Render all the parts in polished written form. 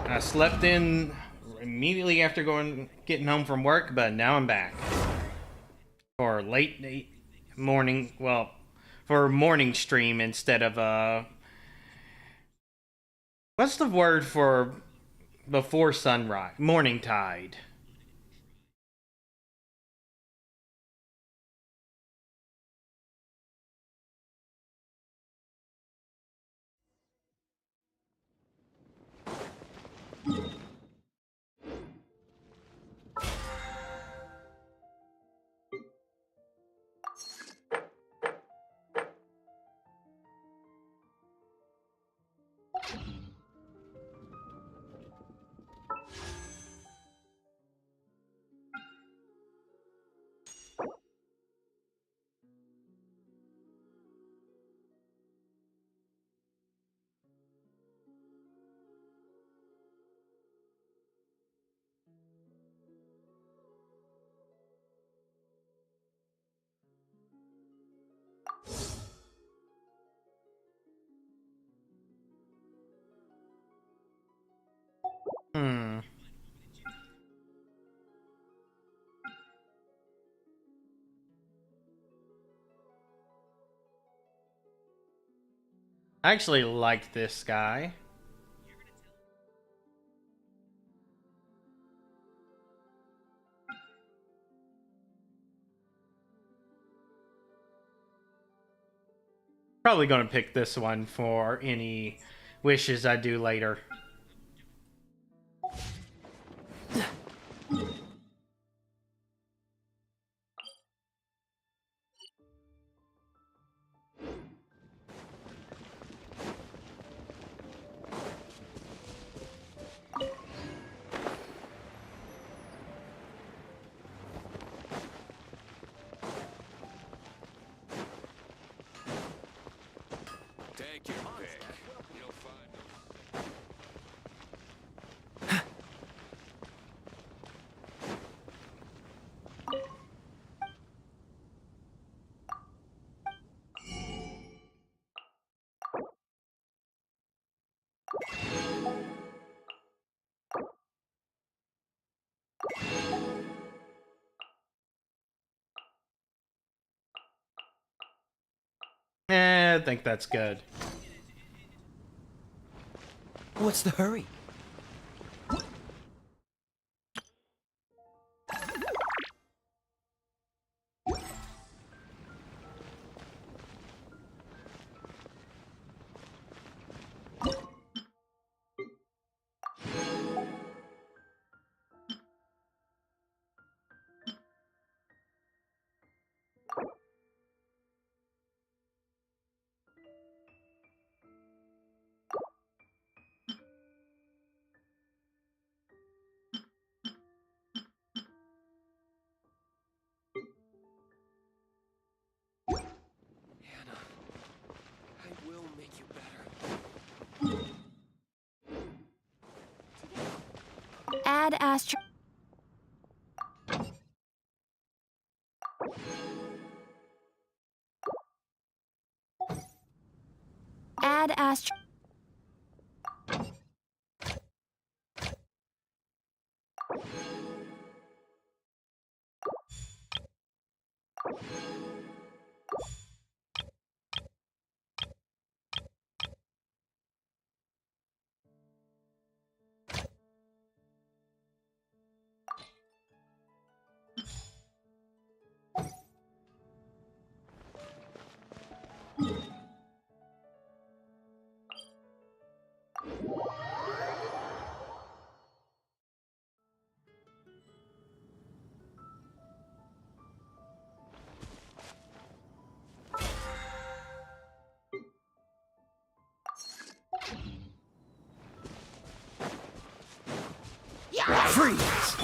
I slept in immediately after getting home from work, but now I'm back for late morning. Well, for morning stream instead of what's the word for before sunrise? Morning tide. Hmm. I actually like this guy. Probably gonna pick this one for any wishes I do later. Take your pick. You'll find I think that's good. What's the hurry? Hannah. I will make you better. Add astro. Add astro. Freeze!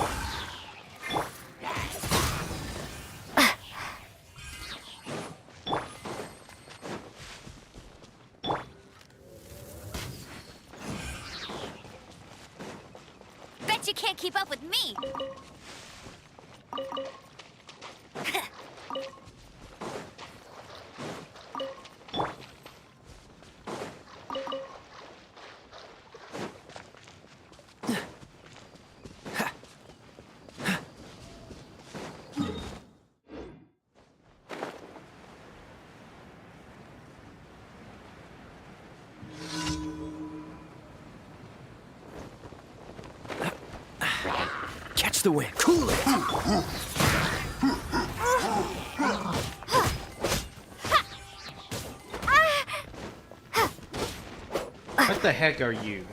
Bet you can't keep up with me. Catch the wind. Cool it. What the heck are you?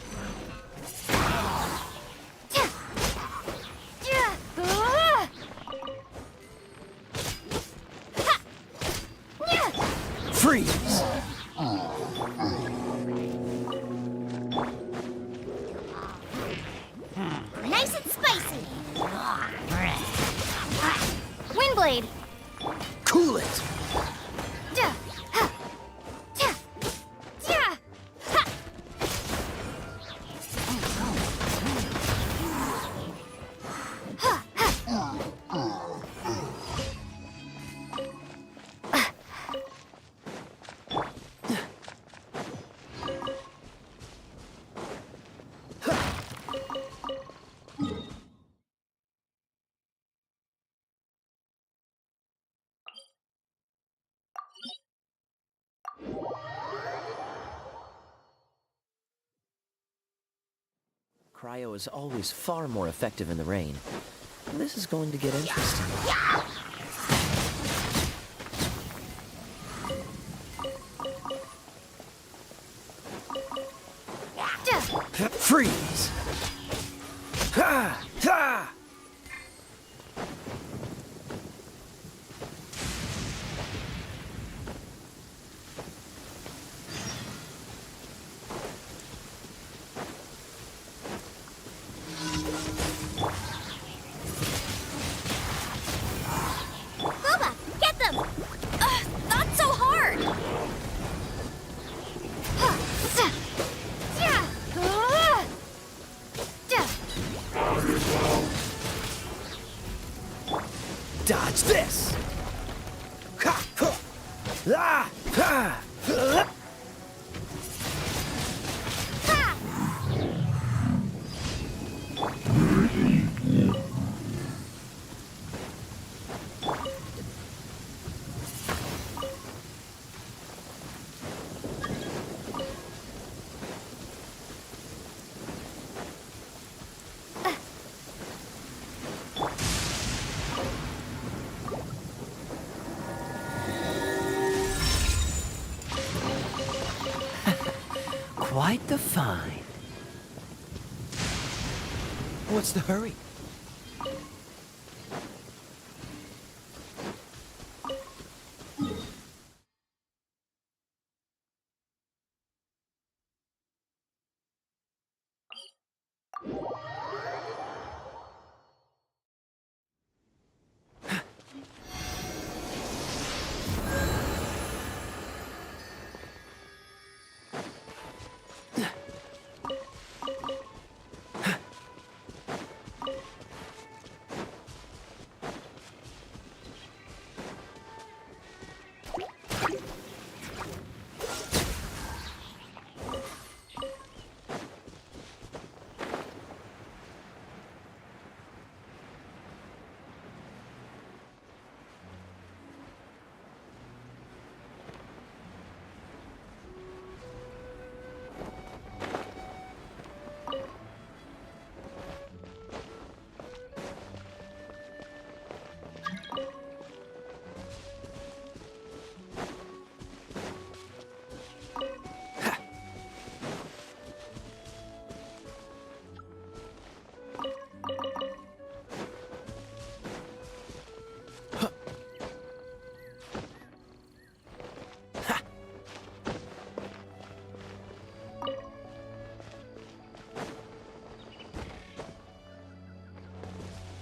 Freeze. Nice and spicy. Windblade. Cool it. Cryo is always far more effective in the rain. This is going to get interesting. Freeze! Ha! Ha! Booba, get them! Not so hard! Dodge this! Ha! Ha! Ah! Ha! Quite the find. What's the hurry?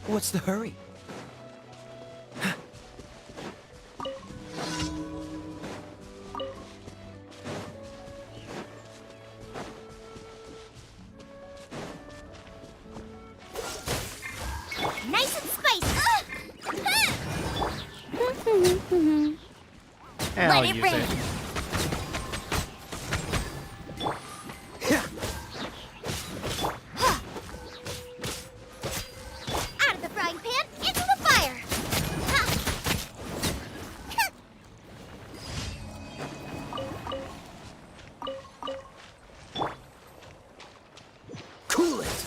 What's the hurry? Nice and spicy. I'll Let it use rain. it. Out of the frying pan, into the fire. Cool it!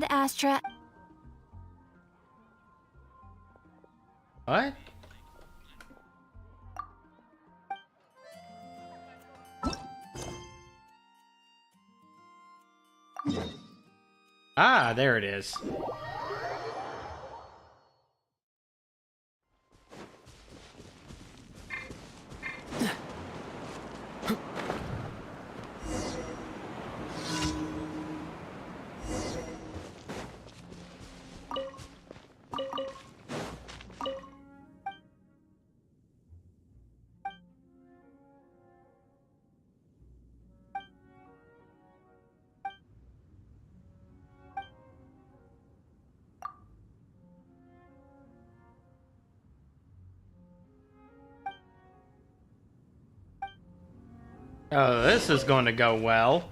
Ad Astra. What? Ah, there it is. Oh, this is going to go well.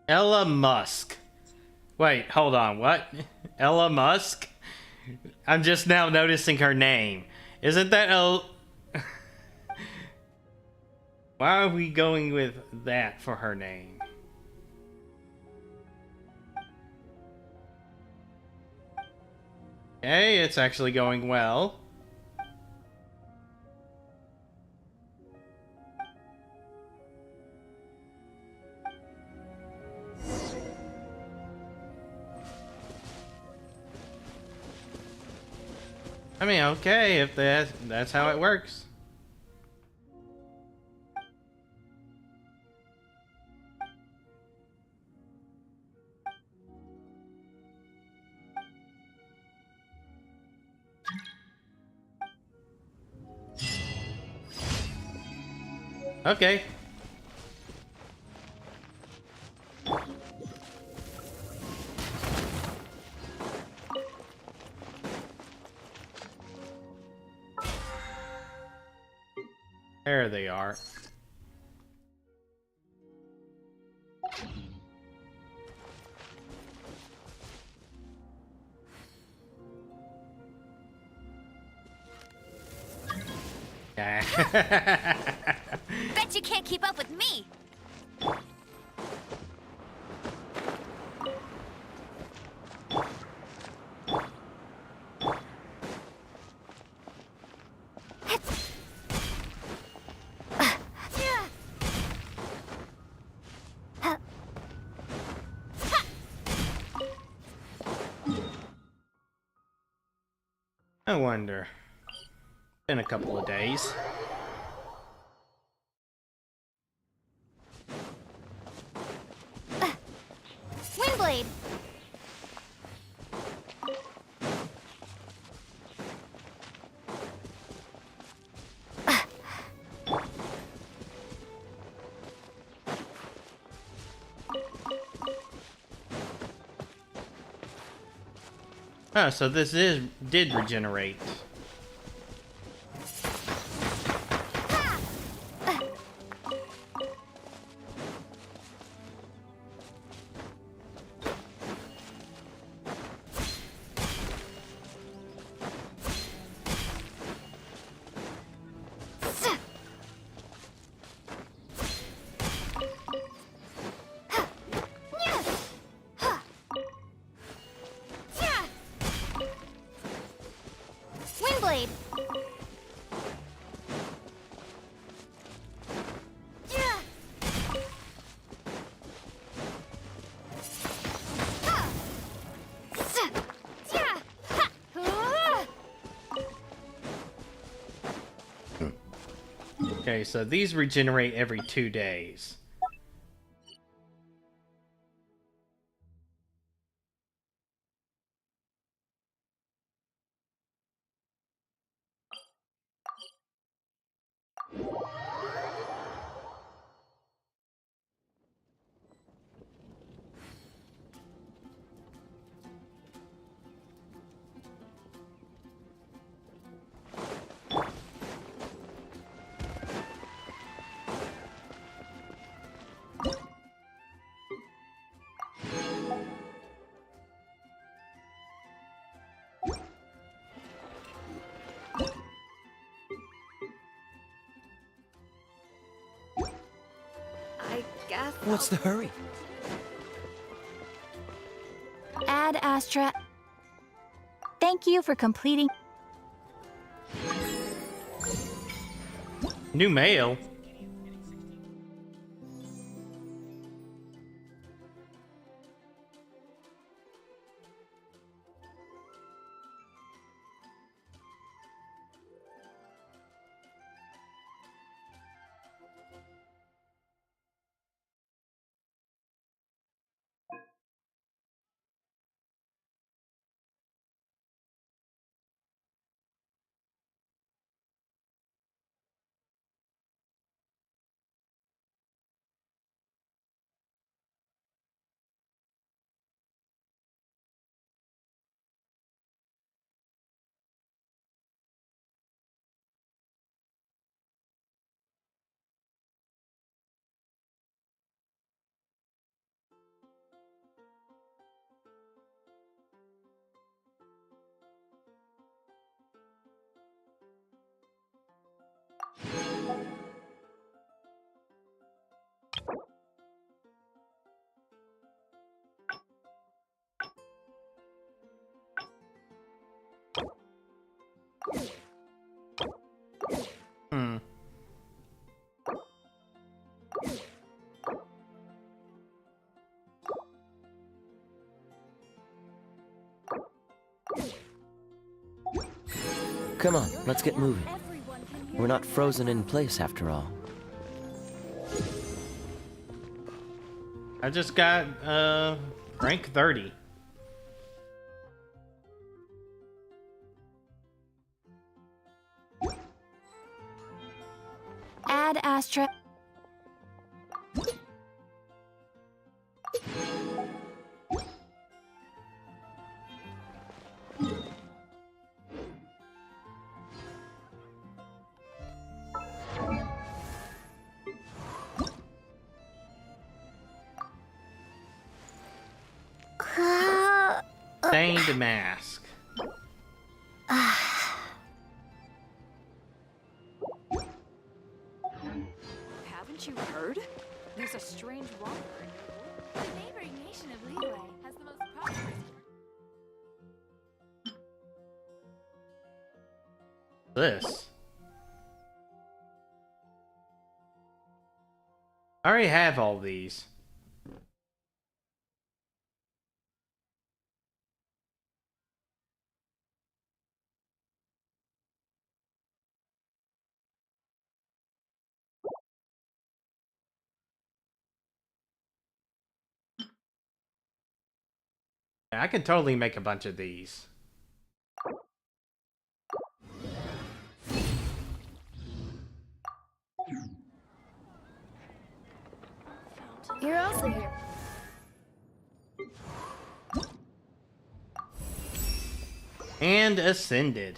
Ella Musk. Wait, hold on, what? Ella Musk? I'm just now noticing her name. Isn't that Why are we going with that for her name? Okay, it's actually going well. I mean, okay, if that's how it works. Okay. There they are. Bet you can't keep up with me. I wonder. Been a couple of days. Windblade. Oh, so this did regenerate. Windblade. Okay, so these regenerate every 2 days. I guess. What's the hurry? Ad Astra. Thank you for completing. New mail. Hmm. Come on, let's get moving. We're not frozen in place after all. I just got rank 30. Ad Astra. Stained mask. Haven't you heard? There's a strange walker. The neighboring nation of Leeway has the most prosperous. This. I already have all these. Yeah, I can totally make a bunch of these. You're also here. And ascended.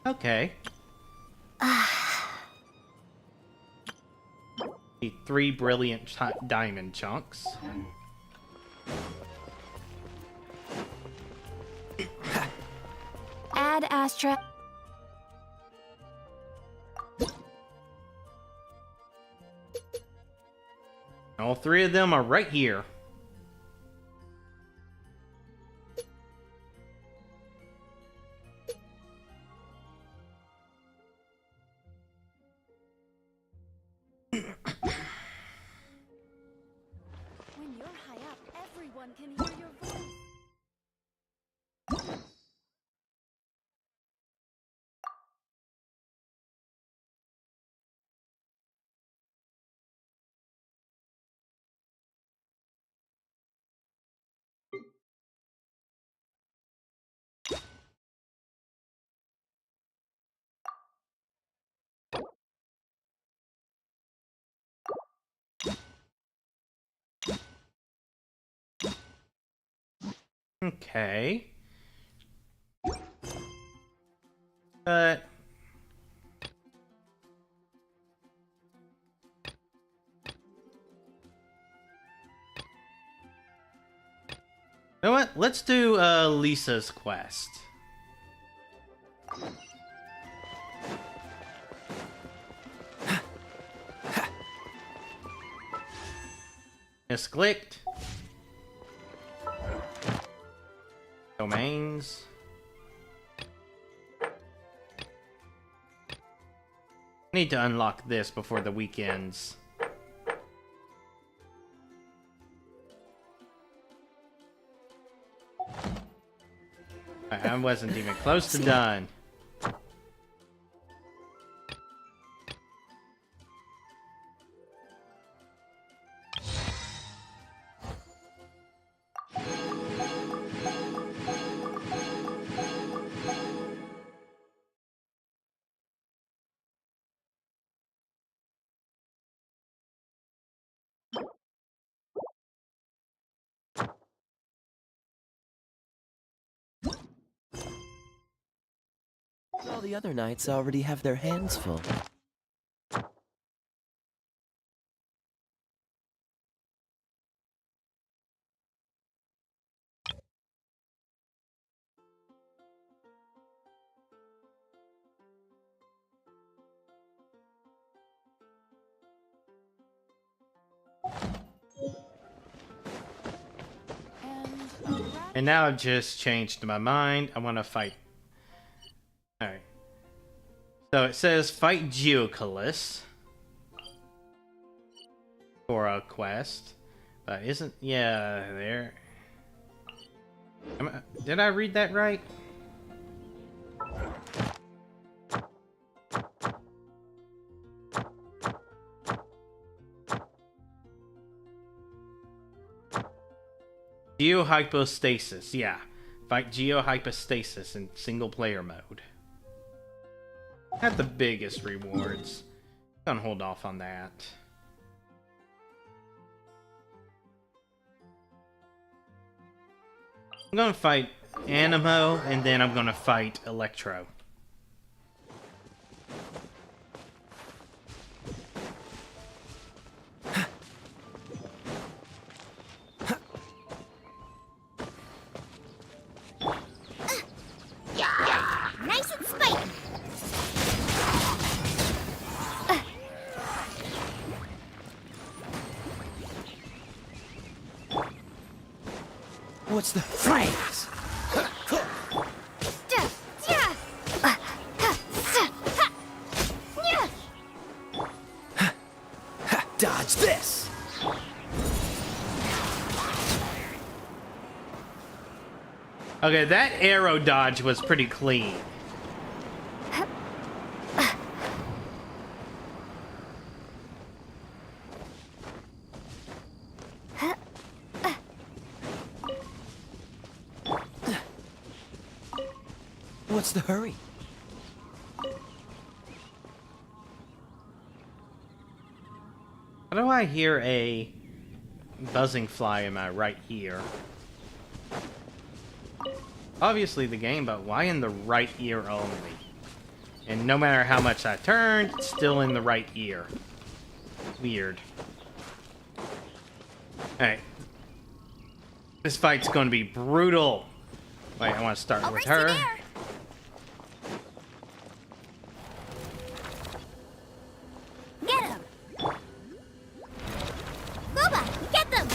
Okay. Need 3 brilliant diamond chunks. Ad Astra. All 3 of them are right here. When you're high up, everyone can hear your voice. Okay. But you know what? Let's do Lisa's quest. Misclicked. Domains. Need to unlock this before the weekends. I wasn't even close to done. All the other knights already have their hands full. And now I've just changed my mind. I want to fight. Alright. So it says fight Geocalyst for a quest. But isn't... Yeah, there... Did I read that right? Geohypostasis, yeah. Fight Geohypostasis in single player mode. Had the biggest rewards. Gonna hold off on that. I'm gonna fight Animo, and then I'm gonna fight Electro. Nice and spiky. What's the phrase? Dodge this! Okay, that arrow dodge was pretty clean. What's the hurry? How do I hear a buzzing fly in my right ear? Obviously the game, but why in the right ear only? And no matter how much I turned, it's still in the right ear. Weird. Alright. This fight's gonna be brutal. Wait, I want to start I'll with race you her. there. Get him! Boba, get them!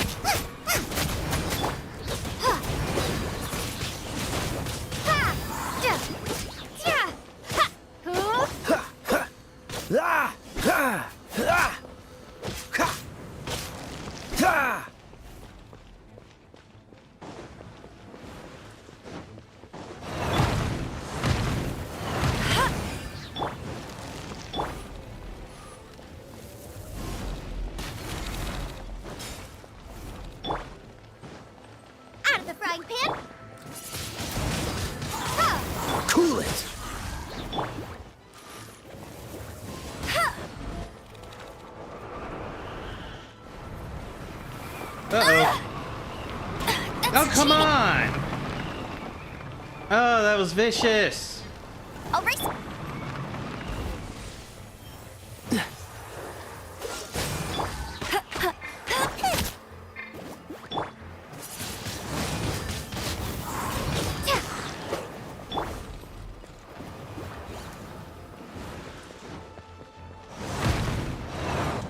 Ah! Ah! Ah! Ha! Ha! Oh, that was vicious. I'll race.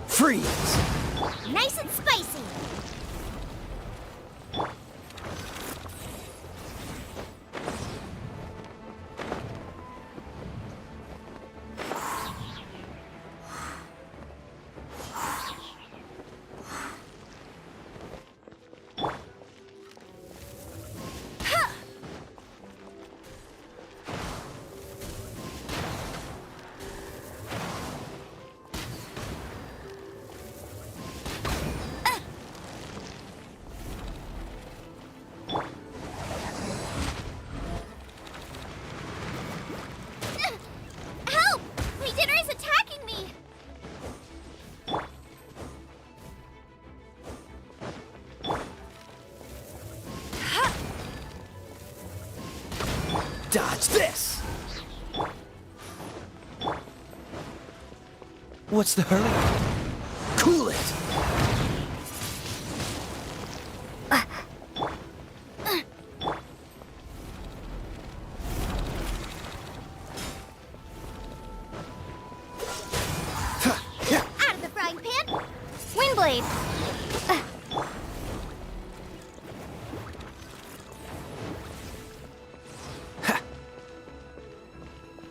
Freeze! Nice and spicy. Help! My dinner is attacking me. Dodge this! What's the hurry? Cool it! Out of the frying pan. Windblade.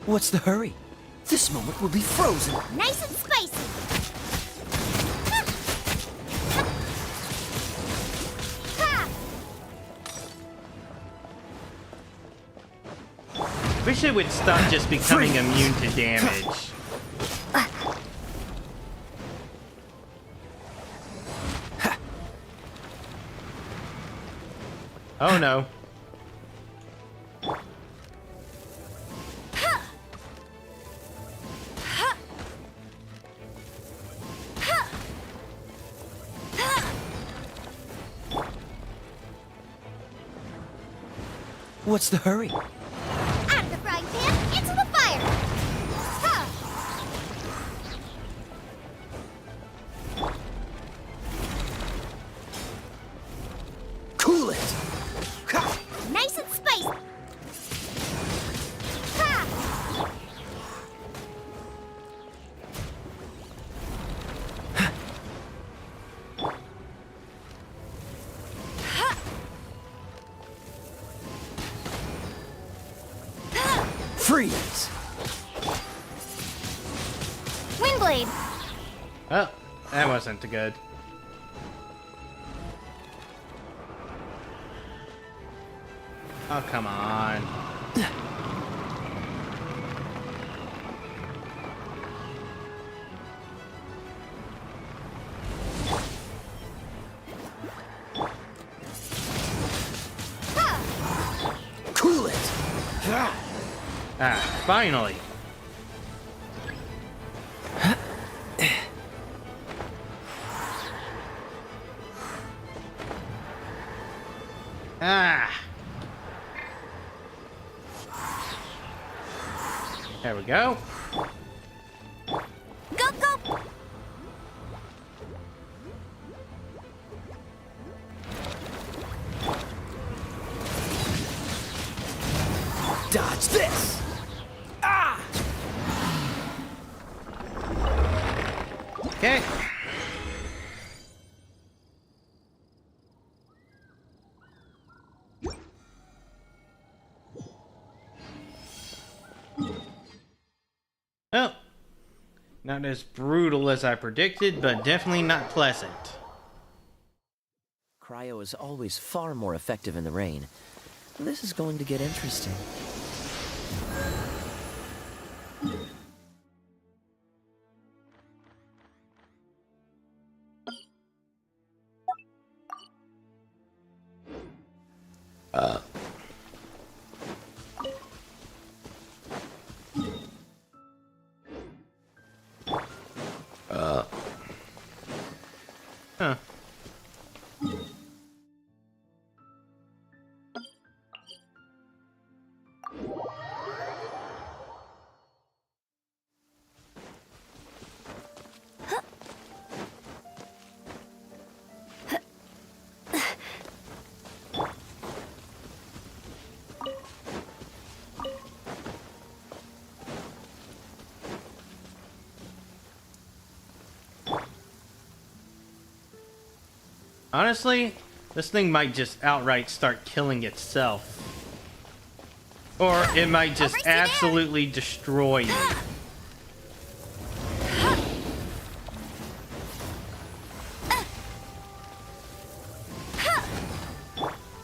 What's the hurry? This moment will be frozen. Nice and spicy. Ha! Wish it would stop just becoming Freeze. immune to damage. Oh no. What's the hurry? Out of the frying pan, into the fire. Ha! Cool it! Ha! Nice and spicy. Ha! Freeze! Windblade. Oh, that wasn't good. Oh, come on. Ha! Cool it! Ah, finally. Ah. There we go. Go, go. Dodge this! Ah! Okay. Oh. Not as brutal as I predicted, but definitely not pleasant. Cryo is always far more effective in the rain. This is going to get interesting. Huh. Honestly, this thing might just outright start killing itself. Or it might just absolutely destroy me.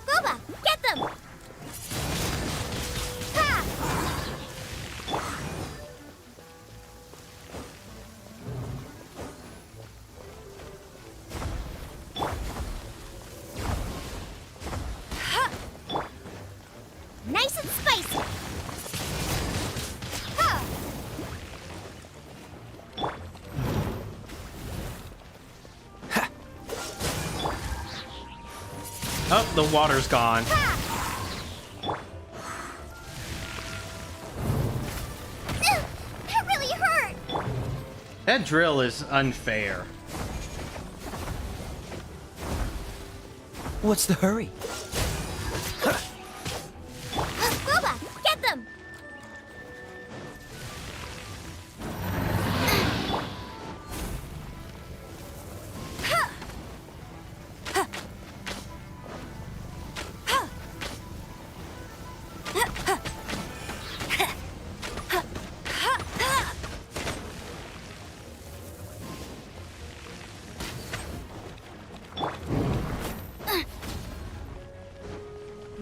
Boba, get them! Ha! Nice and spicy! Ha! Oh, the water's gone. That really hurt! That drill is unfair. What's the hurry? Boba, get them!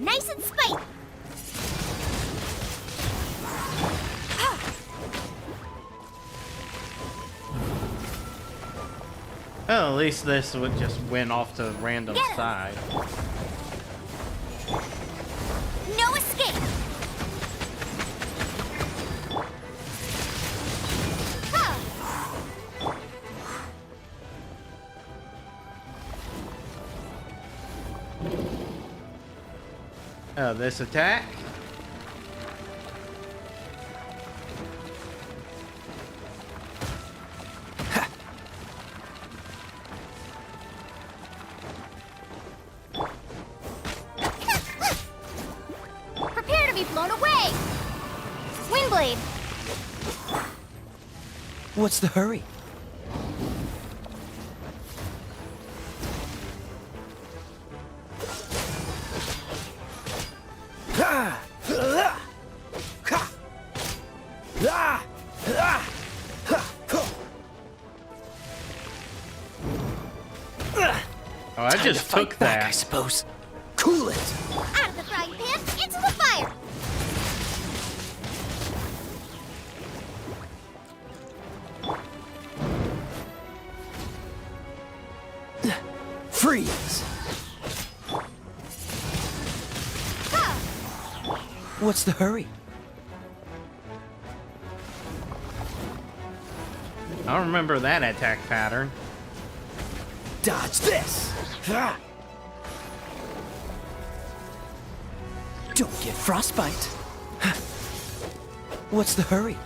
Nice and spicy! Well, at least this would just went off to a random Get 'em. side. No escape! Ha! Oh, this attack? Prepare to be blown away! Windblade! What's the hurry? Oh, I just took Fight back, I that. suppose. Cool it. Out of the frying pan, into the fire! Freeze. Ha! What's the hurry? I don't remember that attack pattern. Dodge this. Don't get frostbite. What's the hurry?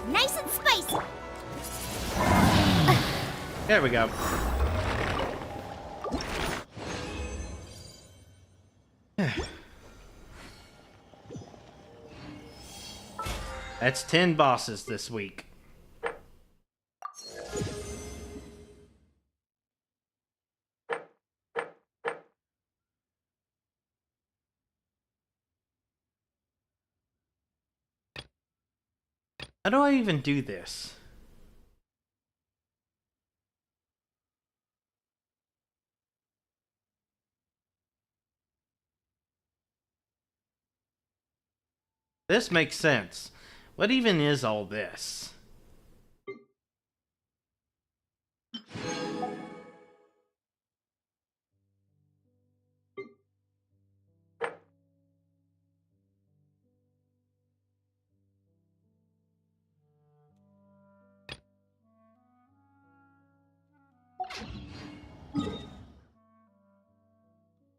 Nice and spicy! There we go. That's 10 bosses this week. How do I even do this? This makes sense. What even is all this?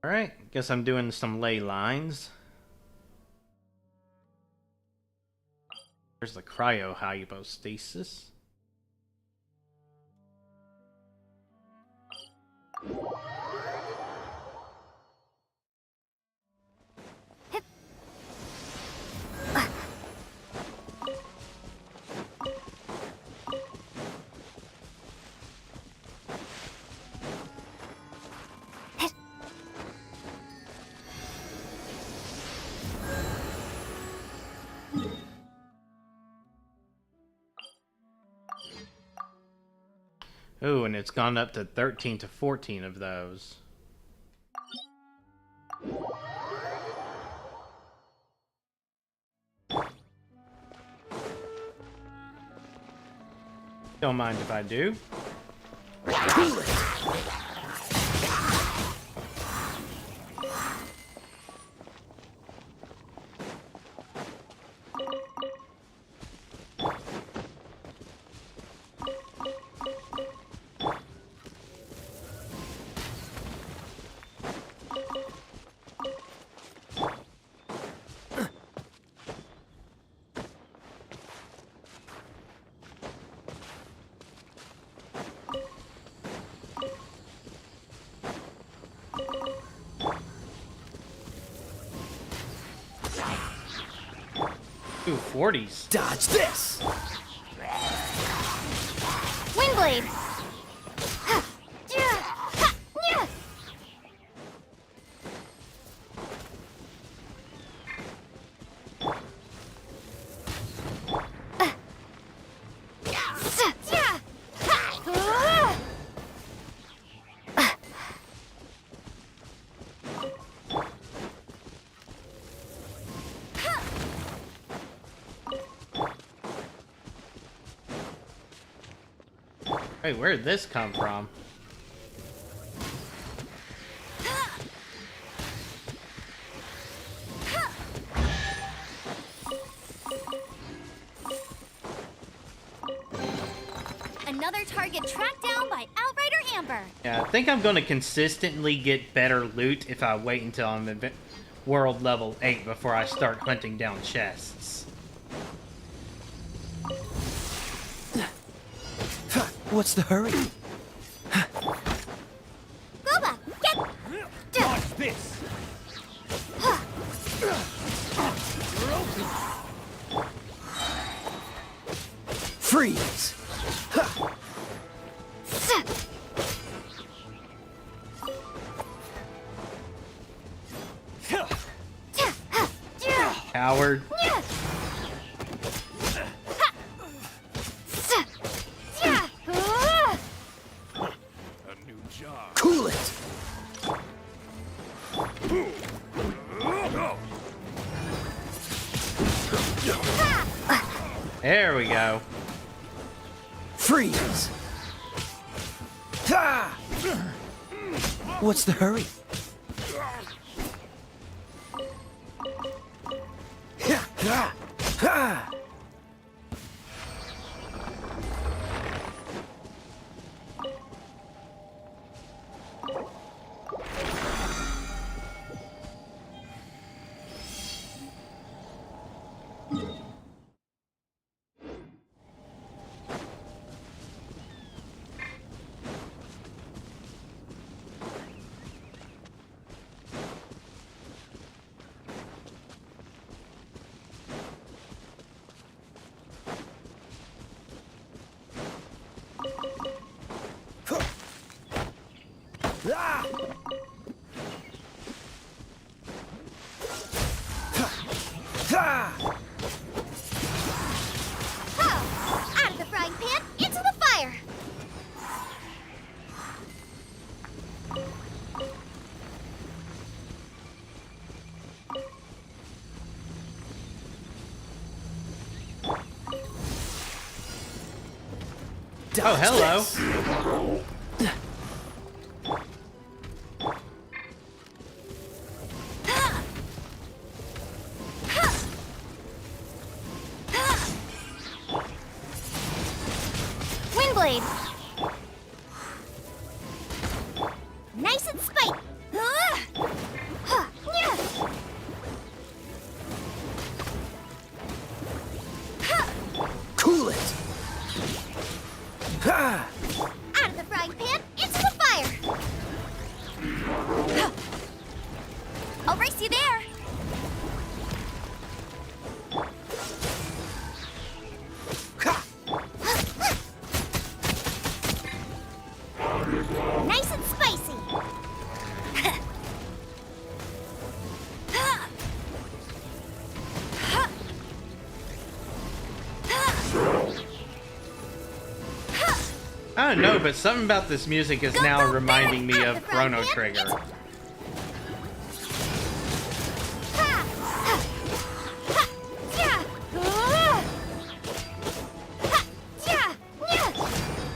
Alright, guess I'm doing some ley lines. There's the cryohypostasis. Oh, and it's gone up to 13 to 14 of those. Don't mind if I do. Ooh, 40s. Dodge this! Windblade! Ha! Yeah! Ha! Yeah! Yeah! Ha! Hey, where'd this come from? Another target tracked down by Outrider Amber. Yeah, I think I'm going to consistently get better loot if I wait until I'm at world level 8 before I start hunting down chests. What's the hurry? Boba, get! Watch this! Freeze! Coward. A new job. Cool it! There we go. Freeze! Ha! What's the hurry? Ha! Ah! Ha! Out of the frying pan, into the fire! Oh, hello. Windblade! Nice and spike! Cool it! Ha! Out of the frying pan, into the fire! I'll race you there! Ha! Nice and spicy! I don't know, but something about this music is now reminding me of Chrono Trigger.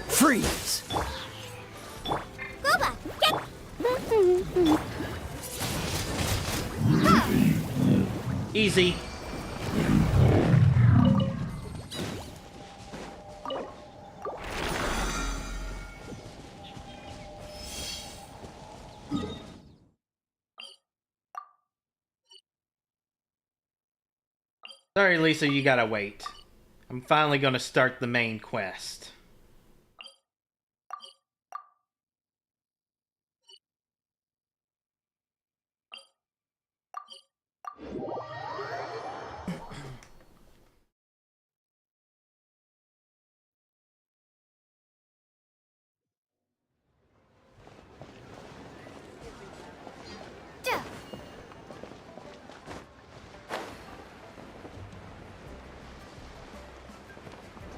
Freeze! Gooba, get. Easy. Sorry, Lisa, you gotta wait. I'm finally gonna start the main quest.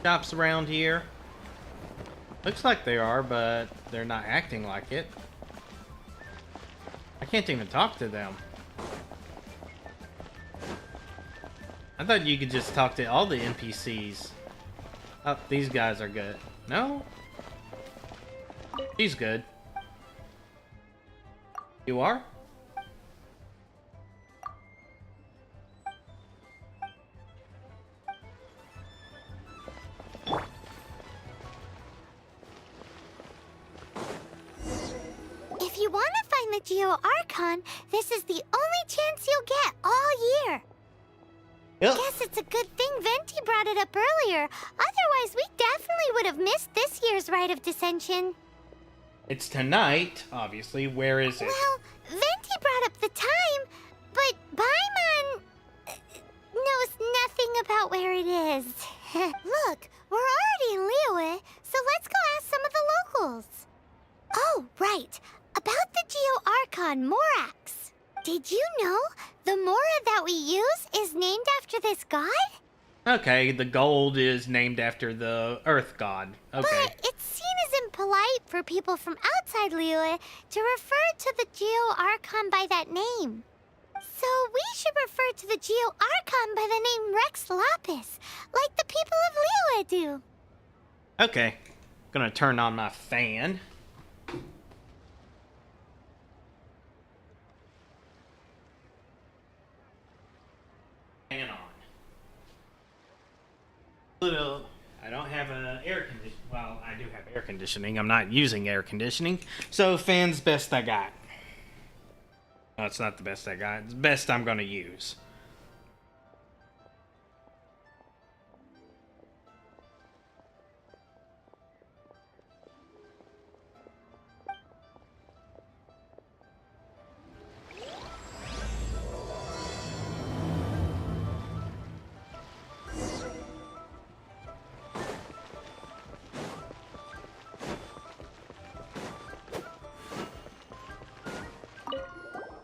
Shops around here. Looks like they are, but they're not acting like it. I can't even talk to them. I thought you could just talk to all the NPCs. Oh, these guys are good. No? She's good. You are? If you want to find the Geo-Archon, this is the only chance you'll get all year. Yep. Guess it's a good thing Venti brought it up earlier. Otherwise, we definitely would have missed this year's Rite of Dissension. It's tonight, obviously. Where is it? Well, Venti brought up the time, but Paimon knows nothing about where it is. Look, we're already in Liyue, so let's go ask some of the locals. Oh, right. About the Geo-Archon Morax. Did you know the Mora that we use is named after this god? Okay, the gold is named after the Earth God. Okay. But it's seen as impolite for people from outside Liyue to refer to the Geo-Archon by that name. So we should refer to the Geo-Archon by the name Rex Lapis, like the people of Liyue do. Okay. Gonna turn on my fan. Fan on. Little. I don't have air conditioning. Well, I do have air conditioning. I'm not using air conditioning, so fan's best I got. No, it's not the best I got. It's the best I'm gonna use.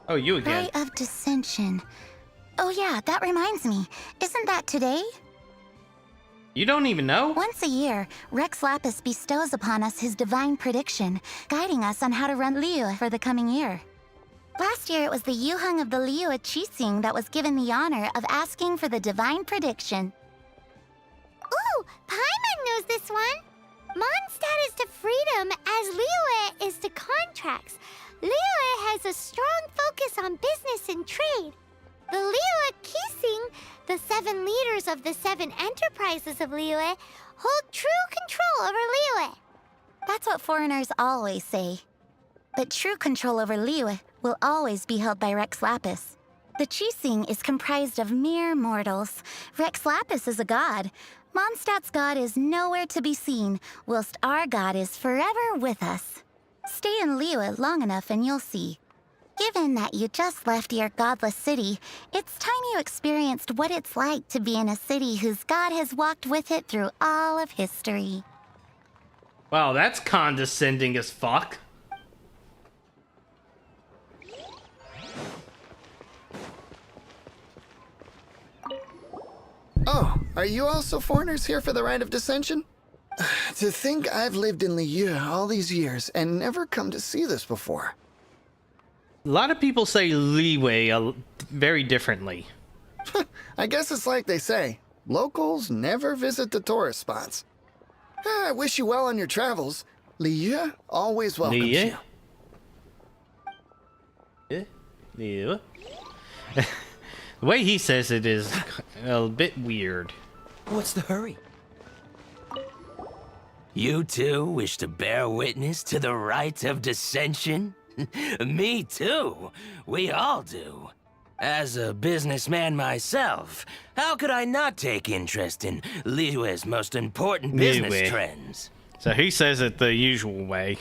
Oh, you again. Rite of Dissension. Oh yeah, that reminds me. Isn't that today? You don't even know? Once a year, Rex Lapis bestows upon us his divine prediction, guiding us on how to run Liyue for the coming year. Last year, it was the Yuheng of the Liyue Qixing that was given the honor of asking for the divine prediction. Ooh, Paimon knows this one. Mondstadt is to freedom as Liyue is to contracts. Liyue has a strong focus on business and trade. The Liyue Qixing, the 7 leaders of the 7 enterprises of Liyue, hold true control over Liyue. That's what foreigners always say. But true control over Liyue will always be held by Rex Lapis. The Qixing is comprised of mere mortals. Rex Lapis is a god. Mondstadt's god is nowhere to be seen, whilst our god is forever with us. Stay in Liyue long enough and you'll see. Given that you just left your godless city, it's time you experienced what it's like to be in a city whose god has walked with it through all of history. Wow, that's condescending as fuck. Oh, are you also foreigners here for the Rite of Dissension? To think I've lived in Liyue all these years and never come to see this before. A lot of people say leeway very differently. I guess it's like they say, locals never visit the tourist spots. I wish you well on your travels. Liyue always welcomes Liyue? you. Yeah. The way he says it is a bit weird. What's the hurry? You too wish to bear witness to the rite of dissension? Me too. We all do. As a businessman myself, how could I not take interest in Liyue's most important business Liyue. trends? So he says it the usual way.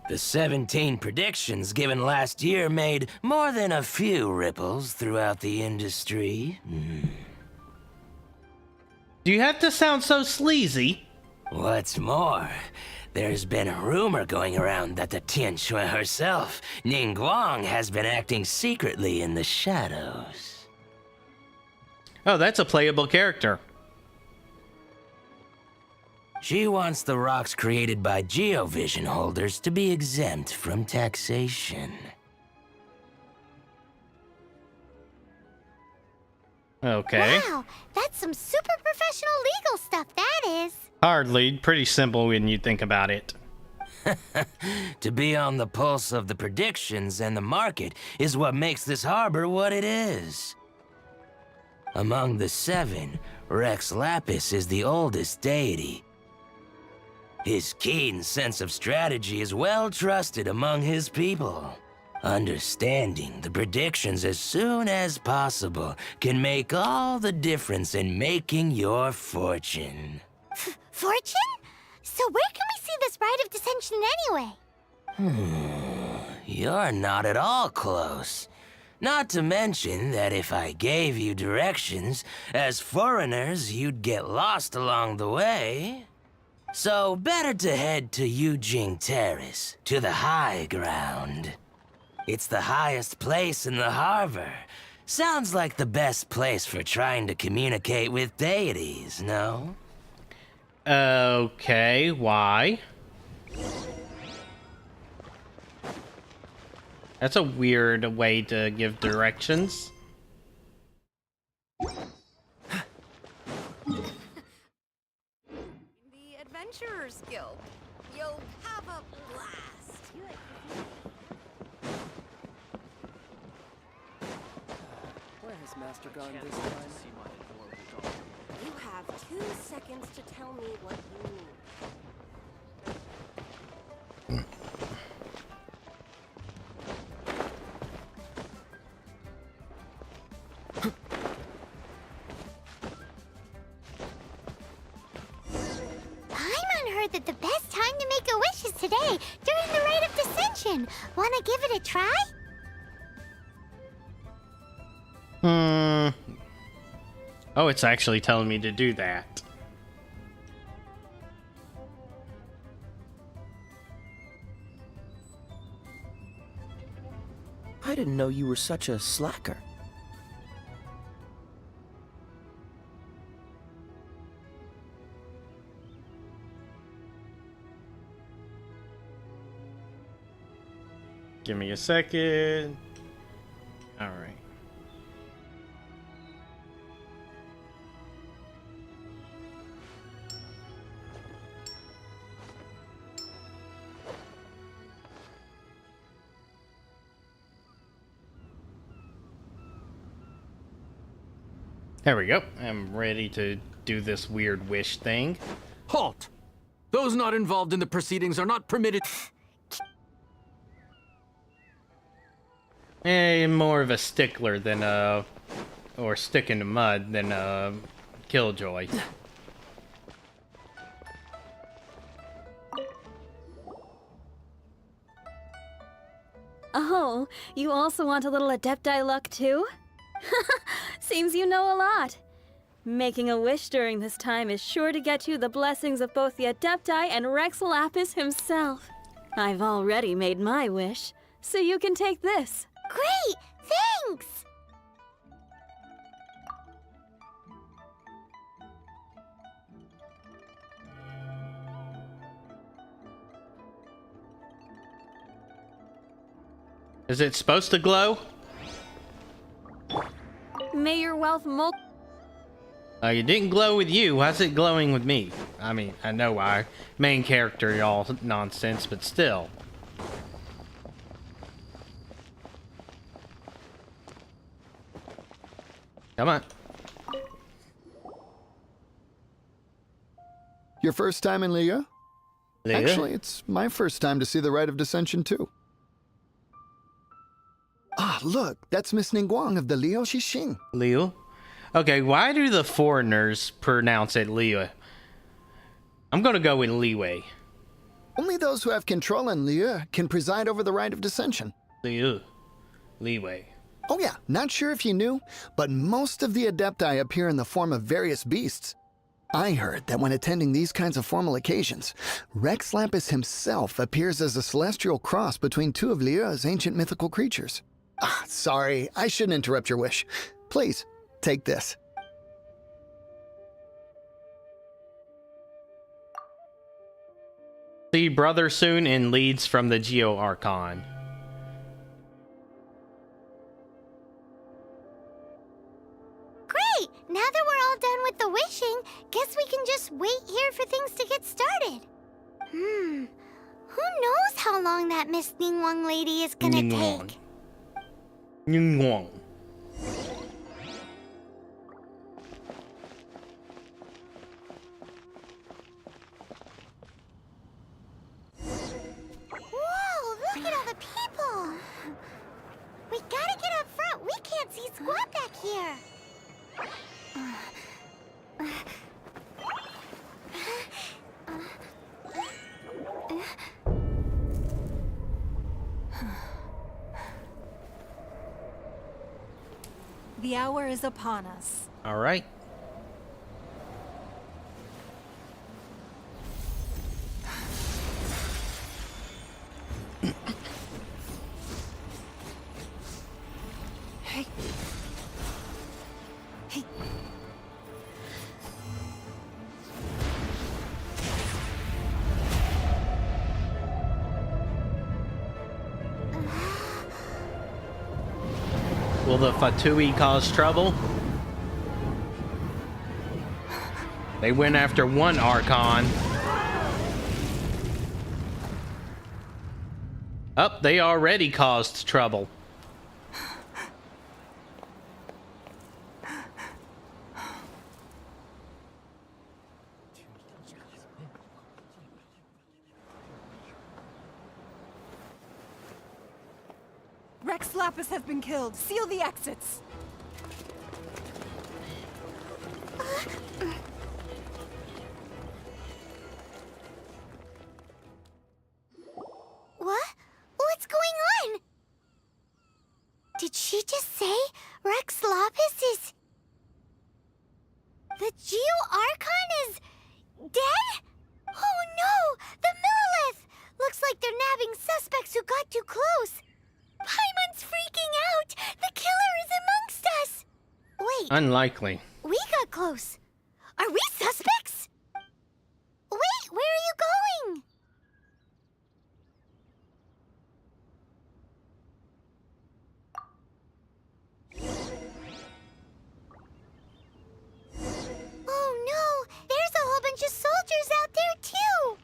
The 17 predictions given last year made more than a few ripples throughout the industry. Do you have to sound so sleazy? What's more, there's been a rumor going around that the Tianshui herself, Ningguang, has been acting secretly in the shadows. Oh, that's a playable character. She wants the rocks created by Geovision holders to be exempt from taxation. Okay. Wow, that's some super professional legal stuff, that is. Hardly. Pretty simple when you think about it. To be on the pulse of the predictions and the market is what makes this harbor what it is. Among the 7, Rex Lapis is the oldest deity. His keen sense of strategy is well trusted among his people. Understanding the predictions as soon as possible can make all the difference in making your fortune. Fortune? So where can we see this rite of dissension anyway? You're not at all close. Not to mention that if I gave you directions, as foreigners, you'd get lost along the way. So better to head to Yujing Terrace, to the high ground. It's the highest place in the harbor. Sounds like the best place for trying to communicate with deities, no? Okay, why? That's a weird way to give directions. The Adventurers Guild. You'll have a blast. Where has Master gone this time? You have 2 seconds to tell me what you need. Paimon heard that the best time to make a wish is today, during the rite of dissension. Wanna give it a try? Oh, it's actually telling me to do that. I didn't know you were such a slacker. Give me a second. All right. There we go. I'm ready to do this weird wish thing. Halt! Those not involved in the proceedings are not permitted. More of a stickler than or stick in the mud than a killjoy. Oh, you also want a little Adepti luck too? Seems you know a lot. Making a wish during this time is sure to get you the blessings of both the Adepti and Rex Lapis himself. I've already made my wish, so you can take this. Great! Thanks! Is it supposed to glow? May your wealth It didn't glow with you. Why's it glowing with me? I mean, I know why. Main character, y'all nonsense, but still. Come on. Your first time in Liyue? Liyue? Actually, it's my first time to see the Rite of Dissension, too. Ah, look, that's Miss Ningguang of the Liu Xixing. Liu? Okay, why do the foreigners pronounce it Liu? I'm gonna go with Liwei. Only those who have control in Liyue can preside over the Rite of Dissension. Liu. Liwei. Oh yeah, not sure if you knew, but most of the Adepti appear in the form of various beasts. I heard that when attending these kinds of formal occasions, Rex Lapis himself appears as a celestial cross between two of Liyue's ancient mythical creatures. Ah, sorry, I shouldn't interrupt your wish. Please, take this. See brother soon and leads from the Geo Archon. Great! Now that we're all done with the wishing, guess we can just wait here for things to get started. Who knows how long that Miss Ningguang lady is gonna take? Ningguang. Whoa, look at all the people! We gotta get up front. We can't see squat back here. The hour is upon us. All right. Hey. Hey. Will the Fatui cause trouble? They went after one Archon. Up, they already caused trouble. Rex Lapis has been killed. Seal the exits. What? What's going on? Did she just say Rex Lapis is... The Geo-Archon is... dead? Oh no! The Millilith! Looks like they're nabbing suspects who got too close. Paimon's freaking out! The killer is amongst us! Wait, Unlikely. we got close. Are we suspects? Wait, where are you going? Oh no! There's a whole bunch of soldiers out there too!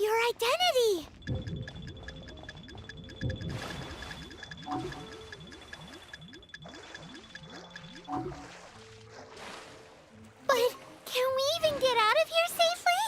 Your identity! But can we even get out of here safely?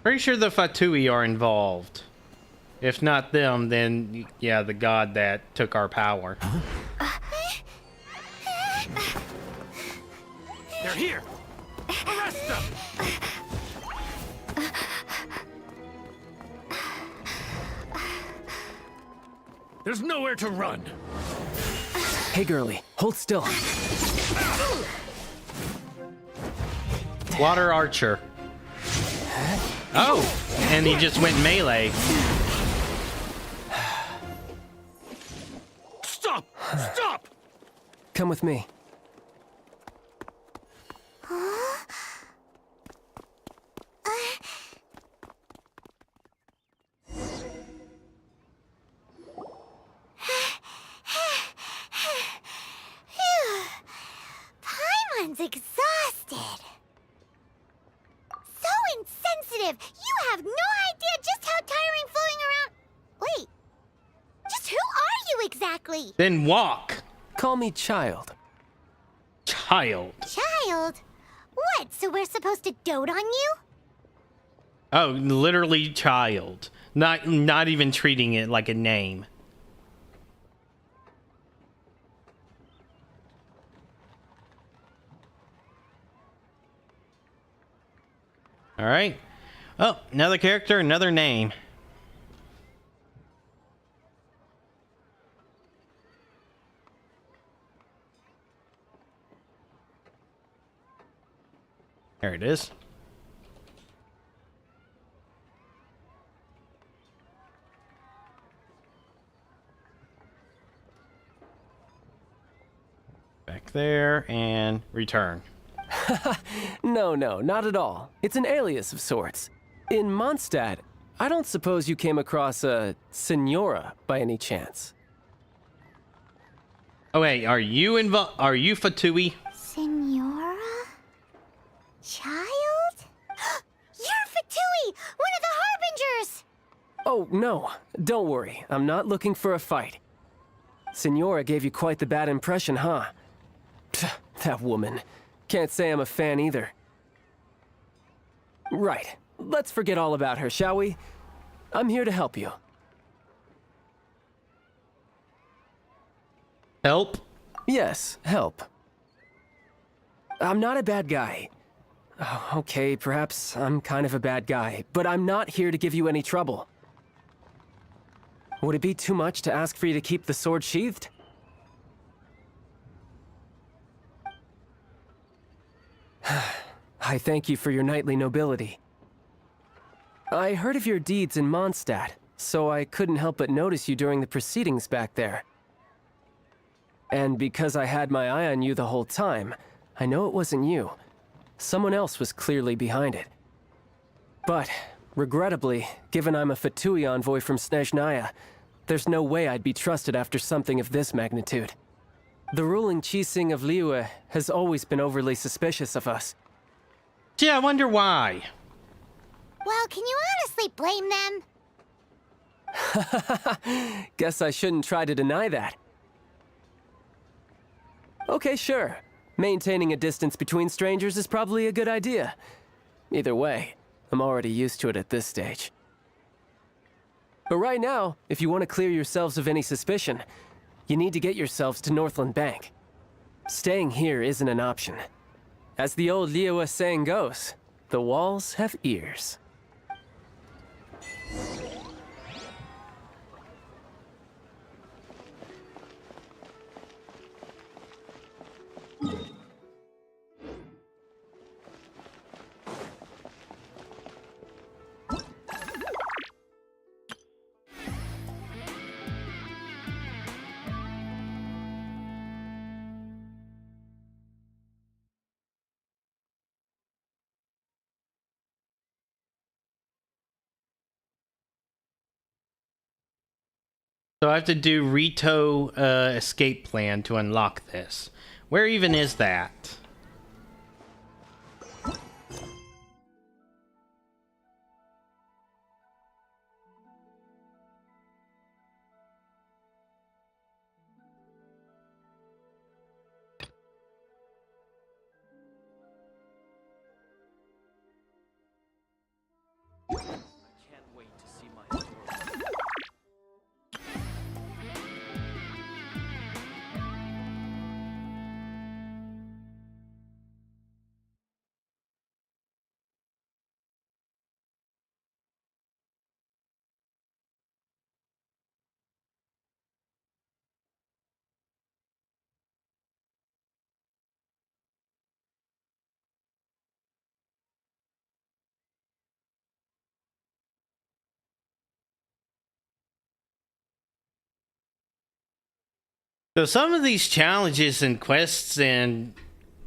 Pretty sure the Fatui are involved. If not them, then yeah, the god that took our power. They're here! Arrest them! There's nowhere to run. Hey, girlie, hold still. Water archer. Oh, and he just went melee. Stop! Stop! Come with me. Paimon's exhausted. So insensitive. You have no idea just how tiring floating around. Wait. Just who are you exactly? Then walk. Call me Child. Child. Child? What? So we're supposed to dote on you? Oh, literally child. Not even treating it like a name. All right. Oh, another character, another name. There it is. Back there and return. No, not at all. It's an alias of sorts. In Mondstadt, I don't suppose you came across a Senora by any chance. Oh wait, are you Fatui? Senora? Child? You're Fatui, one of the Harbingers! Oh, no. Don't worry. I'm not looking for a fight. Senora gave you quite the bad impression, huh? Pfft, that woman. Can't say I'm a fan either. Right. Let's forget all about her, shall we? I'm here to help you. Help? Yes, help. I'm not a bad guy. Oh, okay, perhaps I'm kind of a bad guy, but I'm not here to give you any trouble. Would it be too much to ask for you to keep the sword sheathed? I thank you for your knightly nobility. I heard of your deeds in Mondstadt, so I couldn't help but notice you during the proceedings back there. And because I had my eye on you the whole time, I know it wasn't you. Someone else was clearly behind it. But, regrettably, given I'm a Fatui envoy from Snezhnaya, there's no way I'd be trusted after something of this magnitude. The ruling Qixing of Liyue has always been overly suspicious of us. Gee, I wonder why. Well, can you honestly blame them? Guess I shouldn't try to deny that. Okay, sure. Maintaining a distance between strangers is probably a good idea. Either way, I'm already used to it at this stage. But right now, if you want to clear yourselves of any suspicion, you need to get yourselves to Northland Bank. Staying here isn't an option. As the old Liyue saying goes, the walls have ears. So I have to do Rito escape plan to unlock this. Where even is that? So some of these challenges and quests and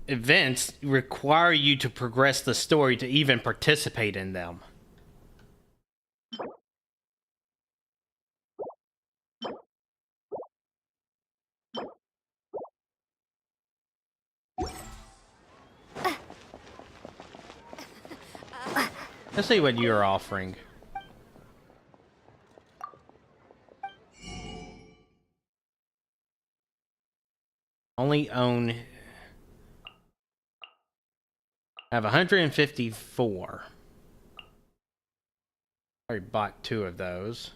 events require you to progress the story to even participate in them. Let's see what you're offering. Only own... I have 154. I already bought 2 of those.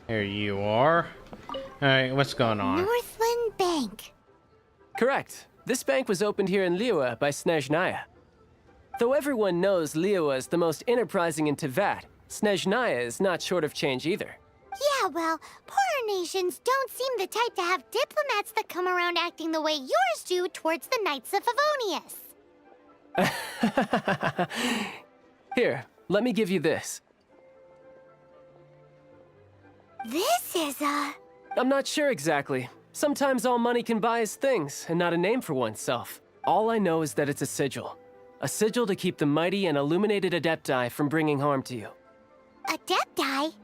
Here you are. Alright, what's going on? Northland Bank. Correct. This bank was opened here in Liyue by Snezhnaya. Though everyone knows Liyue is the most enterprising in Teyvat, Snezhnaya is not short of change either. Yeah, well, poorer nations don't seem the type to have diplomats that come around acting the way yours do towards the Knights of Favonius. Here, let me give you this. This is I'm not sure exactly. Sometimes all money can buy is things, and not a name for oneself. All I know is that it's a sigil. A sigil to keep the mighty and illuminated Adepti from bringing harm to you. Adepti?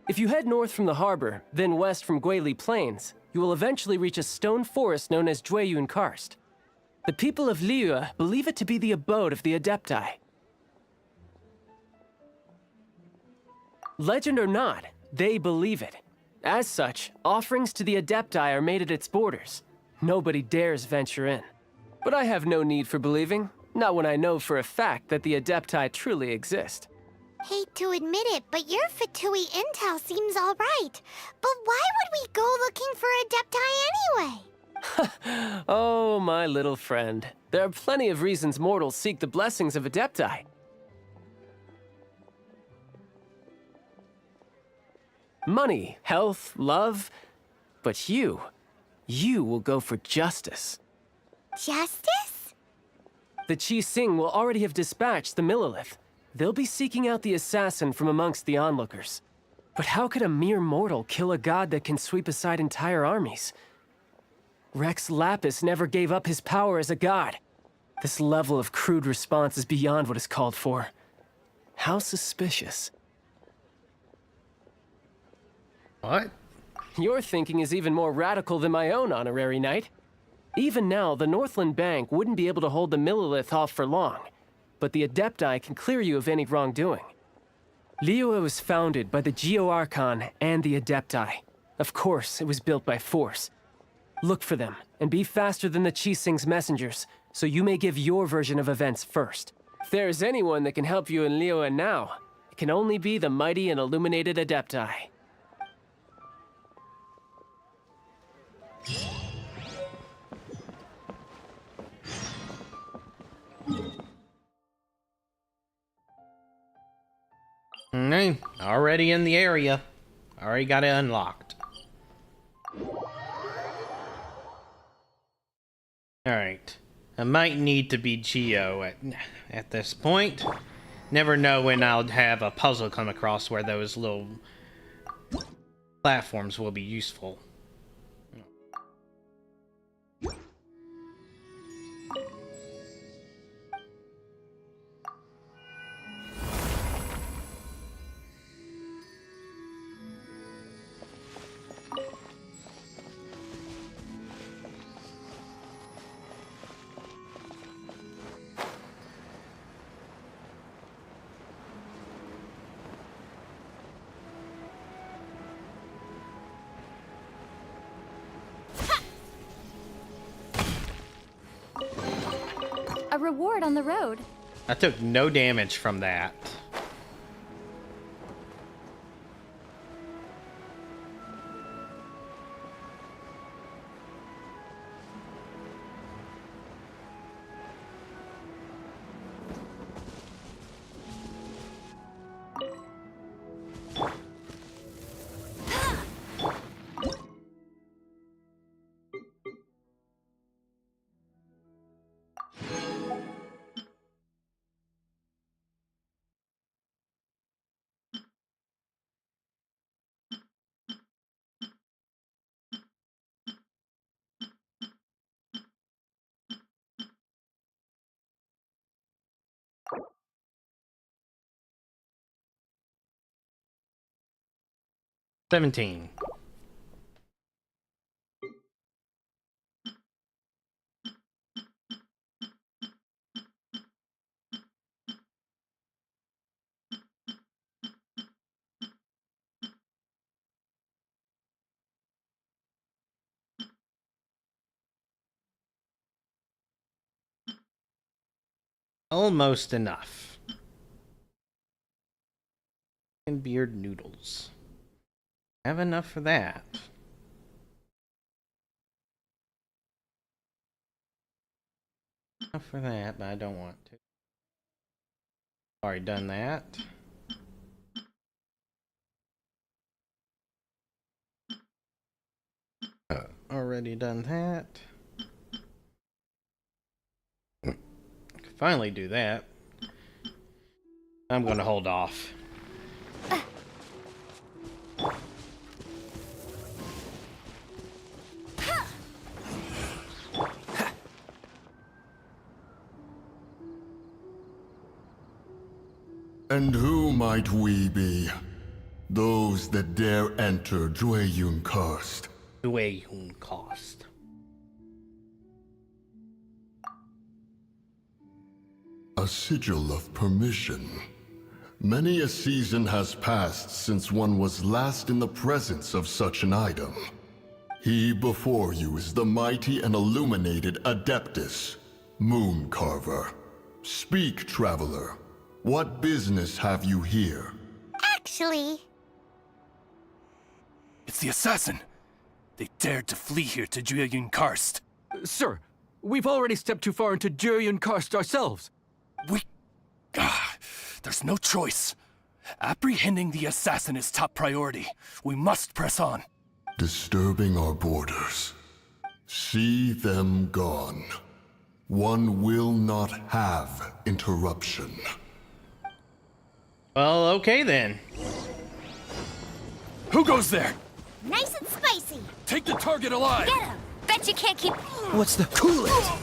If you head north from the harbor, then west from Guili Plains, you will eventually reach a stone forest known as Jueyun Karst. The people of Liyue believe it to be the abode of the Adepti. Legend or not, they believe it. As such, offerings to the Adepti are made at its borders. Nobody dares venture in. But I have no need for believing, not when I know for a fact that the Adepti truly exist. Hate to admit it, but your Fatui intel seems all right. But why would we go looking for Adepti anyway? Oh, my little friend. There are plenty of reasons mortals seek the blessings of Adepti. Money, health, love. But you will go for justice. Justice? The Chi Sing will already have dispatched the Millilith. They'll be seeking out the assassin from amongst the onlookers. But how could a mere mortal kill a god that can sweep aside entire armies? Rex Lapis never gave up his power as a god. This level of crude response is beyond what is called for. How suspicious. What? Your thinking is even more radical than my own, Honorary Knight. Even now, the Northland Bank wouldn't be able to hold the Millilith off for long, but the Adepti can clear you of any wrongdoing. Liyue was founded by the Geo-Archon and the Adepti. Of course, it was built by force. Look for them, and be faster than the Chi Sing's messengers, so you may give your version of events first. If there is anyone that can help you in Liyue now, it can only be the mighty and illuminated Adepti. Already in the area. Already got it unlocked. Alright. I might need to be Geo at this point. Never know when I'll have a puzzle come across where those little platforms will be useful. A reward on the road. I took no damage from that. 17. Almost enough. And beard noodles. Have enough for that. Enough for that, but I don't want to. Already done that. Already done that. Finally do that. I'm gonna hold off. And who might we be? Those that dare enter Jueyun Karst. Jueyun Karst. A sigil of permission. Many a season has passed since one was last in the presence of such an item. He before you is the mighty and illuminated Adeptus, Moon Carver. Speak, traveler. What business have you here? Actually, It's the assassin. They dared to flee here to Jueyun Karst. Sir, we've already stepped too far into Jueyun Karst ourselves. There's no choice. Apprehending the assassin is top priority. We must press on. Disturbing our borders. See them gone. One will not have interruption. Well, okay then. Who goes there? nice and spicy. Take the target alive! Get him. Bet you can't keep. What's the coolant?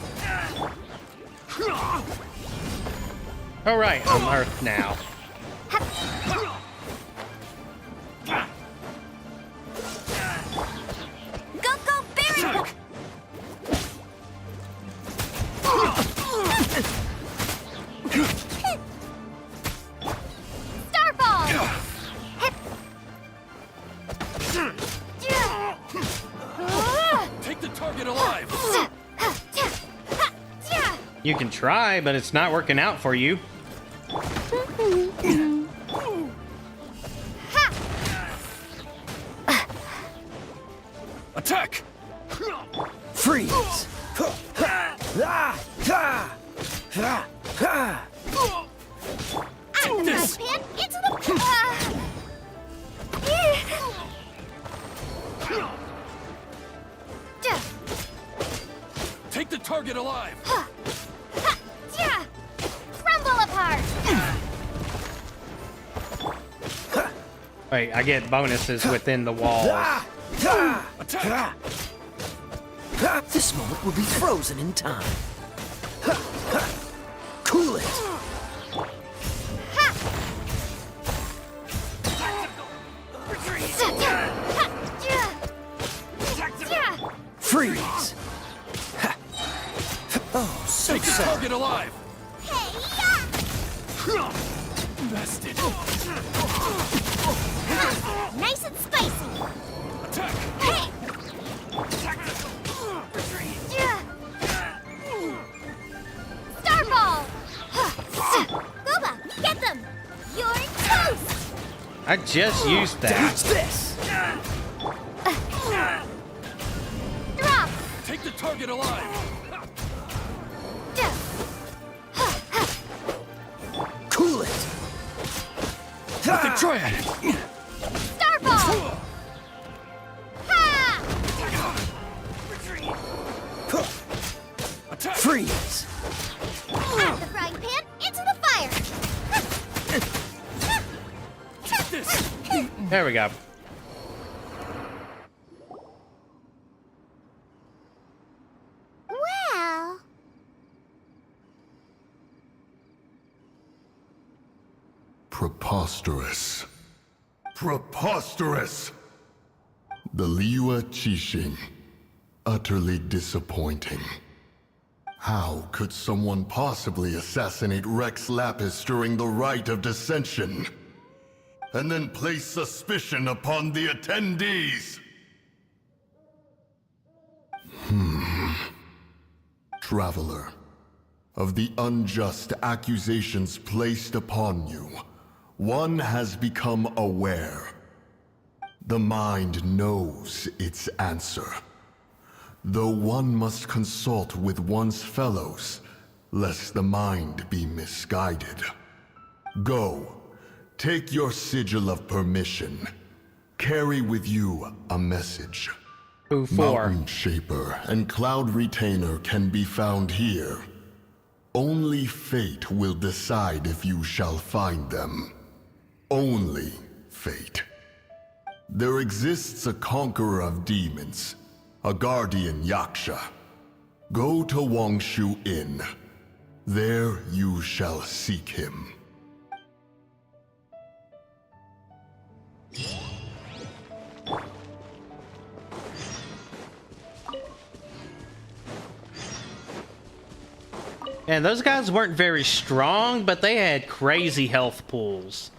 Alright, I'm Earth now. Go, go, Barry! Starball! Take the target alive! You can try, but it's not working out for you. Attack! Freeze! Out of the frying pan, into the... Take the target alive! Crumble apart! Wait, I get bonuses within the walls. Attack! This moment will be frozen in time. Cool it! Freeze! Oh, so Take the sad. target alive! Hey-ya! Bested! Nice and spicy! Attack! Hey! Starball! Boba, get them! You're toast! I just used that. What's this? Drop! Take the target alive! Cool it! With the triad! Starball! Ha! Attack! Freeze! Out of the frying pan, into the fire! Take this! There we go. Well... Preposterous. Preposterous! The Liyue Qixing. Utterly disappointing. How could someone possibly assassinate Rex Lapis during the Rite of Dissension? And then place suspicion upon the attendees? Traveler, of the unjust accusations placed upon you, one has become aware. The mind knows its answer, though one must consult with one's fellows, lest the mind be misguided. Go, take your sigil of permission. Carry with you a message. Who for? Mountain Shaper and Cloud Retainer can be found here. Only fate will decide if you shall find them. Only fate. There exists a conqueror of demons, a guardian Yaksha. Go to Wangshu Inn. There you shall seek him. And those guys weren't very strong, but they had crazy health pools.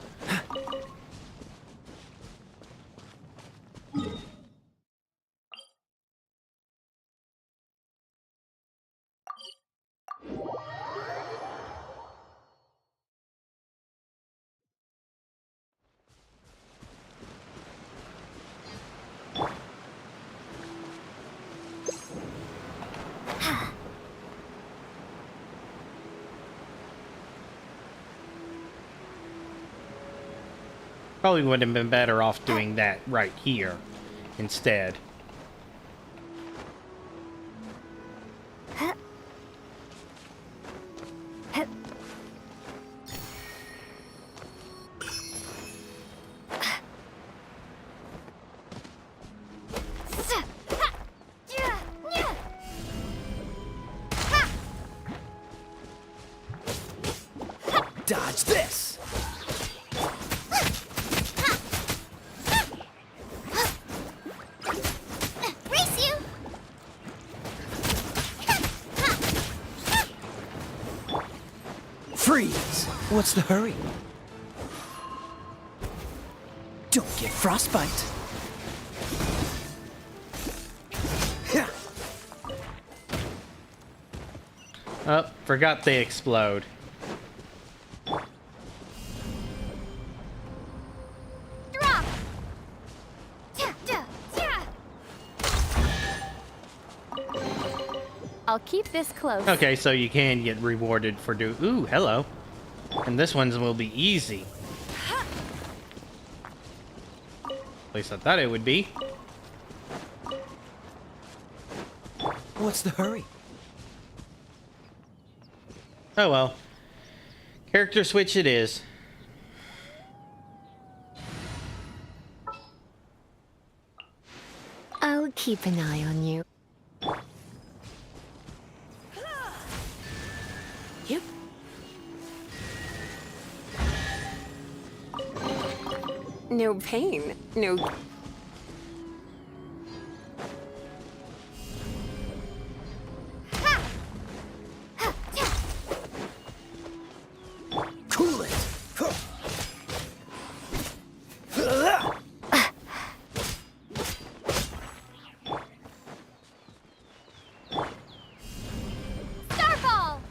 Probably would have been better off doing that right here instead. Dodge this! Race you! Freeze! What's the hurry? Don't get frostbite. Oh, forgot they explode. Drop! I'll keep this close. Okay, so you can get rewarded for Ooh, hello. And this one's will be easy. At least I thought it would be. What's the hurry? Oh well. Character switch it is. I'll keep an eye on you. Yep. No pain, no... Cool it! Starfall!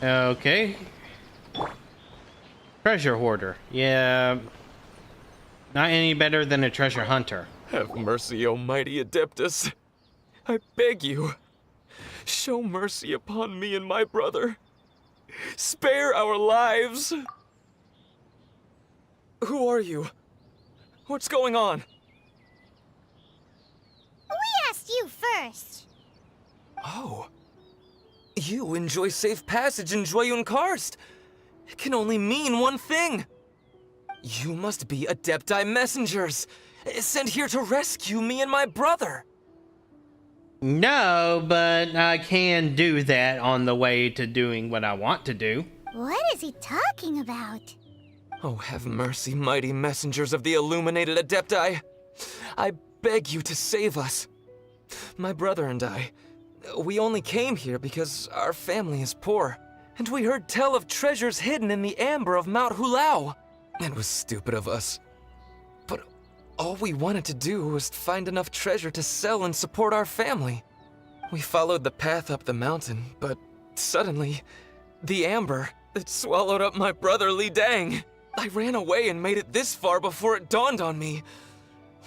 Okay. Treasure hoarder. Yeah. Not any better than a treasure hunter. Have mercy, O mighty Adeptus. I beg you, show mercy upon me and my brother. Spare our lives. Who are you? What's going on? We asked you first. Oh. You enjoy safe passage in Joyun Karst. It can only mean one thing. You must be Adepti messengers, Sent here to rescue me and my brother. No, but I can do that on the way to doing what I want to do. What is he talking about? Oh, have mercy, mighty messengers of the illuminated Adepti. I beg you to save us. My brother and I, we only came here because our family is poor, and we heard tell of treasures hidden in the amber of Mount Hulao. It was stupid of us. But all we wanted to do was find enough treasure to sell and support our family. We followed the path up the mountain, but suddenly, the amber, it swallowed up my brother Li Dang. I ran away and made it this far before it dawned on me.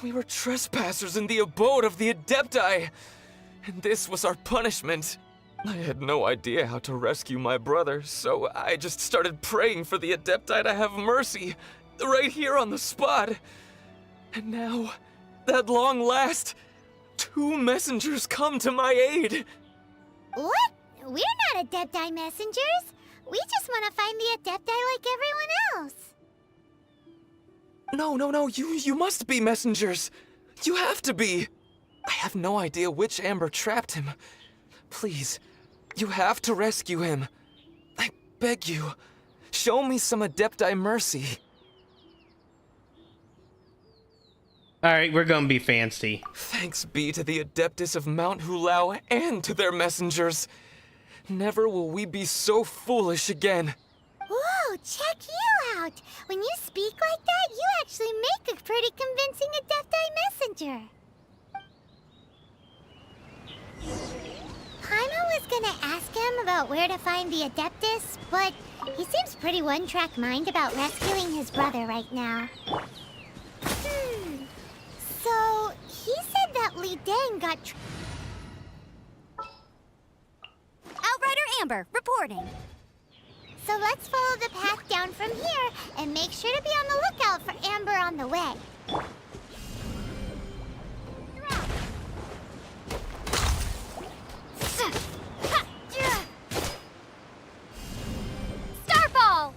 We were trespassers in the abode of the Adepti, and this was our punishment. I had no idea how to rescue my brother, so I just started praying for the Adepti to have mercy, right here on the spot. And now, at long last, 2 messengers come to my aid. What? We're not Adepti messengers. We just want to find the Adepti like everyone else. No, you must be messengers. You have to be. I have no idea which amber trapped him. Please, you have to rescue him. I beg you, show me some Adepti mercy. Alright, we're gonna be fancy. Thanks be to the Adeptus of Mount Hulao and to their messengers. Never will we be so foolish again. Whoa, check you out! When you speak like that, you actually make a pretty convincing Adepti messenger. Paimon was gonna ask him about where to find the Adeptus, but he seems pretty one-track mind about rescuing his brother right now. So, he said that Li Dang got Outrider Amber, reporting. So let's follow the path down from here and make sure to be on the lookout for Amber on the way. Starfall!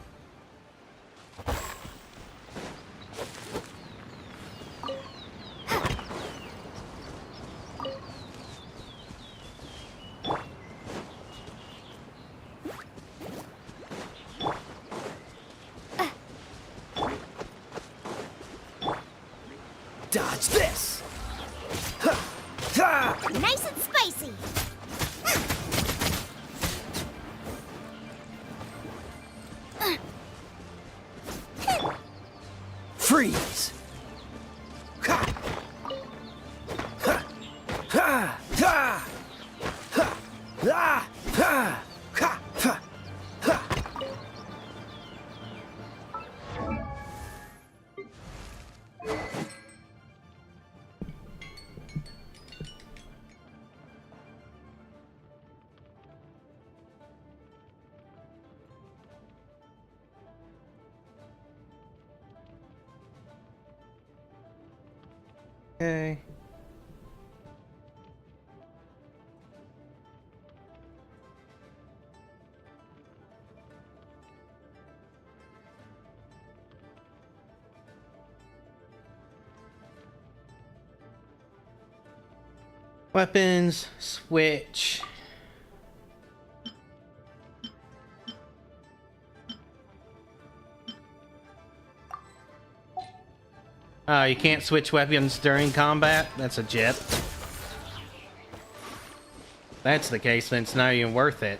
Dodge this! Nice and spicy! Freeze! Okay. Weapons, switch. You can't switch weapons during combat? That's a jet. If that's the case, then it's not even worth it.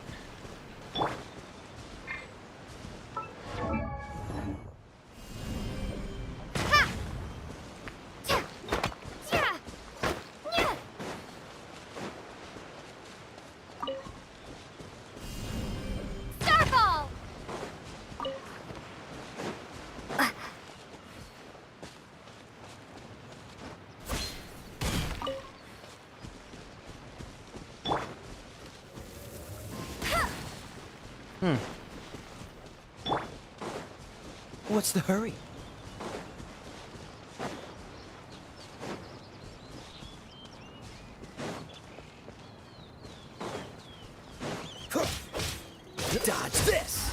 Starfall! What's the hurry? Dodge this!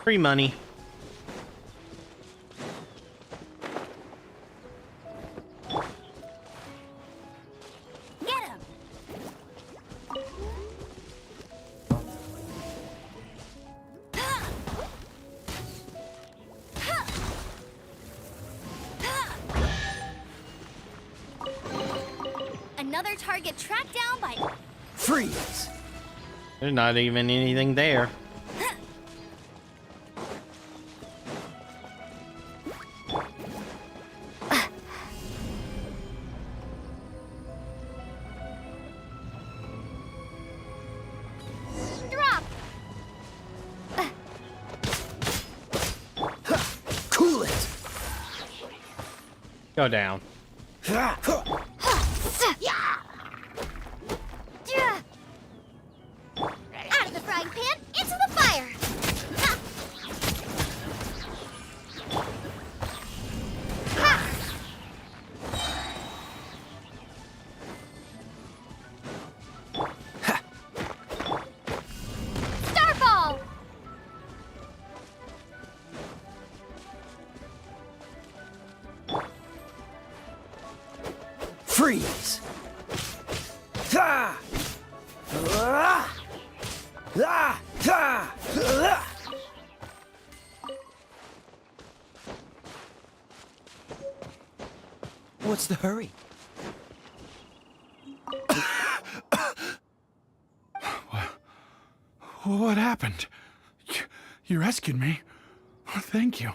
Free money. Get him! Another target tracked down by... Freeze! There's not even anything there. Drop! Cool it! Go down. Out of the frying pan, into the fire! Ha! Ha! Starball! Freeze! Ah! Ah! Ah! Ah! Ah! What's the hurry? What happened? You rescued me. Thank you.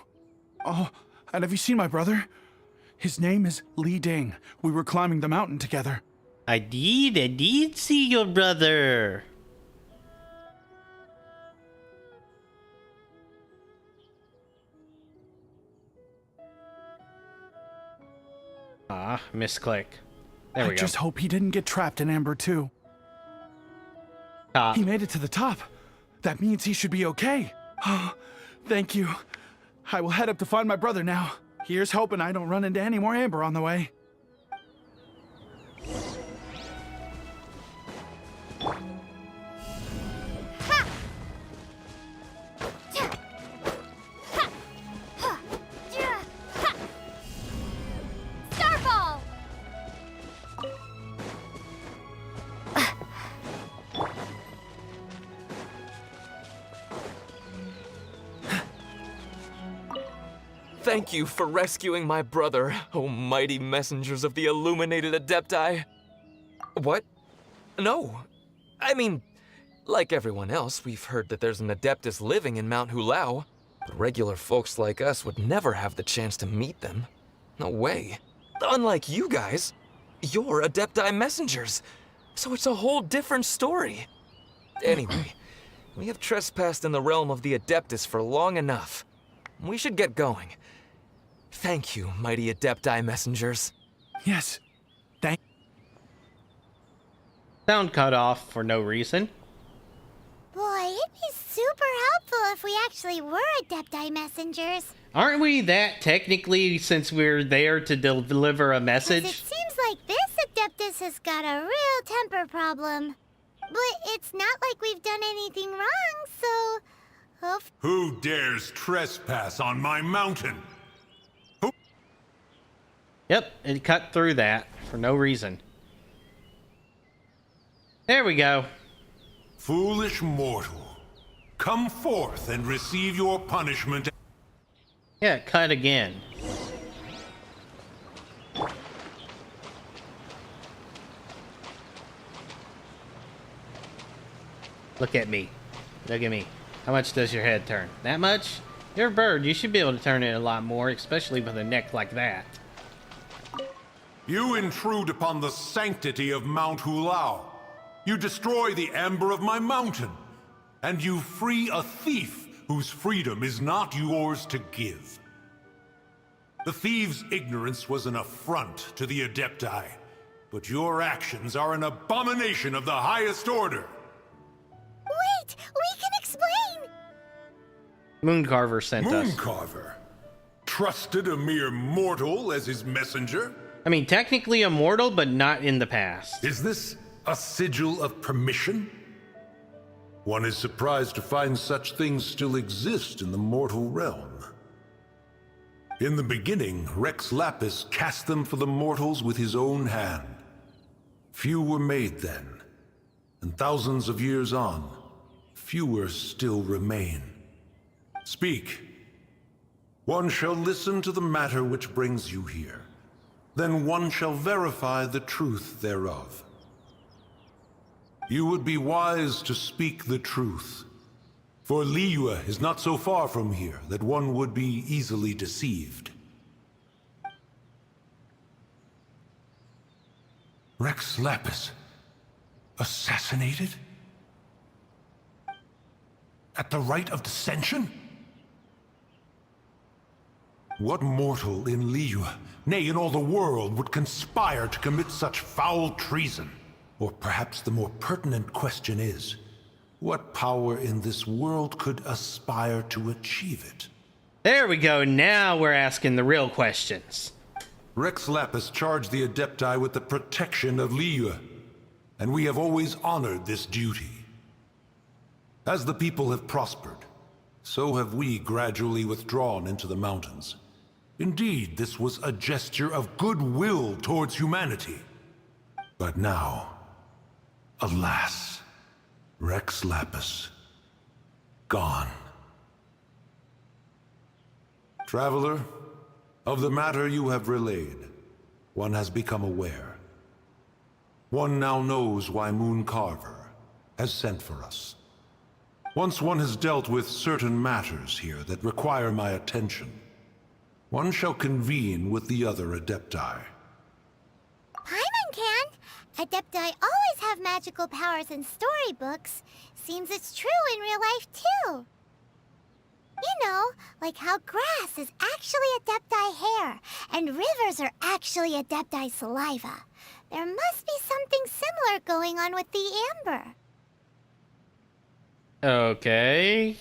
Oh, and have you seen my brother? His name is Li Ding. We were climbing the mountain together. I did see your brother. Ah, misclick. There we I go. just hope he didn't get trapped in Amber 2. Top. He made it to the top. That means he should be okay. Oh, thank you. I will head up to find my brother now. Here's hoping I don't run into any more Amber on the way. Starball! Thank you for rescuing my brother, oh mighty messengers of the illuminated Adepti. What? No. I mean, like everyone else, we've heard that there's an Adeptus living in Mount Hulao, but regular folks like us would never have the chance to meet them. No way. Unlike you guys, you're Adepti messengers, so it's a whole different story. Anyway, we have trespassed in the realm of the Adeptus for long enough. We should get going. Thank you, mighty Adepti messengers. Yes. Sound cut off for no reason. Boy, it'd be super helpful if we actually were Adepti messengers. Aren't we that technically, since we're there to deliver a 'Cause message? it seems like this Adeptus has got a real temper problem. But it's not like we've done anything wrong, so... Who dares trespass on my mountain? Yep, it cut through that for no reason. There we go. Foolish mortal. Come forth and receive your punishment. Yeah, cut again. Look at me. Look at me. How much does your head turn? That much? You're a bird. You should be able to turn it a lot more, especially with a neck like that. You intrude upon the sanctity of Mount Hulao. You destroy the amber of my mountain. And you free a thief whose freedom is not yours to give. The thief's ignorance was an affront to the Adepti, but your actions are an abomination of the highest order. Wait! We can explain! Mooncarver sent us. Mooncarver? Trusted a mere mortal as his messenger? I mean, technically immortal, but not in the past. Is this a sigil of permission? One is surprised to find such things still exist in the mortal realm. In the beginning, Rex Lapis cast them for the mortals with his own hand. Few were made then, and thousands of years on, fewer still remain. Speak. One shall listen to the matter which brings you here. Then one shall verify the truth thereof. You would be wise to speak the truth. For Liyue is not so far from here that one would be easily deceived. Rex Lapis, assassinated? At the rite of dissension? What mortal in Liyue, nay, in all the world, would conspire to commit such foul treason? Or perhaps the more pertinent question is, what power in this world could aspire to achieve it? There we go. Now we're asking the real questions. Rex Lapis charged the Adepti with the protection of Liyue, and we have always honored this duty. As the people have prospered, so have we gradually withdrawn into the mountains. Indeed, this was a gesture of goodwill towards humanity. But now, alas, Rex Lapis, gone. Traveler, of the matter you have relayed, one has become aware. One now knows why Moon Carver has sent for us. Once one has dealt with certain matters here that require my attention, one shall convene with the other Adepti. Paimon can. Adepti always have magical powers in storybooks. Seems it's true in real life, too. You know, like how grass is actually Adepti hair, and rivers are actually Adepti saliva. There must be something similar going on with the amber. Okay.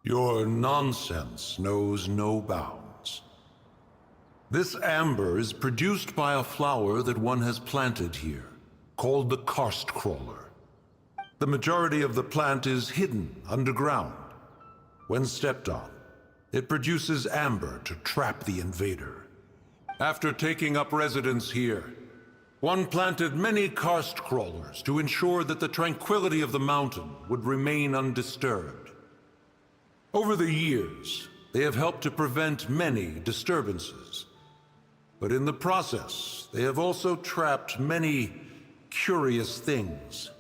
Your nonsense knows no bounds. This amber is produced by a flower that one has planted here, called the karst crawler. The majority of the plant is hidden underground. When stepped on, it produces amber to trap the invader. After taking up residence here, one planted many karst crawlers to ensure that the tranquility of the mountain would remain undisturbed. Over the years, they have helped to prevent many disturbances. But in the process, they have also trapped many curious things.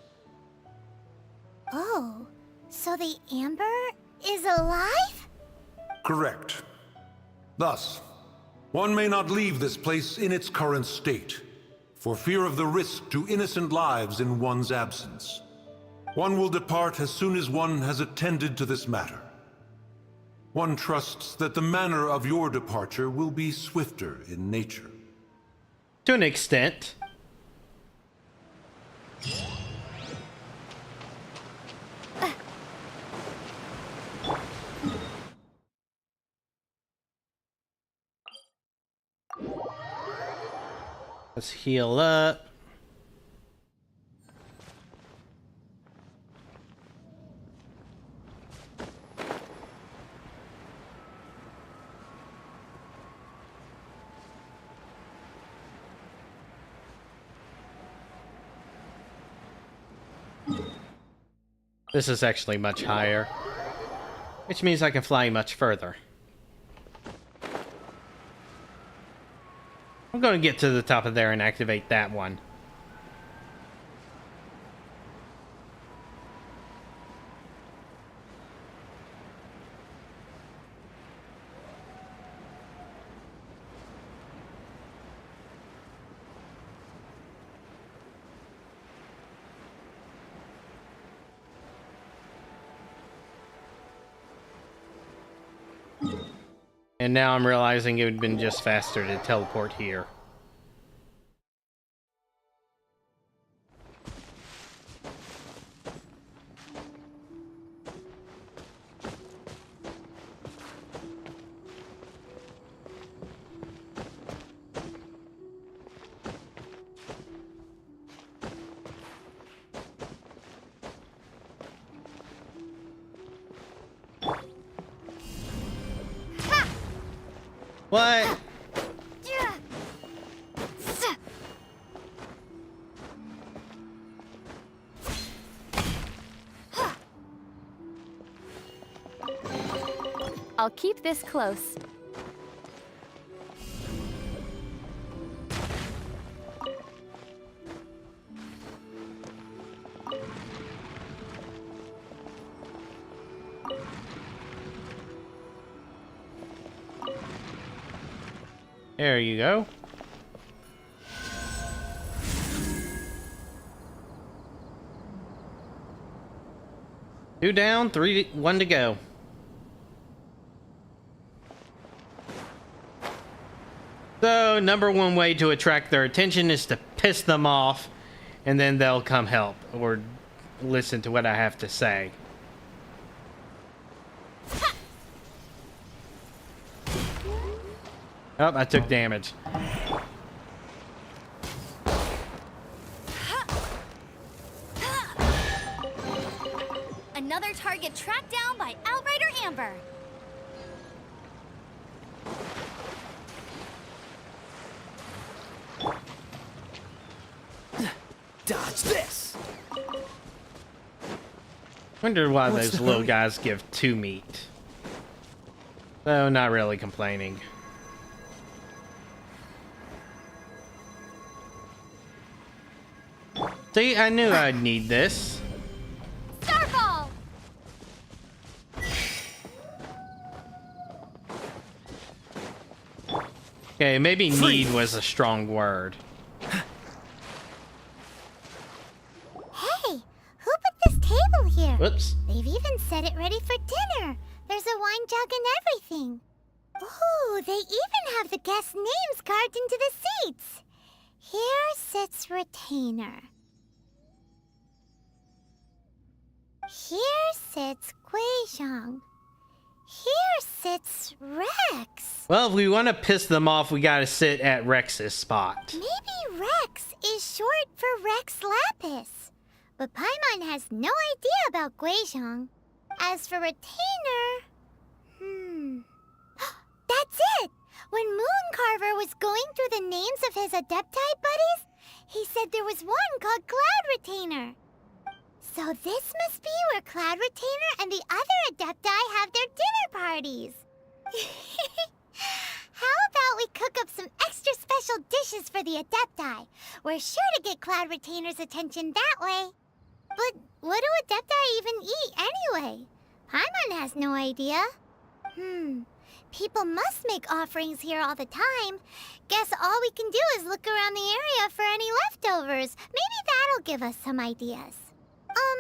Oh, so the amber is alive? Correct. Thus, one may not leave this place in its current state, for fear of the risk to innocent lives in one's absence. One will depart as soon as one has attended to this matter. One trusts that the manner of your departure will be swifter in nature. To an extent. Let's heal up. This is actually much higher, which means I can fly much further. I'm going to get to the top of there and activate that one. And now I'm realizing it would have been just faster to teleport here. What? I'll keep this close. There you go. Two down, one to go. So, number one way to attract their attention is to piss them off, and then they'll come help or listen to what I have to say. Oh, I took damage. Another target tracked down by Outrider Amber. Dodge this! Wonder why What's those the little hurry? guys give 2 meat. So, not really complaining. See, I knew I'd need this. Starfall! Okay, maybe need was a strong word. Hey, who put this table here? Whoops. They've even set it ready for dinner. There's a wine jug and everything. Ooh, they even have the guests' names carved into the seats. Here sits Retainer. Here sits Guizhong. Here sits Rex. Well, if we want to piss them off, we gotta sit at Rex's spot. Maybe Rex is short for Rex Lapis. But Paimon has no idea about Guizhong. As for Retainer... That's it! When Mooncarver was going through the names of his Adepti buddies, he said there was one called Cloud Retainer. So this must be where Cloud Retainer and the other Adepti have their dinner parties. How about we cook up some extra special dishes for the Adepti? We're sure to get Cloud Retainer's attention that way. But what do Adepti even eat anyway? Paimon has no idea. People must make offerings here all the time. Guess all we can do is look around the area for any leftovers. Maybe that'll give us some ideas.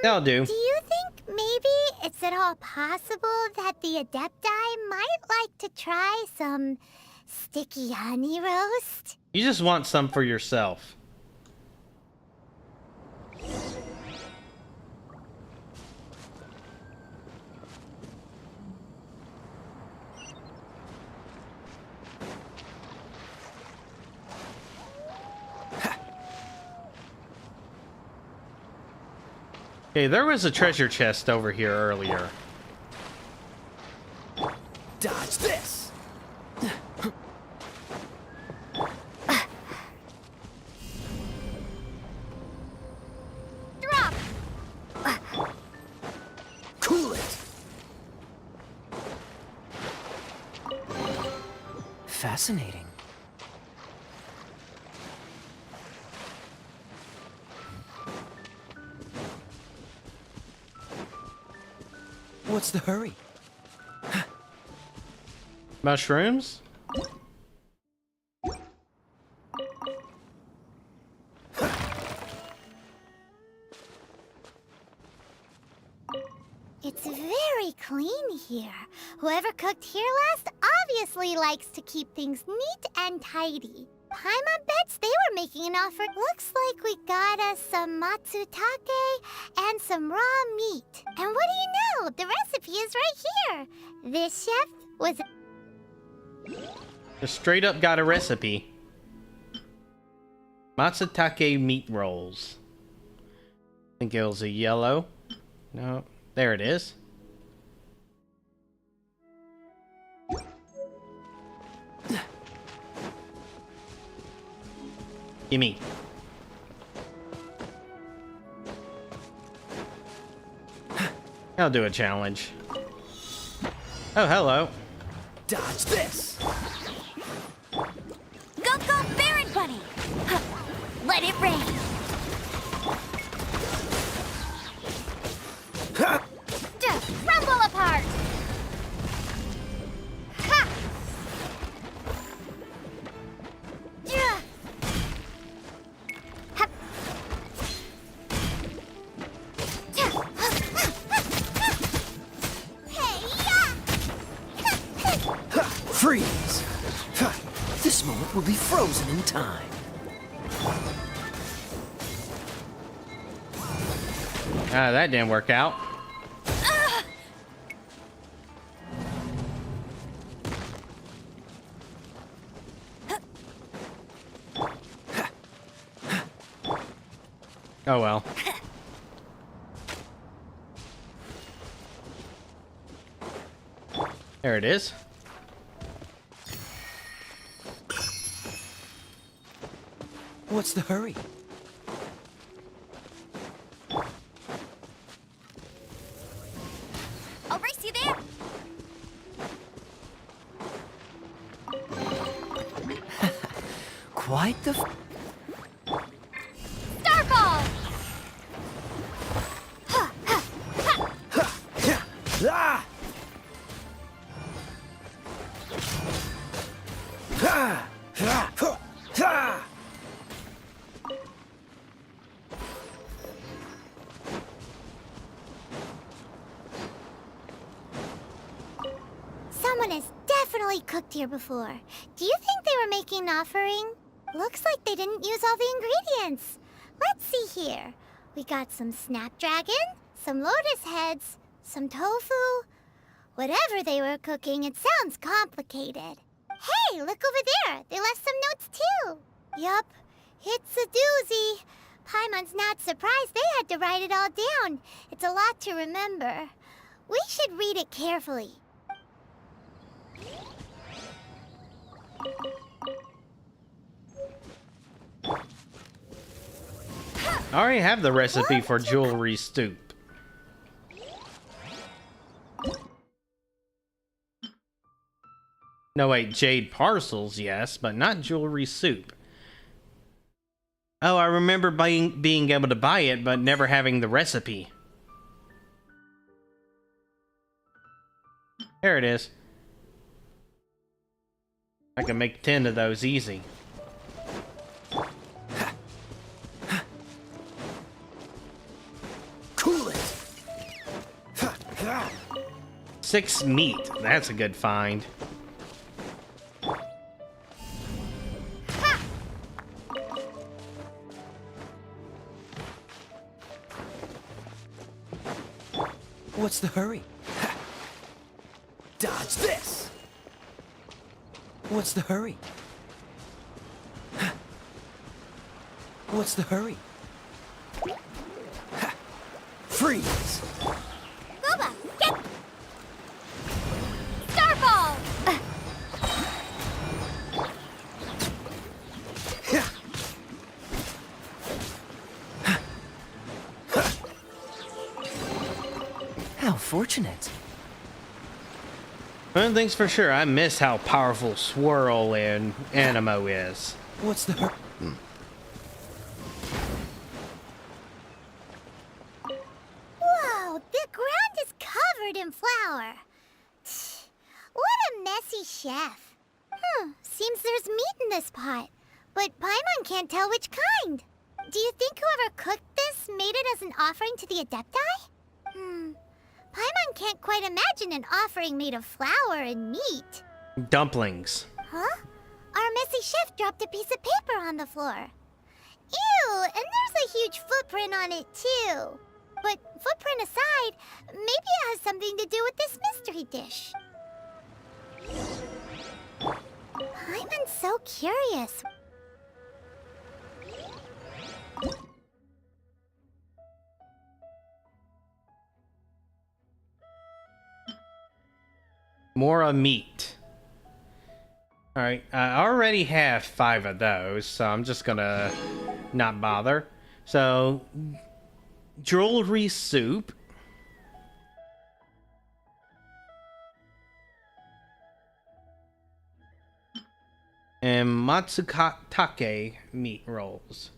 That'll do. Do you think maybe it's at all possible that the Adepti might like to try some sticky honey roast? You just want some for yourself. Okay, there was a treasure chest over here earlier. Dodge this! Drop! Cool it! Fascinating. What's the hurry? Mushrooms? It's very clean here. Whoever cooked here last obviously likes to keep things neat and tidy. Paimon bets they were making an offer. Looks like we got us some matsutake and some raw meat. And what do you know? The recipe is right here. This chef was... Just straight up got a recipe. Matsutake meat rolls. I think it was a yellow. No, there it is. Gimme. I'll do a challenge. Oh, hello. Dodge this! Go, go, Baron Bunny! Huh. Let it rain! Just crumble apart! Ha! Yeah. Hup. Freeze! This moment will be frozen in time. Ah, that didn't work out. Oh well. There it is. What's the hurry? I'll race you there! Quite the... Starball! Ah! Ah! Ah! Ah! Someone has definitely cooked here before. Do you think they were making an offering? Looks like they didn't use all the ingredients. Let's see here. We got some snapdragon, some lotus heads, some tofu. Whatever they were cooking, it sounds complicated. Hey, look over there. They left some notes too. Yup, it's a doozy. Paimon's not surprised they had to write it all down. It's a lot to remember. We should read it carefully. I already have the recipe for jewelry soup. No, wait, jade parcels, yes, but not jewelry soup. Oh, I remember being able to buy it, but never having the recipe. There it is. I can make 10 of those easy. Cool it! 6 meat. That's a good find. What's the hurry? Dodge this! What's the hurry? What's the hurry? Freeze! Booba, get... Starball! How fortunate. One thing's for sure, I miss how powerful Swirl in Animo is. What's the hurry? Whoa, the ground is covered in flour. What a messy chef. Seems there's meat in this pot, but Paimon can't tell which kind. Do you think whoever cooked this made it as an offering to the Adepti? Paimon can't quite imagine an offering made of flour and meat. Dumplings. Huh? Our messy chef dropped a piece of paper on the floor. Ew, and there's a huge footprint on it too. But footprint aside, maybe it has something to do with this mystery dish. Paimon's so curious. More meat. Alright, I already have 5 of those, so I'm just gonna not bother. So, jewelry soup. And matsutake meat rolls.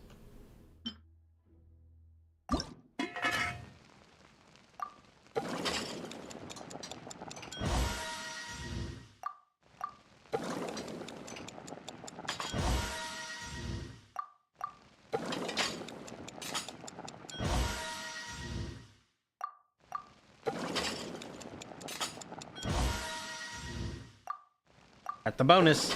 At the bonus.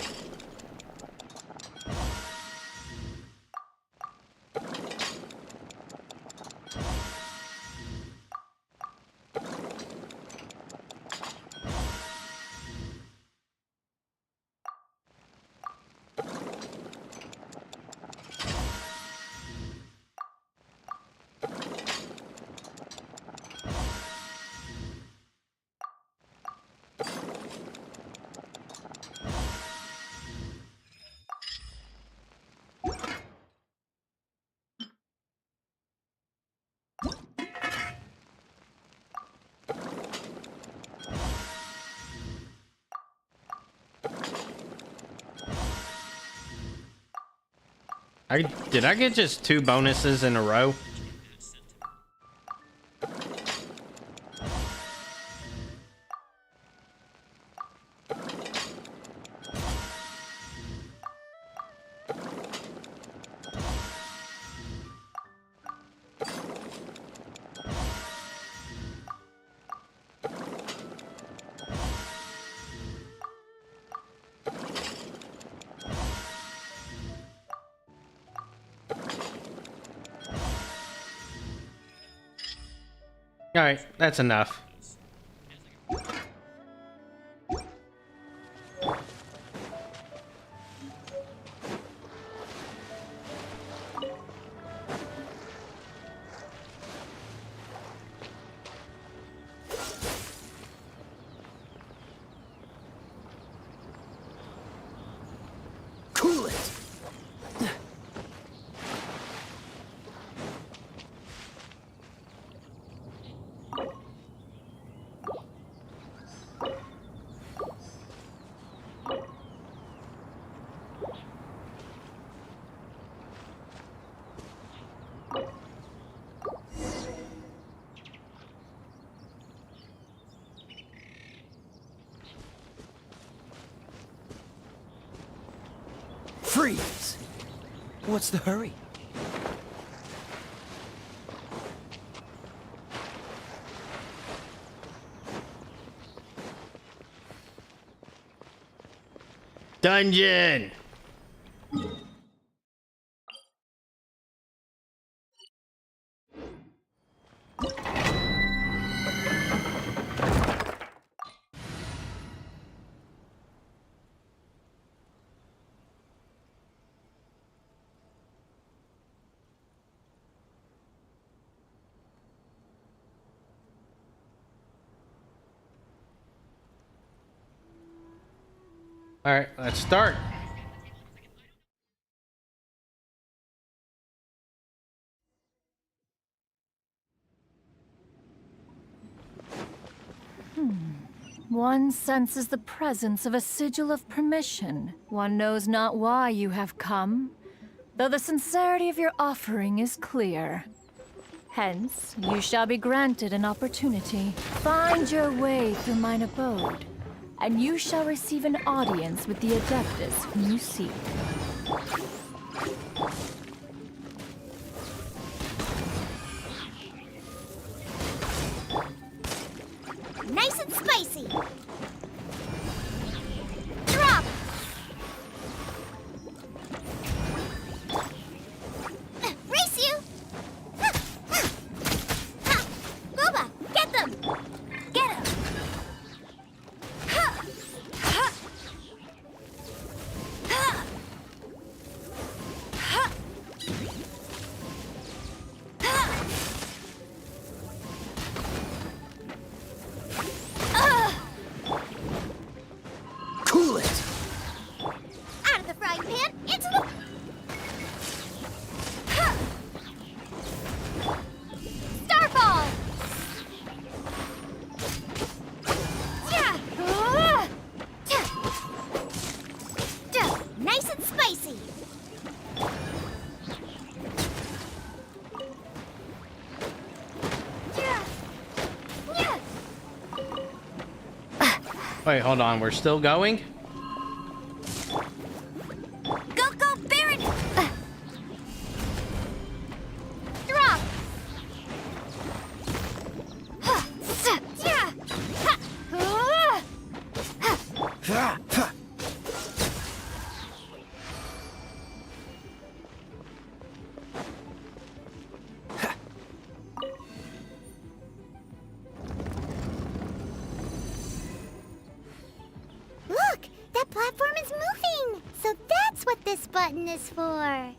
Did I get just 2 bonuses in a row? Alright, that's enough. Cool it! Freeze! What's the hurry? Dungeon! Alright, let's start. One senses the presence of a sigil of permission. One knows not why you have come, though the sincerity of your offering is clear. Hence, you shall be granted an opportunity. Find your way through mine abode, and you shall receive an audience with the Adeptus whom you seek. Nice and spicy. Drop. Race you. Ha. Boba, get them. Get him. Ha. Ha. Ha. Ha. Ha. Wait, hold on. We're still going? Go, go, Baron! Drop! Look! That platform is moving! So that's what this button is for!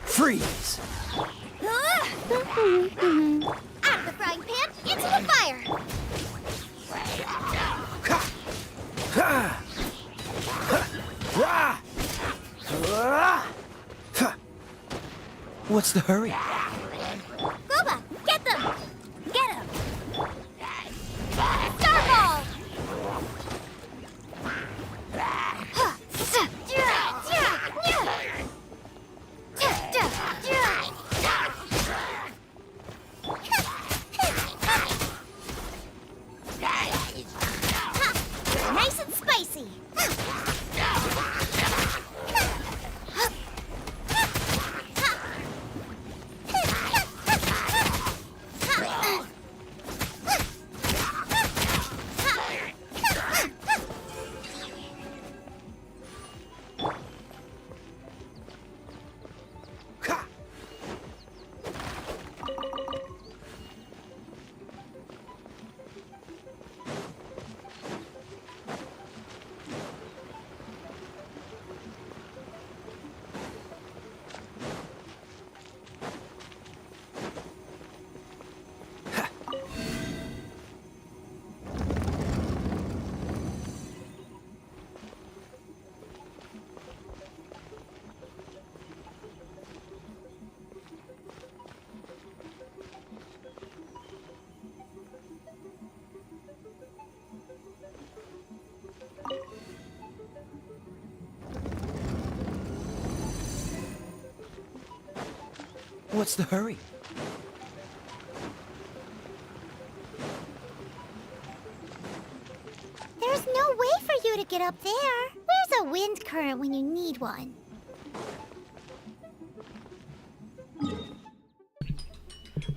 Freeze! Out of the frying pan, into the fire! What's the hurry? Gooba, get them! Get him! Starball! Nice and spicy! What's the hurry? There's no way for you to get up there. Where's a wind current when you need one?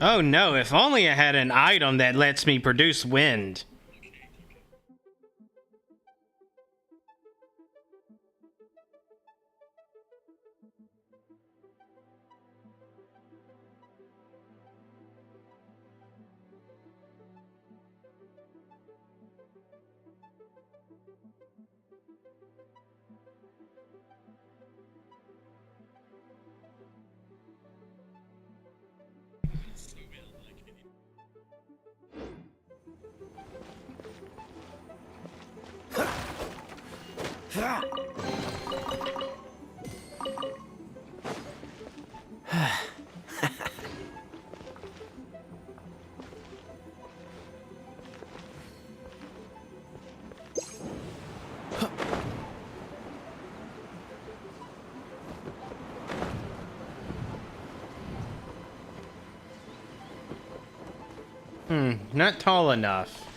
Oh no, if only I had an item that lets me produce wind. Not tall enough.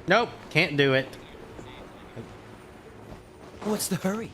Nope, can't do it. What's the hurry?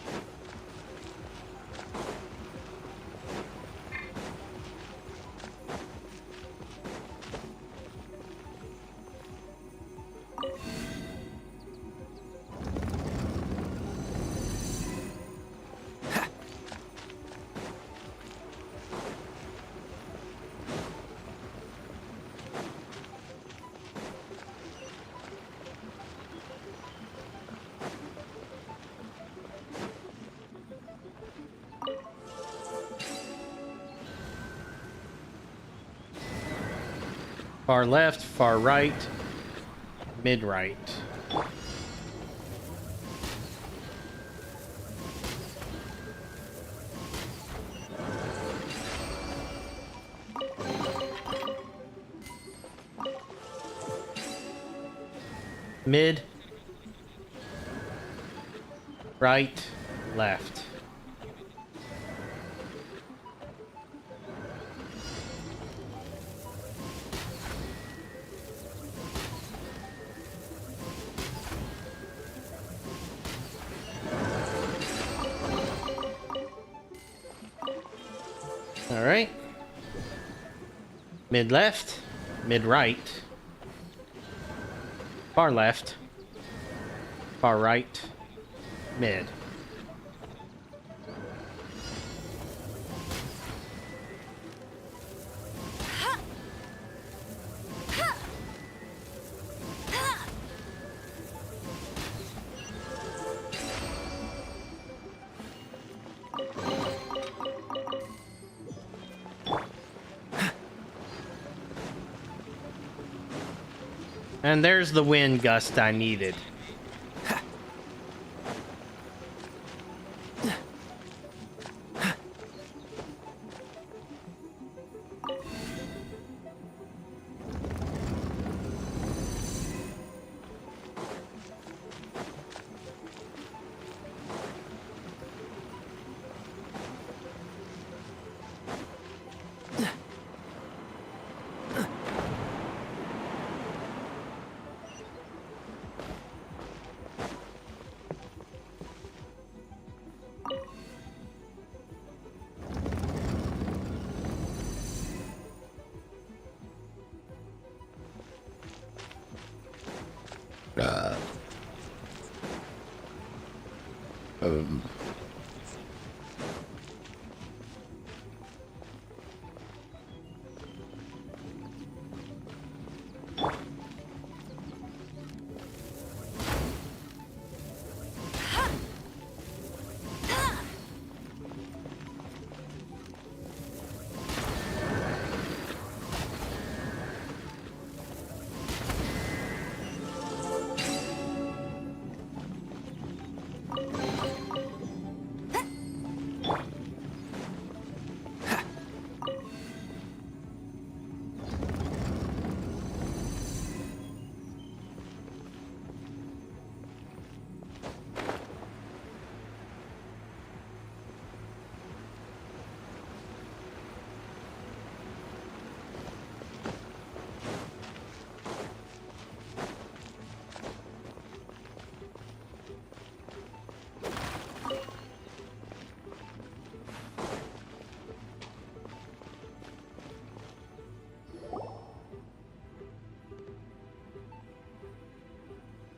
Far left, far right, mid right. Mid, right, left. All right. Mid left, mid right, far left, far right, mid. And there's the wind gust I needed.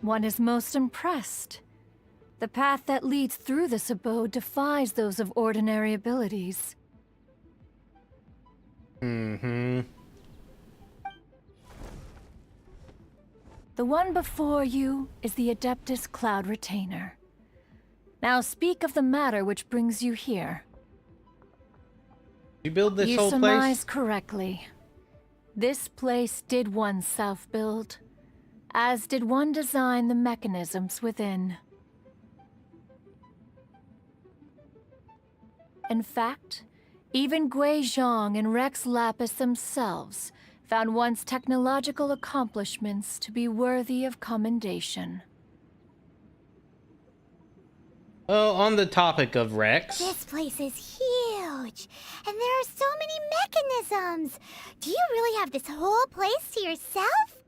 One is most impressed. The path that leads through this abode defies those of ordinary abilities. Mm-hmm. The one before you is the Adeptus Cloud Retainer. Now speak of the matter which brings you here. You build this you whole surmise place? correctly. This place did one self-build, as did one design the mechanisms within. In fact, even Gui Zhang and Rex Lapis themselves found one's technological accomplishments to be worthy of commendation. Well, on the topic of Rex, This place is huge, and there are so many mechanisms. Do you really have this whole place to yourself?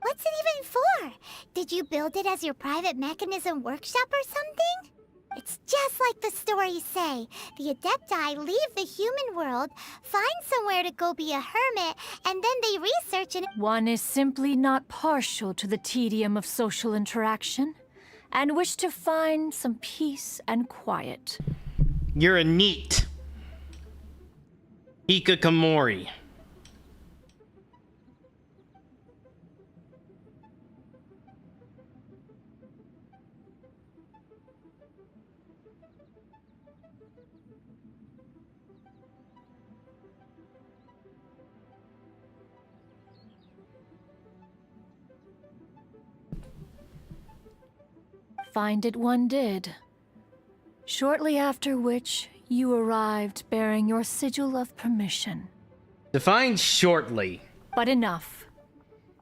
What's it even for? Did you build it as your private mechanism workshop or something? It's just like the stories say. The Adepti leave the human world, find somewhere to go be a hermit, and then they research and— One is simply not partial to the tedium of social interaction, and wish to find some peace and quiet. You're a neat Hikikomori. Find it one did. Shortly after which, you arrived bearing your sigil of permission. Define shortly. But enough.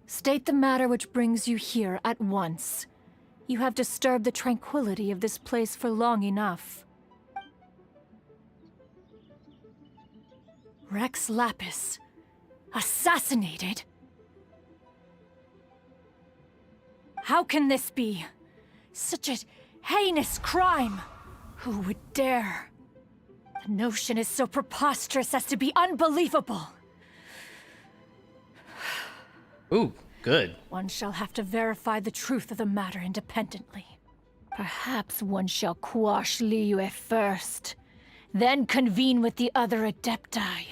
State the matter which brings you here at once. You have disturbed the tranquility of this place for long enough. Rex Lapis. Assassinated? How can this be? Such a heinous crime! Who would dare? The notion is so preposterous as to be unbelievable. Ooh, good. One shall have to verify the truth of the matter independently. Perhaps one shall quash Liyue first, then convene with the other Adepti.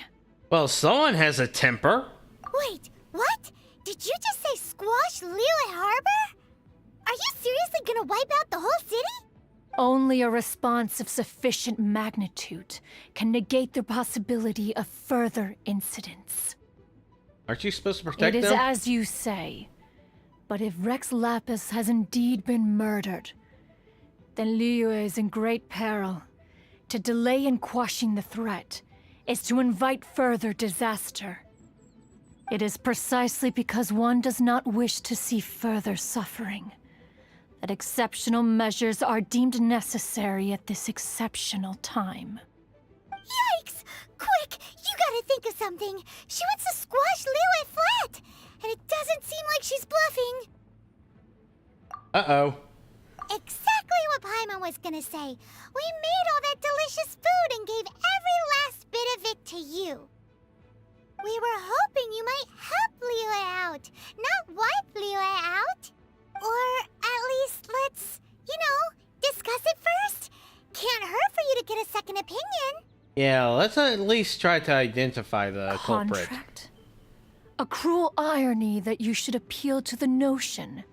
Well, someone has a temper. Wait, what? Did you just say squash Liyue Harbor? Are you seriously gonna wipe out the whole city? Only a response of sufficient magnitude can negate the possibility of further incidents. Aren't you supposed to protect them? It is them? as you say. But if Rex Lapis has indeed been murdered, then Liyue is in great peril. To delay in quashing the threat is to invite further disaster. It is precisely because one does not wish to see further suffering that exceptional measures are deemed necessary at this exceptional time. Yikes! Quick, you gotta think of something. She wants to squash Liyue flat, and it doesn't seem like she's bluffing. Uh-oh. Exactly what Paimon was gonna say. We made all that delicious food and gave every last bit of it to you. We were hoping you might help Liyue out, not wipe Liyue out. Or at least let's, discuss it first. Can't hurt for you to get a second opinion. Yeah, let's at least try to identify the culprit. Contract? A cruel irony that you should appeal to the notion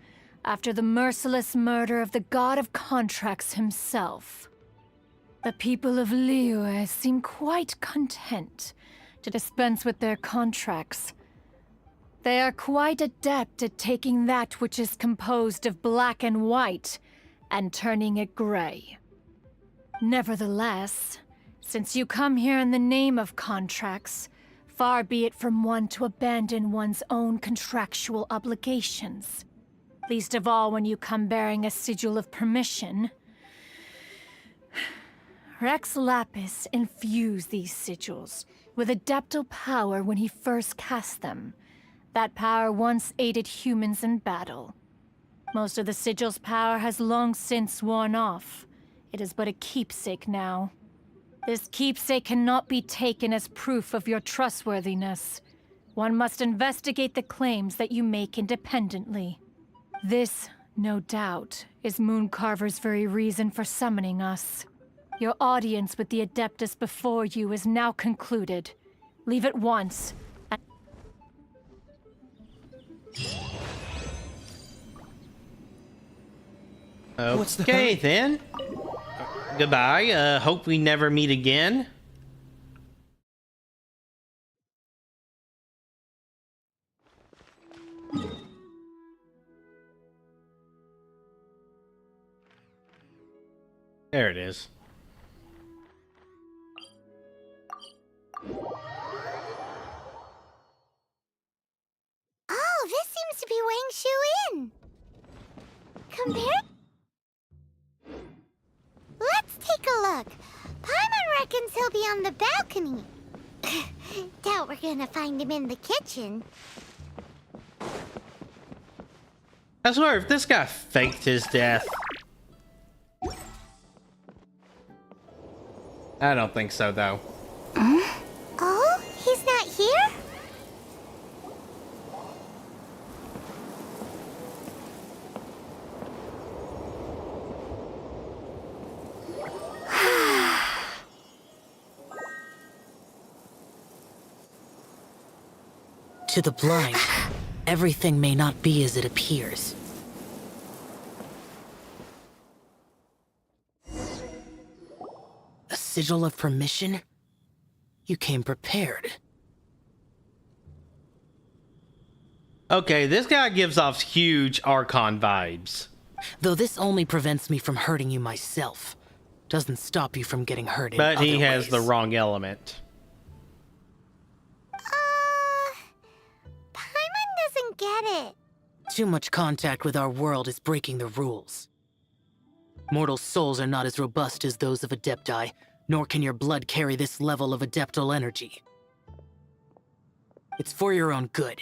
after the merciless murder of the god of contracts himself. The people of Liyue seem quite content to dispense with their contracts. They are quite adept at taking that which is composed of black and white and turning it gray. Nevertheless, since you come here in the name of contracts, far be it from one to abandon one's own contractual obligations. Least of all when you come bearing a sigil of permission. Rex Lapis infused these sigils with adeptal power when he first cast them. That power once aided humans in battle. Most of the sigil's power has long since worn off. It is but a keepsake now. This keepsake cannot be taken as proof of your trustworthiness. One must investigate the claims that you make independently. This, no doubt, is Mooncarver's very reason for summoning us. Your audience with the Adeptus before you is now concluded. Leave at once. Okay, then. Goodbye. Hope we never meet again. There it is. Oh, this seems to be Wang Shu in. Compare. Let's take a look. Paimon reckons he'll be on the balcony. Doubt we're gonna find him in the kitchen. I swear, if this guy faked his death... I don't think so, though. Oh, he's not here? To the blind, everything may not be as it appears. A sigil of permission? You came prepared. Okay, this guy gives off huge Archon vibes. Though this only prevents me from hurting you myself. Doesn't stop you from getting hurt in But he other has ways. the wrong element. Paimon doesn't get it. Too much contact with our world is breaking the rules. Mortal souls are not as robust as those of Adepti, nor can your blood carry this level of adeptal energy. It's for your own good.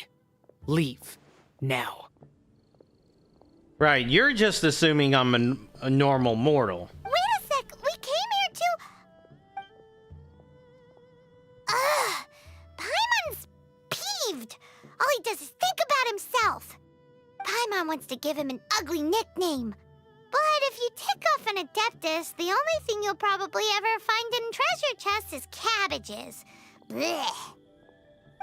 Leave. Now. Right, you're just assuming I'm a normal mortal. Wait a sec, we came here to... Ugh! Paimon's peeved. All he does is think about himself. Paimon wants to give him an ugly nickname. But if you tick off an Adeptus, the only thing you'll probably ever find in treasure chests is cabbages. Blech.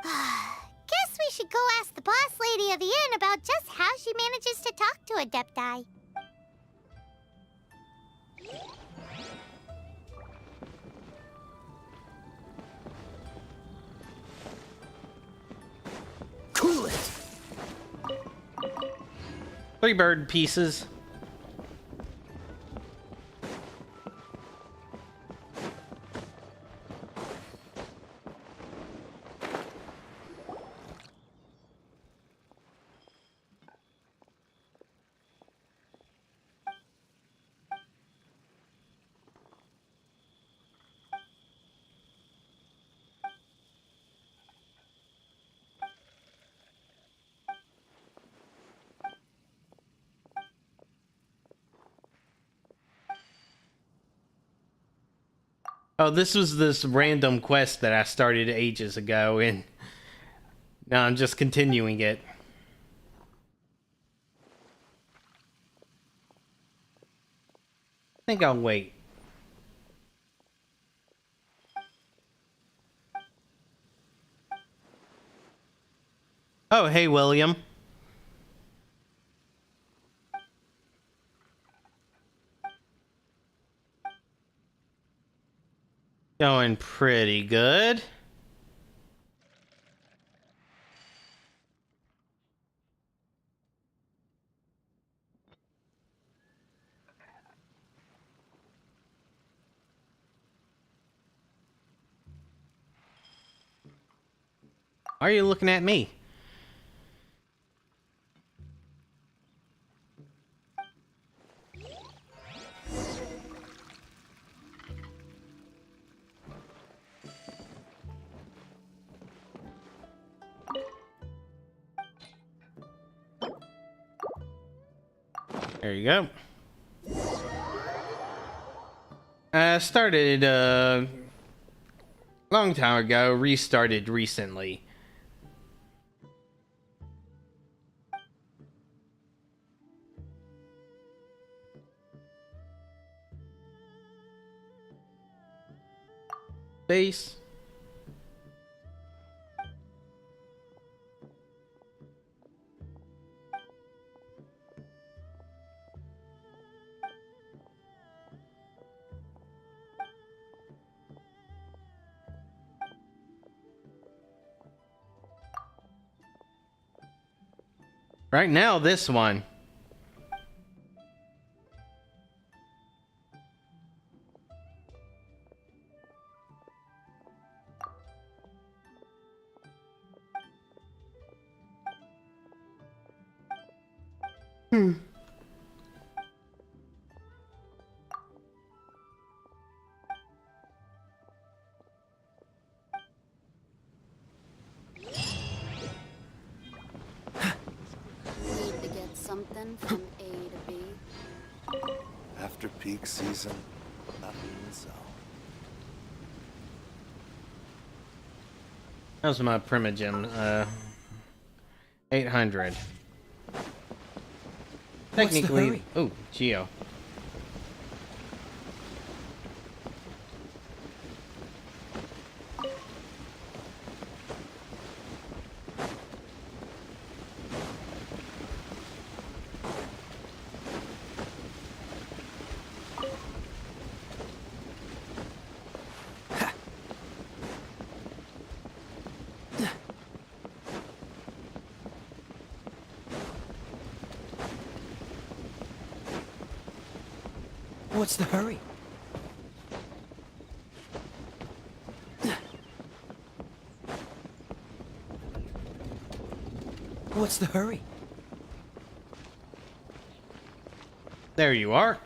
Guess we should go ask the boss lady of the inn about just how she manages to talk to Adepti. Cool it! 3 bird pieces. Oh, this was this random quest that I started ages ago, and now I'm just continuing it. I think I'll wait. Oh, hey, William. Going pretty good. Why are you looking at me? There you go. I started a long time ago, restarted recently. Base. Right now, this one. something from A to B? After peak season, nothing so. How's my Primogem? 800. Technically, oh, Geo. What's the hurry? What's the hurry? There you are.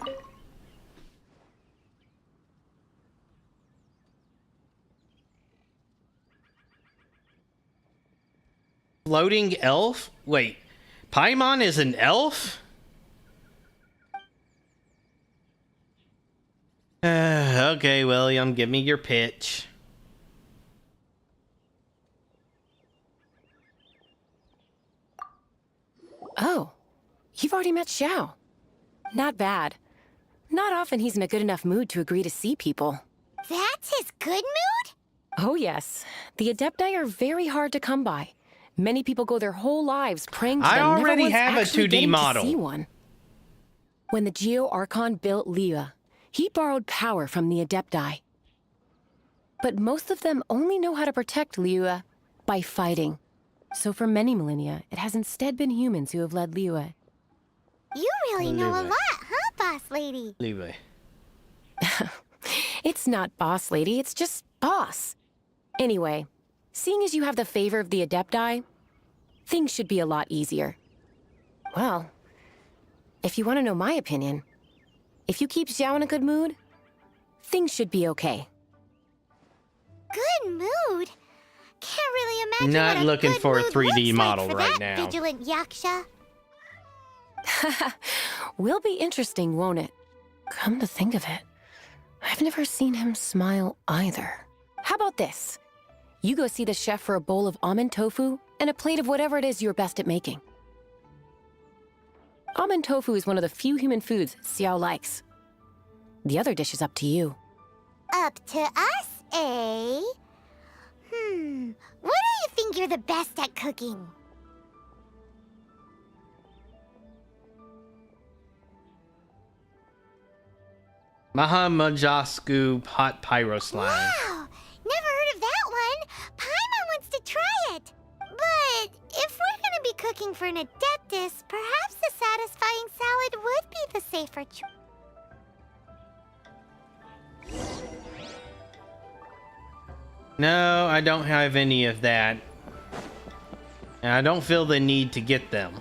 Floating elf? Wait, Paimon is an elf? Okay, William, give me your pitch. Oh, you've already met Xiao. Not bad. Not often he's in a good enough mood to agree to see people. That's his good mood? Oh yes. The Adepti are very hard to come by. Many people go their whole lives praying to I them, already never once have a actually 2D getting model. To see one. When the Geo Archon built Liyue, he borrowed power from the Adepti. But most of them only know how to protect Liyue by fighting. So for many millennia, it has instead been humans who have led Liyue. You really know a Liyue. lot, huh, boss lady? Leeway. It's not boss lady, it's just boss. Anyway, seeing as you have the favor of the Adepti, things should be a lot easier. Well, if you want to know my opinion, if you keep Xiao in a good mood, things should be okay. Good mood? Can't really imagine Not what a looking good for a mood 3D looks model like for right that now. Vigilant Yaksha. Will be interesting, won't it? Come to think of it, I've never seen him smile either. How about this? You go see the chef for a bowl of almond tofu and a plate of whatever it is you're best at making. Almond tofu is one of the few human foods Xiao likes. The other dish is up to you. Up to us, eh? What do you think you're the best at cooking? Mahamajasku hot pyro slime. Wow! Never heard of that one. Paimon wants to try it. But if we're gonna be cooking for an Adeptus, perhaps the satisfying salad would be the safer choice. No, I don't have any of that. And I don't feel the need to get them.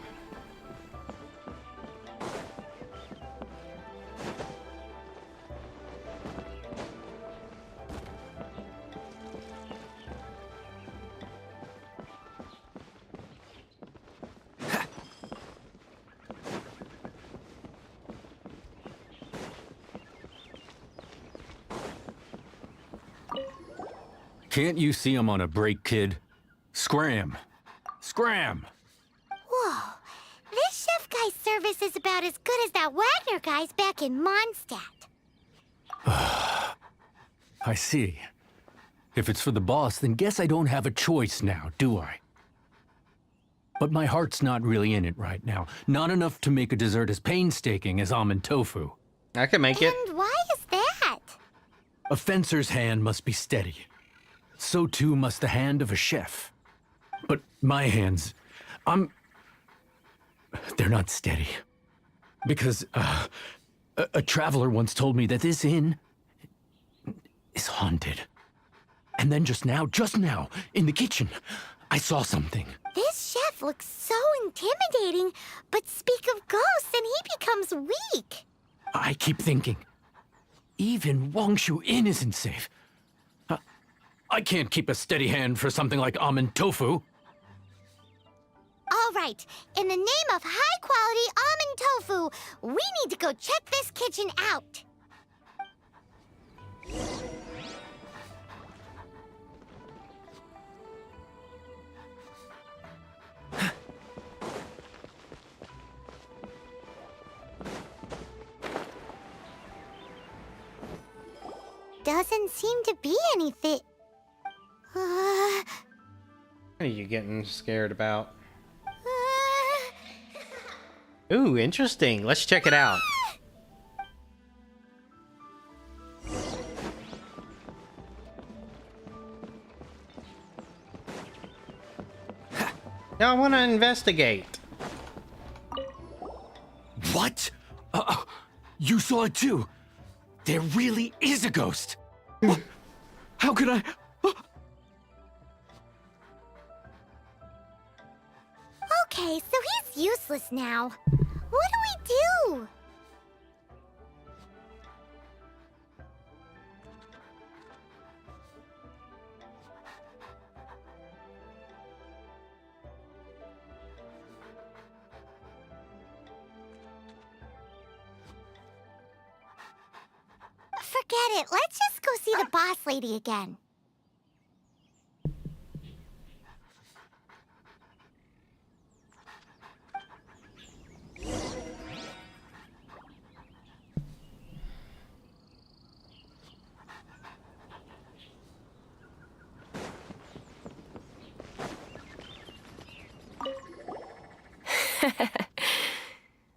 Can't you see I'm on a break, kid? Scram! Scram! Whoa. This chef guy's service is about as good as that Wagner guy's back in Mondstadt. I see. If it's for the boss, then guess I don't have a choice now, do I? But my heart's not really in it right now. Not enough to make a dessert as painstaking as almond tofu. I can make it. And why is that? A fencer's hand must be steady. So too must the hand of a chef. But my hands, they're not steady. Because, a traveler once told me that this inn is haunted. And then just now, in the kitchen, I saw something. This chef looks so intimidating, but speak of ghosts and he becomes weak. I keep thinking, even Wangshu Inn isn't safe. I can't keep a steady hand for something like almond tofu. All right, in the name of high-quality almond tofu, we need to go check this kitchen out. Doesn't seem to be anything. What are you getting scared about? Ooh, interesting. Let's check it out. Now I want to investigate. What? You saw it too? There really is a ghost. What? How could I? Okay, so he's useless now. What do we do? Forget it. Let's just go see the boss lady again.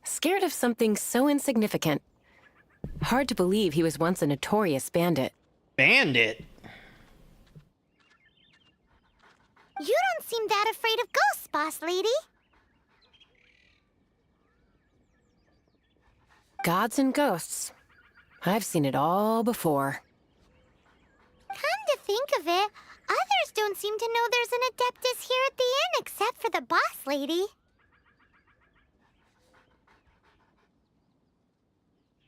Scared of something so insignificant. Hard to believe he was once a notorious bandit. Bandit? You don't seem that afraid of ghosts, boss lady. Gods and ghosts. I've seen it all before. Come to think of it, others don't seem to know there's an Adeptus here at the inn except for the boss lady.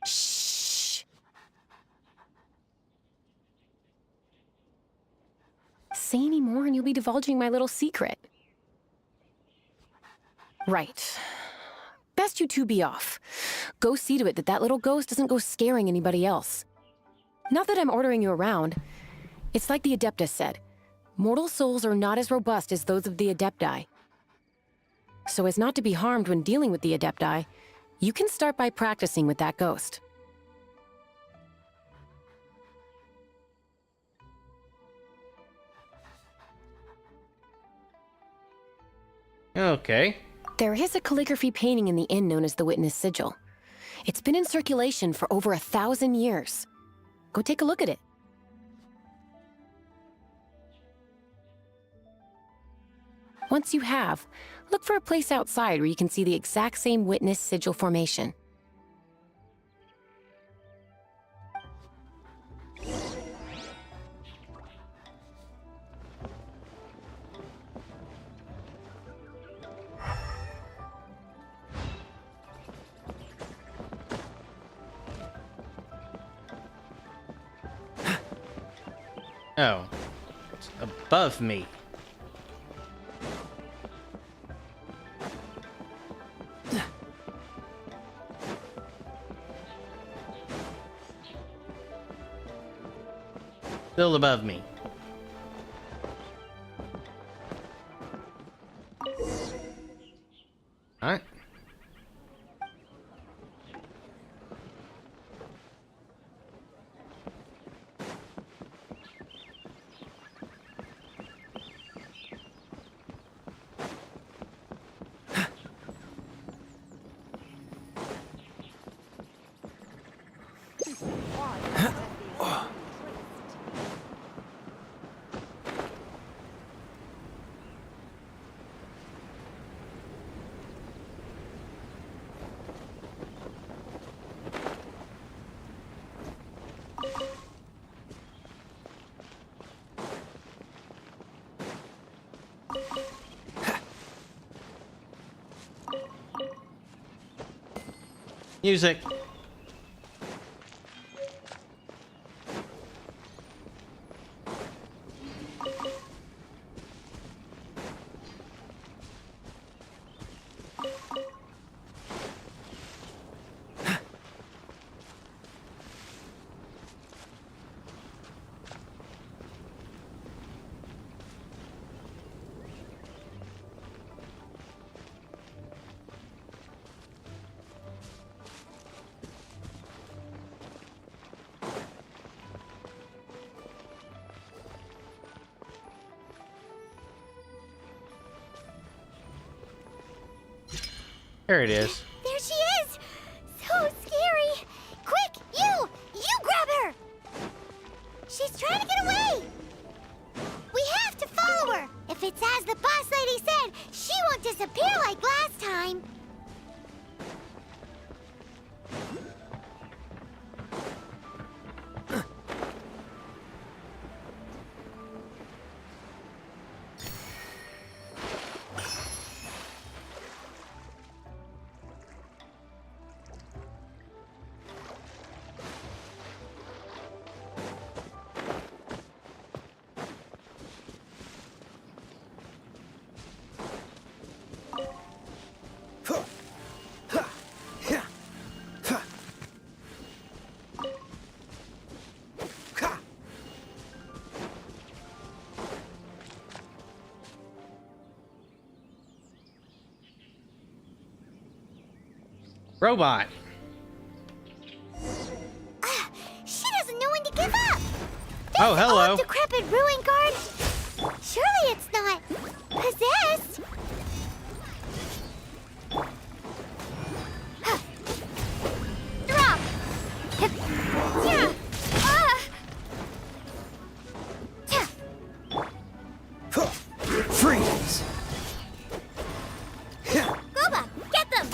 Shh. Say any more and you'll be divulging my little secret. Right. Best you two be off. Go see to it that that little ghost doesn't go scaring anybody else. Not that I'm ordering you around. It's like the Adeptus said. Mortal souls are not as robust as those of the Adepti. So as not to be harmed when dealing with the Adepti, you can start by practicing with that ghost. Okay. There is a calligraphy painting in the inn known as the Witness Sigil. It's been in circulation for over 1,000 years. Go take a look at it. Once you have, look for a place outside where you can see the exact same Witness Sigil formation. Oh, it's above me. Still above me. All right. Music. There it is. There she is! So scary! Quick, you grab her! She's trying to get away! We have to follow her! If it's as the boss lady said, she won't disappear like last time! Robot. She doesn't know when to give up! Oh, hello. Old decrepit ruin guard? Surely it's not possessed? Drop! Yeah! Freeze! Goba, get them!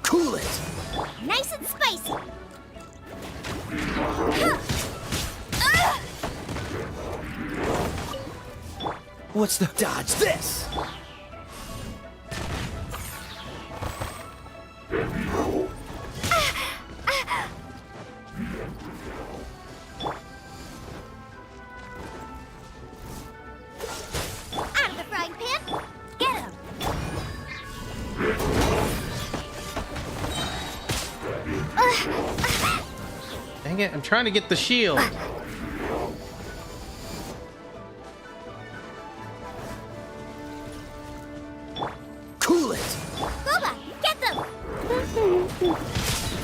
Cool it! Nice and spicy! What's the dodge this? Out of the frying pan! Get him! Dang it, I'm trying to get the shield. Cool it! Goba, get them!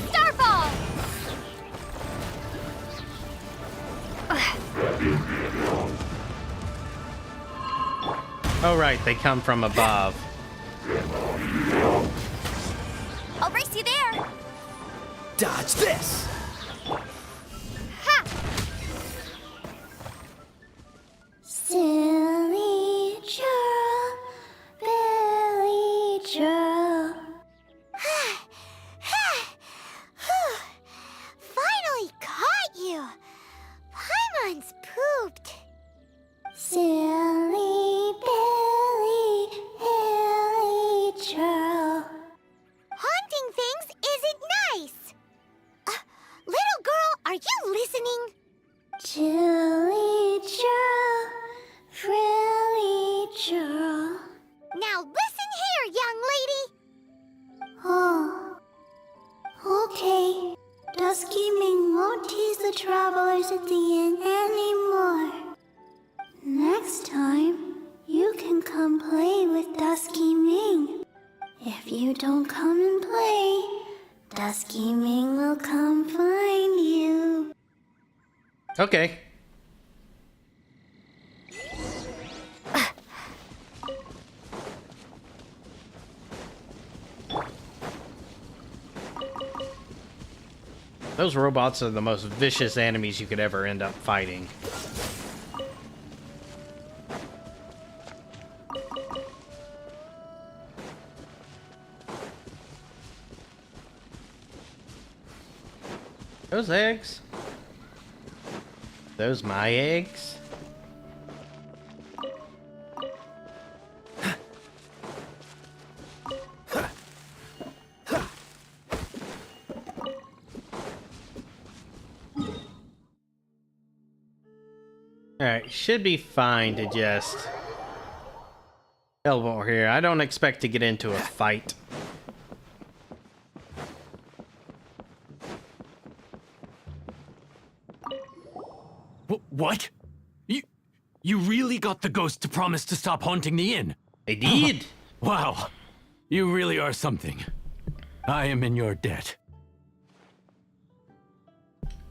Starfall! Oh, right, they come from above. I'll race you there! Dodge this! Ha! Silly churl, Billy churl. Finally caught you! Paimon's pooped. Silly Billy, Billy churl. Haunting things isn't nice. Little girl, are you listening? Chilly churl, frilly churl. Now listen here, young lady. Oh, okay. Dusky Ming won't tease the travelers at the inn anymore. Next time, you can come play with Dusky Ming. If you don't come and play, Dusky Ming will come find you. Okay. Those robots are the most vicious enemies you could ever end up fighting. Those eggs? Those my eggs? Alright, should be fine to just teleport here. I don't expect to get into a fight. What? You really got the ghost to promise to stop haunting the inn? I did. Wow. You really are something. I am in your debt.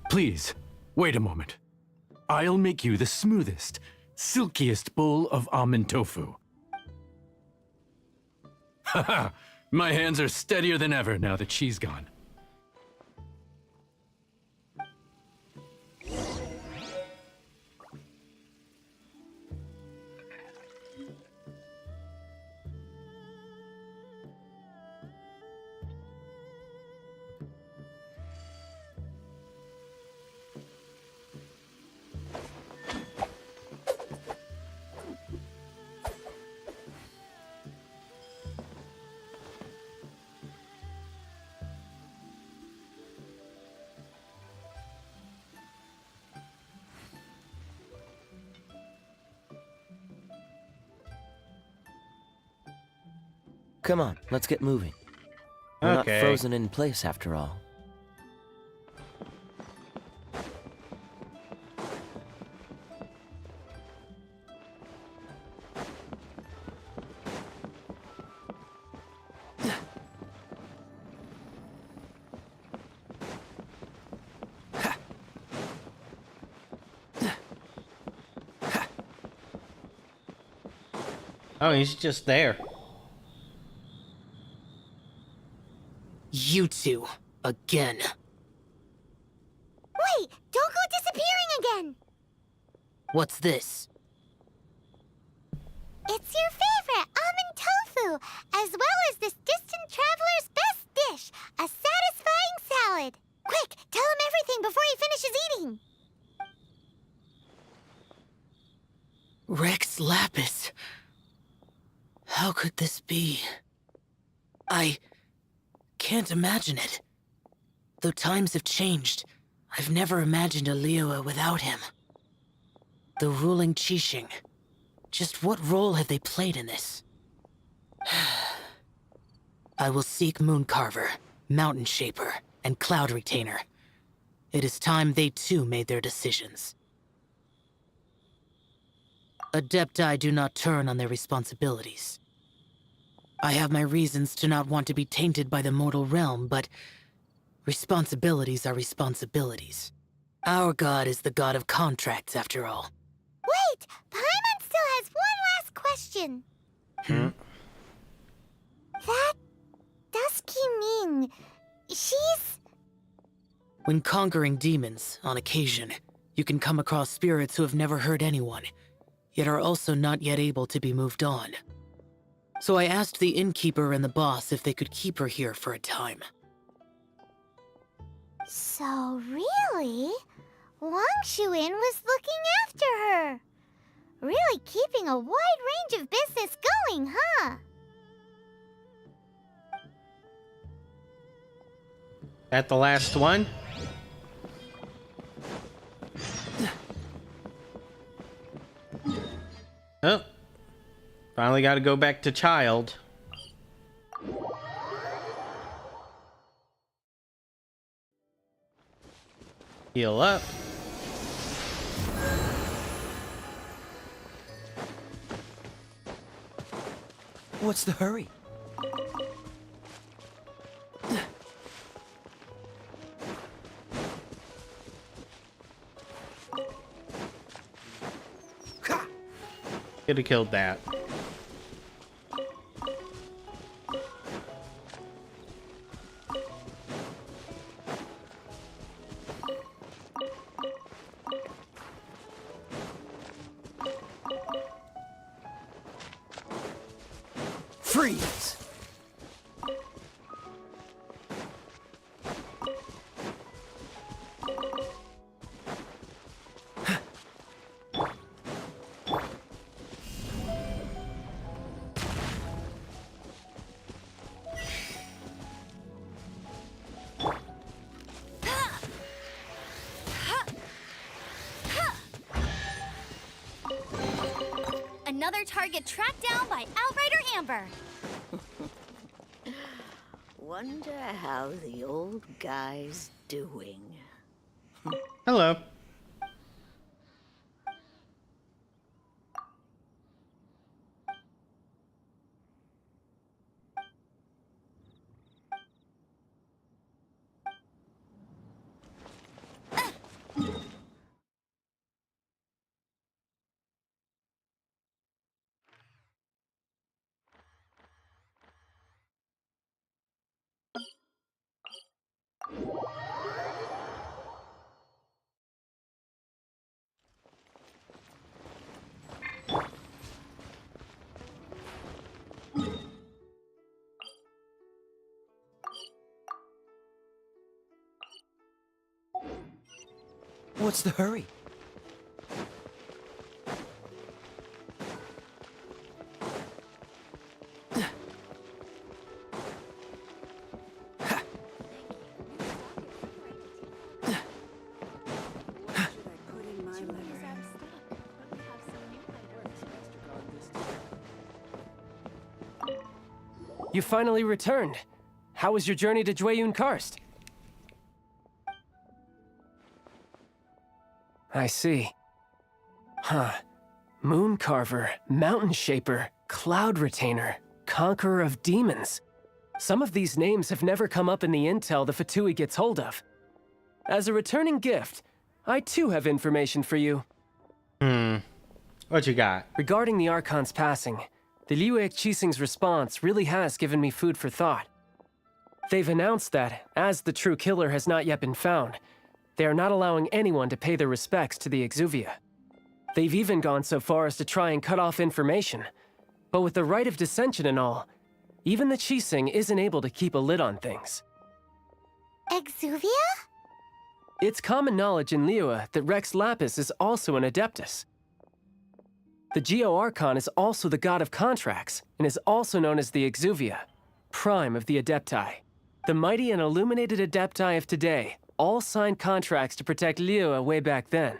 Please, wait a moment. I'll make you the smoothest, silkiest bowl of almond tofu. Haha, my hands are steadier than ever now that she's gone. Come on, let's get moving. We're not Okay. frozen in place after all. Oh, he's just there. You two, again. Wait, don't go disappearing again! What's this? It's your favorite, almond tofu, as well as this distant traveler's best dish, a satisfying salad. Quick, tell him everything before he finishes eating. Rex Lapis. How could this be? I can't imagine it. Though times have changed, I've never imagined a Liyue without him. The ruling Qixing. Just what role have they played in this? I will seek Mooncarver, Mountain Shaper, and Cloud Retainer. It is time they too made their decisions. Adepti do not turn on their responsibilities. I have my reasons to not want to be tainted by the mortal realm, but responsibilities are responsibilities. Our god is the god of contracts, after all. Wait, Paimon still has one last question. That Dusky Ming, she's... When conquering demons, on occasion, you can come across spirits who have never hurt anyone, yet are also not yet able to be moved on. So I asked the innkeeper and the boss if they could keep her here for a time. So really, Wang Shuin was looking after her. Really keeping a wide range of business going, huh? That the last one? Oh. Finally got to go back to Child. Heal up. What's the hurry? Could have killed that. Freeze! Another target tracked down by Outrider Amber. Wonder how the old guy's doing. Hello. What's the hurry? You finally returned. How was your journey to Jueyun Karst? I see. Huh. Moon Carver, Mountain Shaper, Cloud Retainer, Conqueror of Demons. Some of these names have never come up in the intel the Fatui gets hold of. As a returning gift, I too have information for you. What you got? Regarding the Archon's passing, the Liyue Qixing's response really has given me food for thought. They've announced that, as the true killer has not yet been found, they are not allowing anyone to pay their respects to the Exuvia. They've even gone so far as to try and cut off information. But with the right of dissension and all, even the Qixing isn't able to keep a lid on things. Exuvia? It's common knowledge in Liyue that Rex Lapis is also an Adeptus. The Geo-Archon is also the god of contracts, and is also known as the Exuvia, prime of the Adepti. The mighty and illuminated Adepti of today all signed contracts to protect Liyue way back then.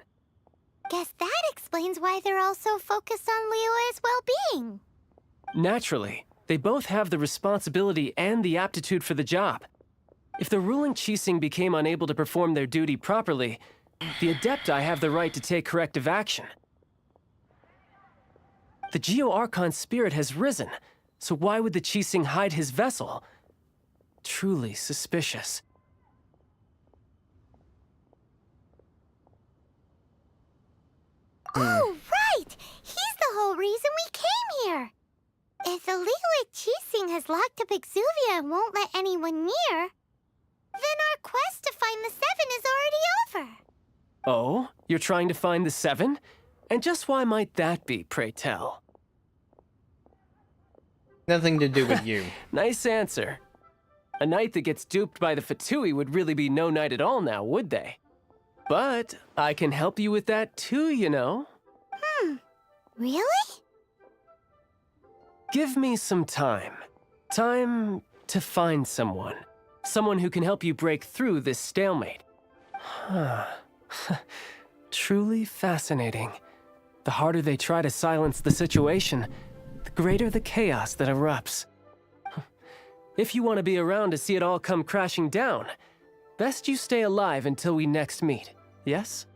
Guess that explains why they're all so focused on Liyue's well-being. Naturally, they both have the responsibility and the aptitude for the job. If the ruling Qixing became unable to perform their duty properly, the Adepti have the right to take corrective action. The Geo-Archon's spirit has risen, so why would the Qixing hide his vessel? Truly suspicious. Oh, right! He's the whole reason we came here! If the Liyue Qixing has locked up Exuvia and won't let anyone near, then our quest to find the Seven is already over. Oh? You're trying to find the Seven? And just why might that be, pray tell? Nothing to do with you. Nice answer. A knight that gets duped by the Fatui would really be no knight at all now, would they? But I can help you with that too, you know. Really? Give me some time. Time to find someone. Someone who can help you break through this stalemate. Truly fascinating. The harder they try to silence the situation, the greater the chaos that erupts. If you want to be around to see it all come crashing down, best you stay alive until we next meet, yes?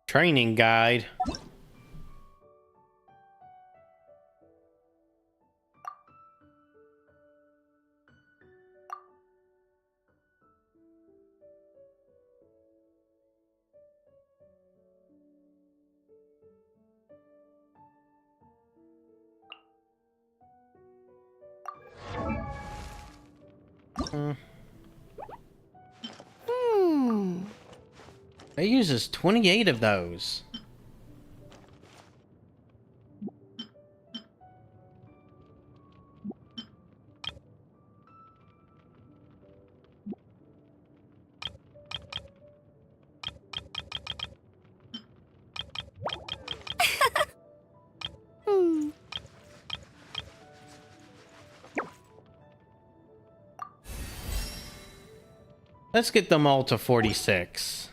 Training guide. It uses 28 of those. Let's get them all to 46.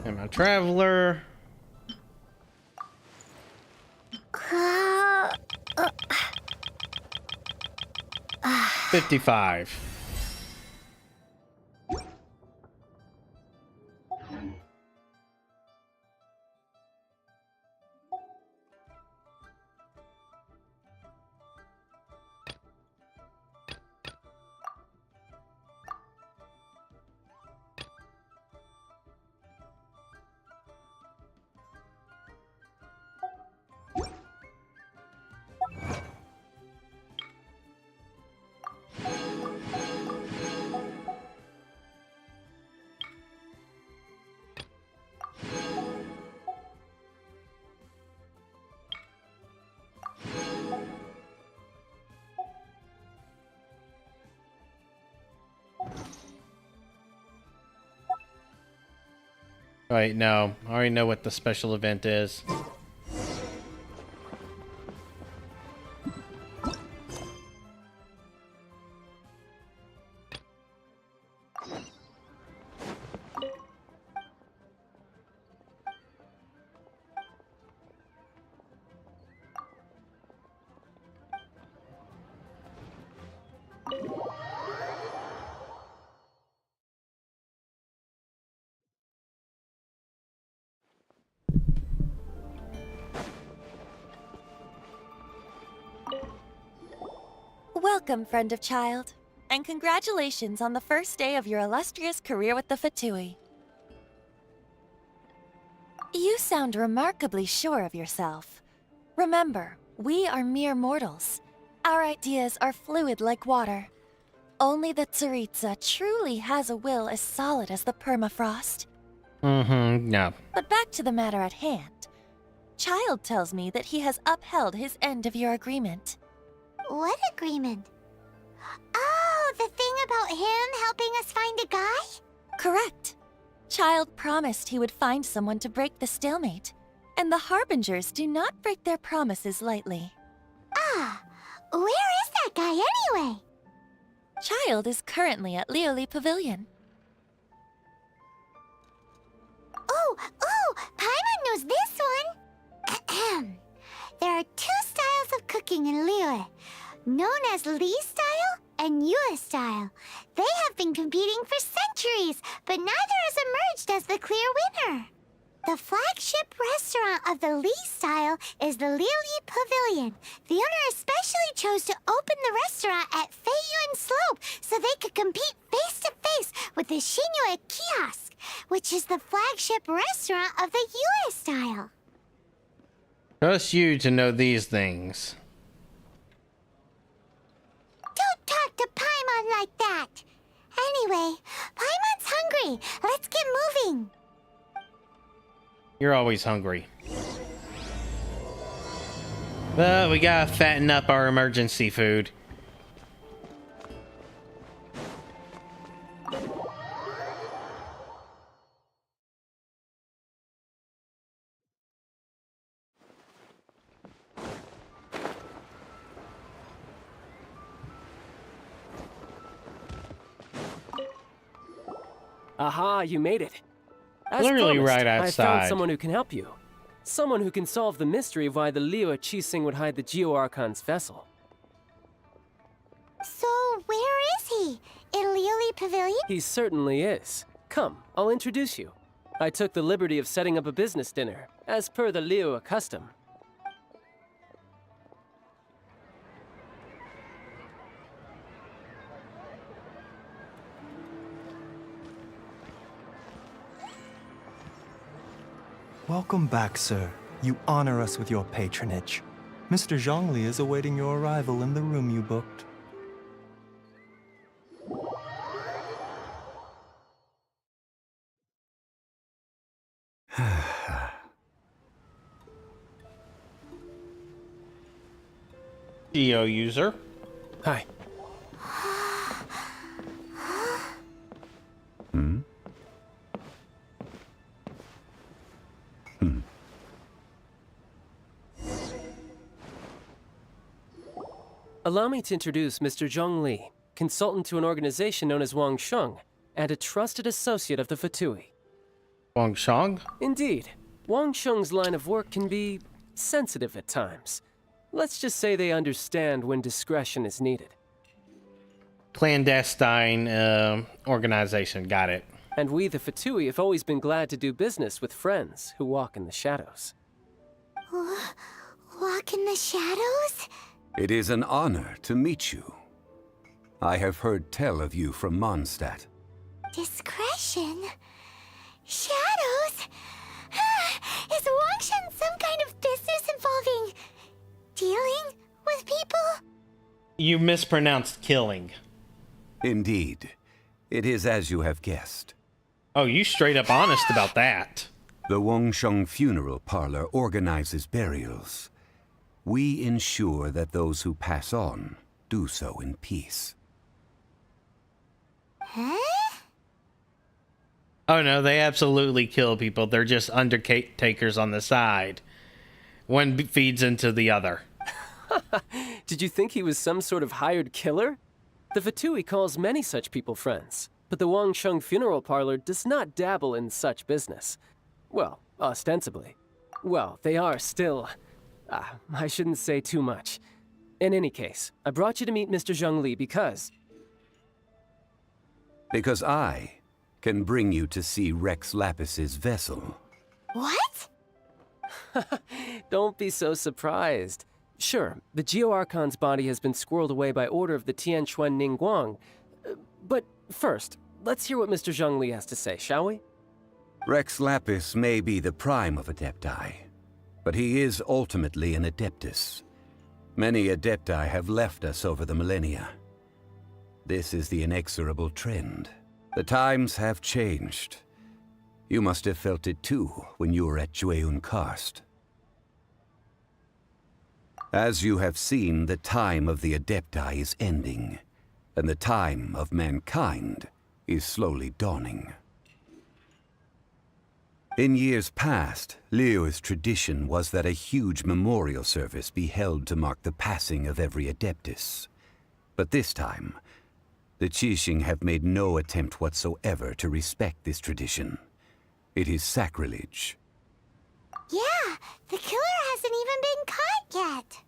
And my traveler. 55. Wait, no. I already know what the special event is. Welcome, friend of child, and congratulations on the first day of your illustrious career with the Fatui. You sound remarkably sure of yourself. Remember, we are mere mortals. Our ideas are fluid like water. Only the Tsaritsa truly has a will as solid as the permafrost. No. But back to the matter at hand. Child tells me that he has upheld his end of your agreement. What agreement? Oh, the thing about him helping us find a guy? Correct. Child promised he would find someone to break the stalemate, and the Harbingers do not break their promises lightly. Ah, where is that guy anyway? Child is currently at Lioli Pavilion. Oh, Paimon knows this one! There are two styles of cooking in Liyue, known as Li style and Yue style. They have been competing for centuries, but neither has emerged as the clear winner. The flagship restaurant of the Li style is the Lioli Pavilion. The owner especially chose to open the restaurant at Feiyuan Slope so they could compete face to face with the Shinue Kiosk, which is the flagship restaurant of the Yue style. Trust you to know these things. Don't talk to Paimon like that. Anyway, Paimon's hungry. Let's get moving. You're always hungry. But we gotta fatten up our emergency food. Aha, you made it. As Literally promised, right I outside. found someone who can help you. Someone who can solve the mystery of why the Liyue Qixing would hide the Geo-Archon's vessel. So, where is he? In Lioli Pavilion? He certainly is. Come, I'll introduce you. I took the liberty of setting up a business dinner, as per the Liyue custom. Welcome back, sir. You honor us with your patronage. Mr. Zhongli is awaiting your arrival in the room you booked. Geo user. Hi. Allow me to introduce Mr. Zhong Li, consultant to an organization known as Wang Sheng, and a trusted associate of the Fatui. Wang Shang? Indeed. Wang Sheng's line of work can be sensitive at times. Let's just say they understand when discretion is needed. Clandestine organization. Got it. And we, the Fatui, have always been glad to do business with friends who walk in the shadows. Walk in the shadows? It is an honor to meet you. I have heard tell of you from Mondstadt. Discretion? Shadows? Is Wangshan some kind of business involving dealing with people? You mispronounced killing. Indeed. It is as you have guessed. Oh, you straight up honest about that. The Wangsheng Funeral Parlor organizes burials. We ensure that those who pass on do so in peace. Huh? Oh no, they absolutely kill people. They're just undertakers on the side. One feeds into the other. Did you think he was some sort of hired killer? The Fatui calls many such people friends, but the Wangsheng Funeral Parlor does not dabble in such business. Well, ostensibly. Well, they are still... I shouldn't say too much. In any case, I brought you to meet Mr. Zhongli because... Because I can bring you to see Rex Lapis's vessel. What? Don't be so surprised. Sure, the Geo-Archon's body has been squirreled away by order of the Tianquan Ningguang. But first, let's hear what Mr. Zhongli has to say, shall we? Rex Lapis may be the prime of Adepti, but he is ultimately an Adeptus. Many Adepti have left us over the millennia. This is the inexorable trend. The times have changed. You must have felt it too when you were at Jueyun Karst. As you have seen, the time of the Adepti is ending, and the time of mankind is slowly dawning. In years past, Liyue's tradition was that a huge memorial service be held to mark the passing of every Adeptus. But this time, the Qixing have made no attempt whatsoever to respect this tradition. It is sacrilege. Yeah, the killer hasn't even been caught yet.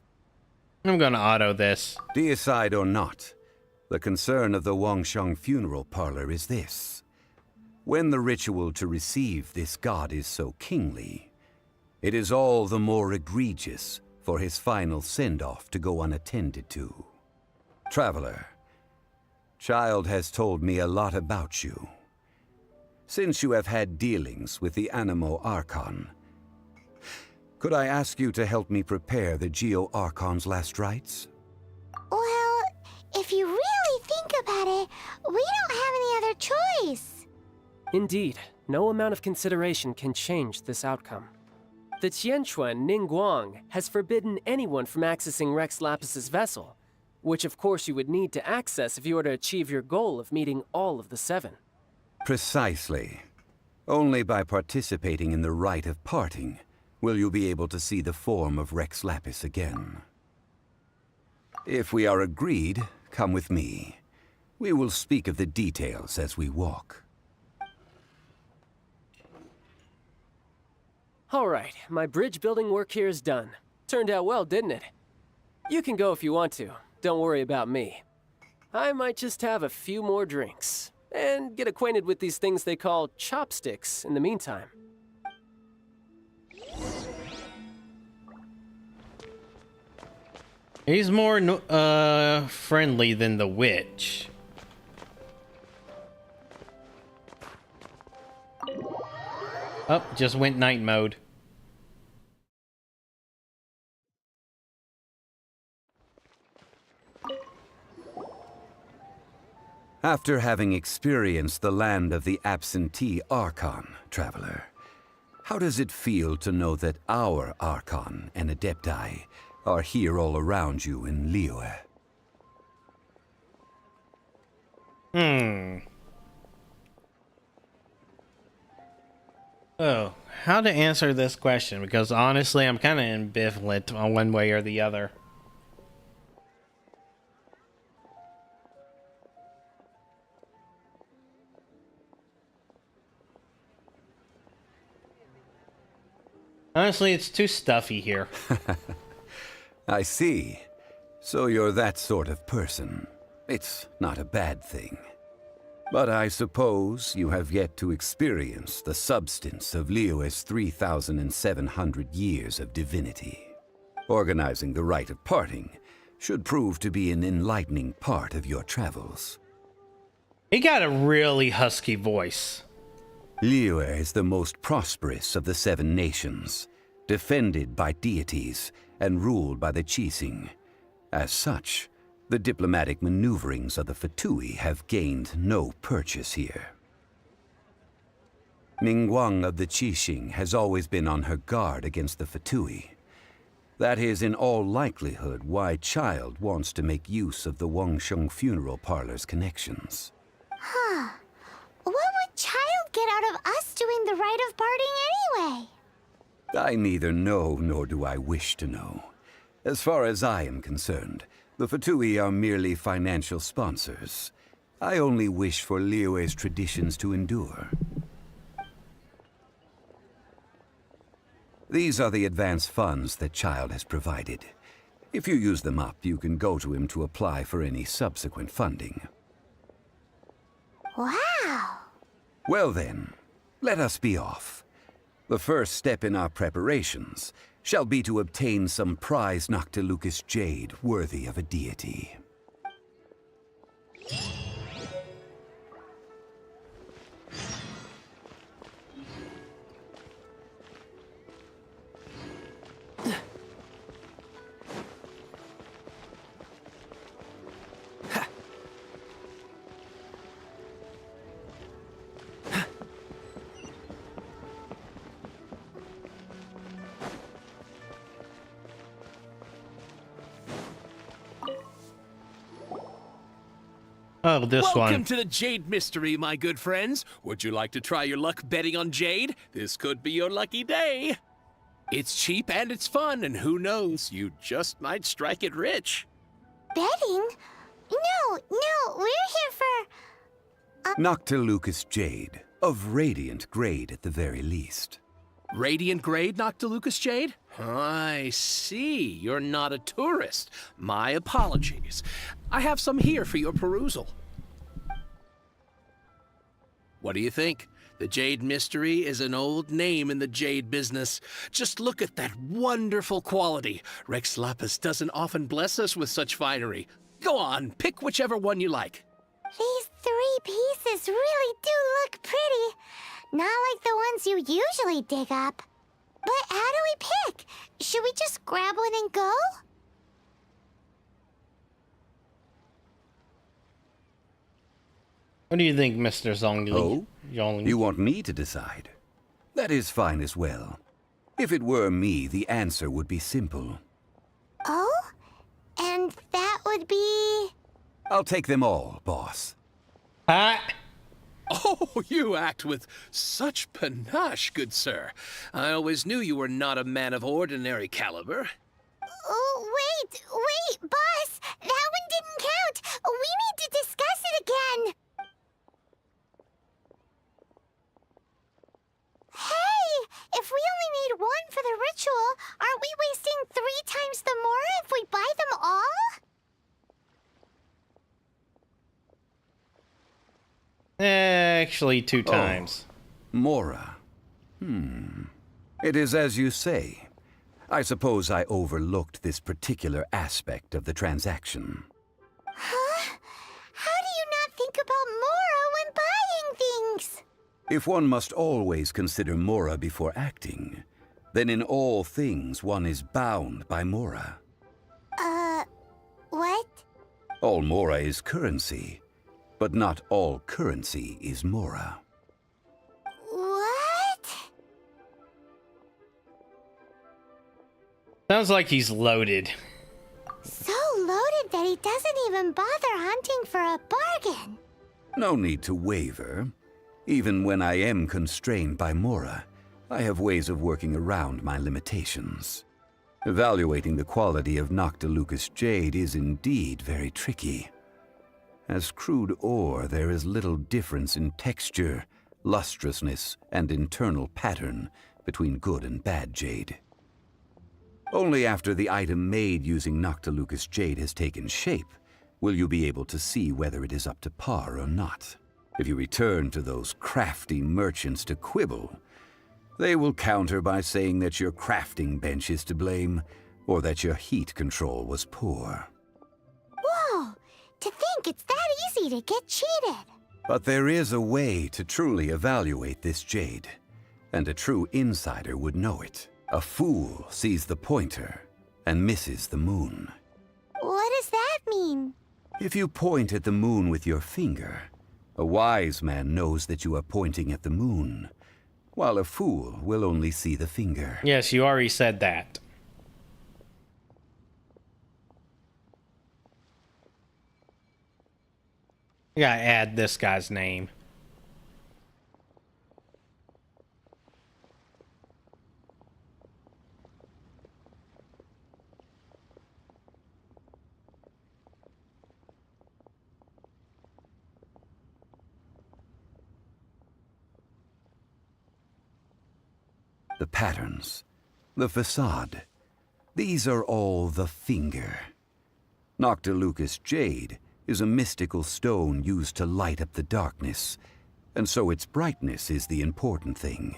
I'm gonna auto this. Deicide or not, the concern of the Wangsheng Funeral Parlor is this. When the ritual to receive this god is so kingly, it is all the more egregious for his final send-off to go unattended to. Traveler, Child has told me a lot about you. Since you have had dealings with the Animo Archon, could I ask you to help me prepare the Geo-Archon's last rites? Well, if you really think about it, we don't have any other choice. Indeed, no amount of consideration can change this outcome. The Tianquan Ningguang has forbidden anyone from accessing Rex Lapis's vessel, which of course you would need to access if you were to achieve your goal of meeting all of the 7. Precisely. Only by participating in the rite of parting will you be able to see the form of Rex Lapis again. If we are agreed, come with me. We will speak of the details as we walk. All right, my bridge building work here is done. Turned out well, didn't it? You can go if you want to. Don't worry about me. I might just have a few more drinks and get acquainted with these things they call chopsticks in the meantime. He's more friendly than the witch. Oh, just went night mode. After having experienced the land of the absentee Archon, Traveler, how does it feel to know that our Archon and Adepti are here all around you in Liyue? Oh, how to answer this question? Because honestly, I'm kind of ambivalent on one way or the other. Honestly, it's too stuffy here. I see. So you're that sort of person. It's not a bad thing. But I suppose you have yet to experience the substance of Liyue's 3,700 years of divinity. Organizing the rite of parting should prove to be an enlightening part of your travels. He got a really husky voice. Liyue is the most prosperous of the 7 nations, defended by deities and ruled by the Qixing. As such, the diplomatic maneuverings of the Fatui have gained no purchase here. Ningguang of the Qixing has always been on her guard against the Fatui. That is in all likelihood why Child wants to make use of the Wangsheng funeral parlor's connections. Huh. What would Child get out of us doing the rite of parting anyway? I neither know nor do I wish to know. As far as I am concerned, the Fatui are merely financial sponsors. I only wish for Liyue's traditions to endure. These are the advance funds that Child has provided. If you use them up, you can go to him to apply for any subsequent funding. Wow! Well then, let us be off. The first step in our preparations shall be to obtain some prized Noctilucous jade worthy of a deity. Oh, this one. Welcome to the Jade Mystery, my good friends. Would you like to try your luck betting on Jade? This could be your lucky day. It's cheap and it's fun, and who knows, you just might strike it rich. Betting? No, we're here for... Noctilucous jade, of radiant grade at the very least. Radiant grade Noctilucous jade? I see. You're not a tourist. My apologies. I have some here for your perusal. What do you think? The Jade Mystery is an old name in the jade business. Just look at that wonderful quality. Rex Lapis doesn't often bless us with such finery. Go on, pick whichever one you like. These 3 pieces really do look pretty. Not like the ones you usually dig up. But how do we pick? Should we just grab one and go? What do you think, Mr. Zhongli? Oh? You want me to decide? That is fine as well. If it were me, the answer would be simple. Oh? And that would be... I'll take them all, boss. Oh, you act with such panache, good sir. I always knew you were not a man of ordinary caliber. Oh, wait, boss! That one didn't count! We need to discuss it again! Hey! If we only need 1 for the ritual, aren't we wasting 3 times the more if we buy them all? Actually, 2 times. Mora. It is as you say. I suppose I overlooked this particular aspect of the transaction. Huh? How do you not think about Mora when buying things? If one must always consider Mora before acting, then in all things one is bound by Mora. What? All Mora is currency, but not all currency is Mora. What? Sounds like he's loaded. So loaded that he doesn't even bother hunting for a bargain. No need to waver. Even when I am constrained by Mora, I have ways of working around my limitations. Evaluating the quality of Noctilucous jade is indeed very tricky. As crude ore, there is little difference in texture, lustrousness, and internal pattern between good and bad jade. Only after the item made using Noctilucous jade has taken shape will you be able to see whether it is up to par or not. If you return to those crafty merchants to quibble, they will counter by saying that your crafting bench is to blame, or that your heat control was poor. Whoa! To think it's that easy to get cheated! But there is a way to truly evaluate this jade, and a true insider would know it. A fool sees the pointer and misses the moon. What does that mean? If you point at the moon with your finger, a wise man knows that you are pointing at the moon, while a fool will only see the finger. Yes, you already said that. I gotta add this guy's name. The patterns, the facade, these are all the finger. Noctilucous jade is a mystical stone used to light up the darkness, and so its brightness is the important thing.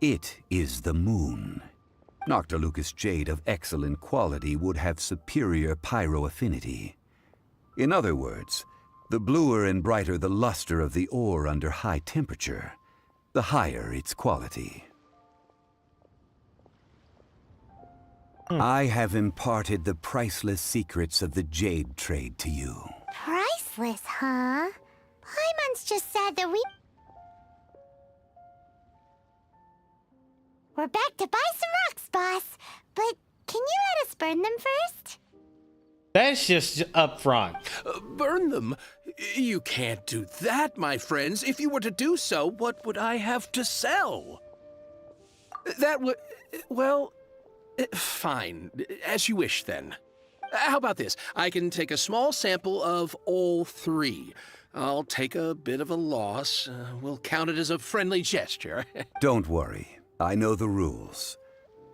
It is the moon. Noctilucous jade of excellent quality would have superior pyro affinity. In other words, the bluer and brighter the luster of the ore under high temperature, the higher its quality. I have imparted the priceless secrets of the jade trade to you. Priceless, huh? Paimon's just said that we're back to buy some rocks, boss. But can you let us burn them first? That's just up front. Burn them? You can't do that, my friends. If you were to do so, what would I have to sell? That would... well... fine. As you wish, then. How about this? I can take a small sample of all three. I'll take a bit of a loss. We'll count it as a friendly gesture. Don't worry. I know the rules.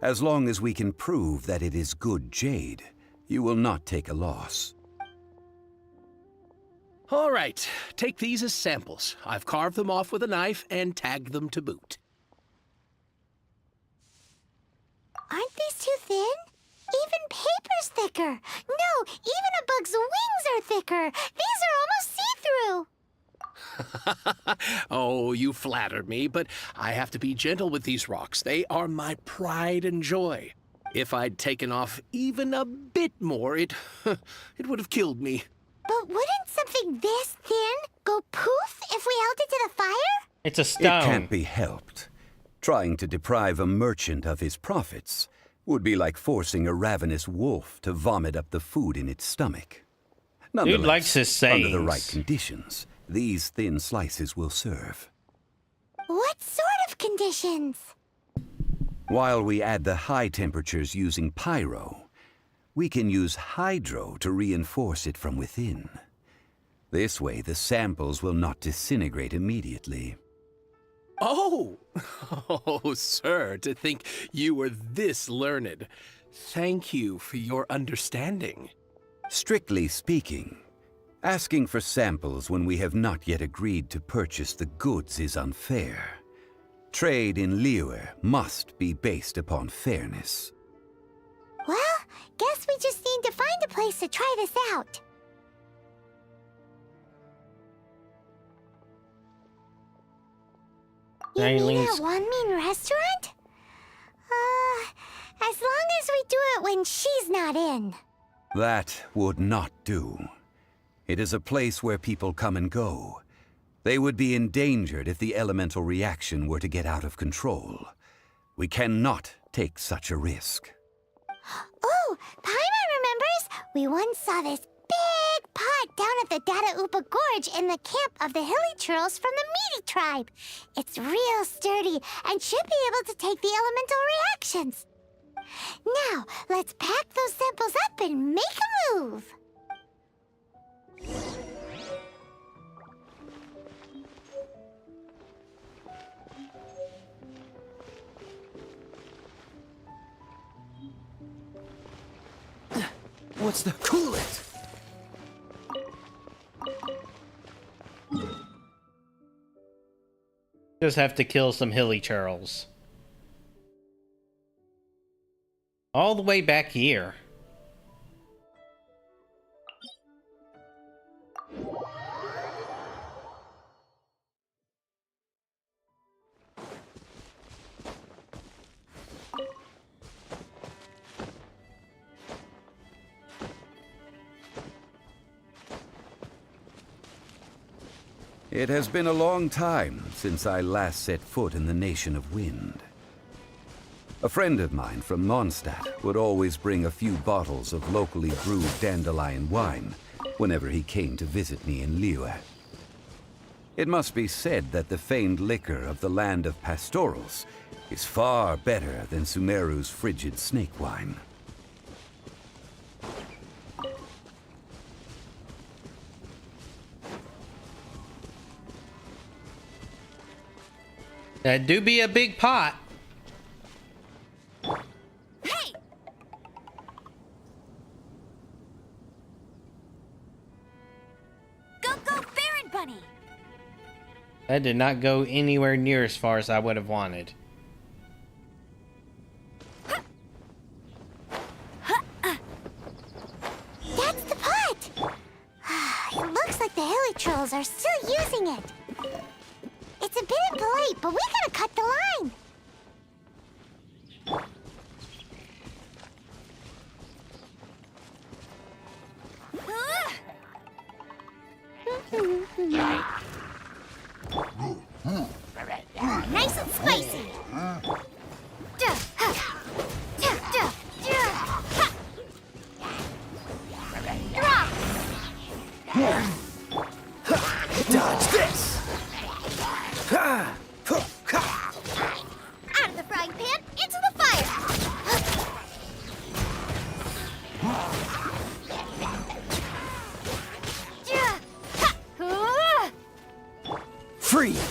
As long as we can prove that it is good jade, you will not take a loss. All right. Take these as samples. I've carved them off with a knife and tagged them to boot. Aren't these too thin? Even paper's thicker. No, even a bug's wings are thicker. These are almost see-through. Oh, you flatter me, but I have to be gentle with these rocks. They are my pride and joy. If I'd taken off even a bit more, it would have killed me. But wouldn't something this thin go poof if we held it to the fire? It's a stone. It can't be helped. Trying to deprive a merchant of his profits would be like forcing a ravenous wolf to vomit up the food in its stomach. Dude likes his sayings. Under the right conditions, these thin slices will serve. What sort of conditions? While we add the high temperatures using pyro, we can use hydro to reinforce it from within. This way, the samples will not disintegrate immediately. Oh! Oh, sir, to think you were this learned. Thank you for your understanding. Strictly speaking, asking for samples when we have not yet agreed to purchase the goods is unfair. Trade in Liyue must be based upon fairness. Well, guess we just need to find a place to try this out. You mean at One Mean Restaurant? As long as we do it when she's not in. That would not do. It is a place where people come and go. They would be endangered if the elemental reaction were to get out of control. We cannot take such a risk. Oh, Paimon remembers we once saw this big pot down at the Dada Upa Gorge in the camp of the Hilly Churls from the Meaty tribe. It's real sturdy and should be able to take the elemental reactions. Now, let's pack those samples up and make a move. What's the... Cool it! Just have to kill some hilly churls. All the way back here. It has been a long time since I last set foot in the Nation of Wind. A friend of mine from Mondstadt would always bring a few bottles of locally brewed dandelion wine whenever he came to visit me in Liyue. It must be said that the famed liquor of the land of pastorals is far better than Sumeru's frigid snake wine. That do be a big pot. Hey! Go, Baron Bunny! That did not go anywhere near as far as I would have wanted. That's the pot! It looks like the hilly trolls are still using it. It's a bit impolite, but we gotta cut the line. Nice and spicy. Dodge this! Out of the frying pan, into the fire! Freeze!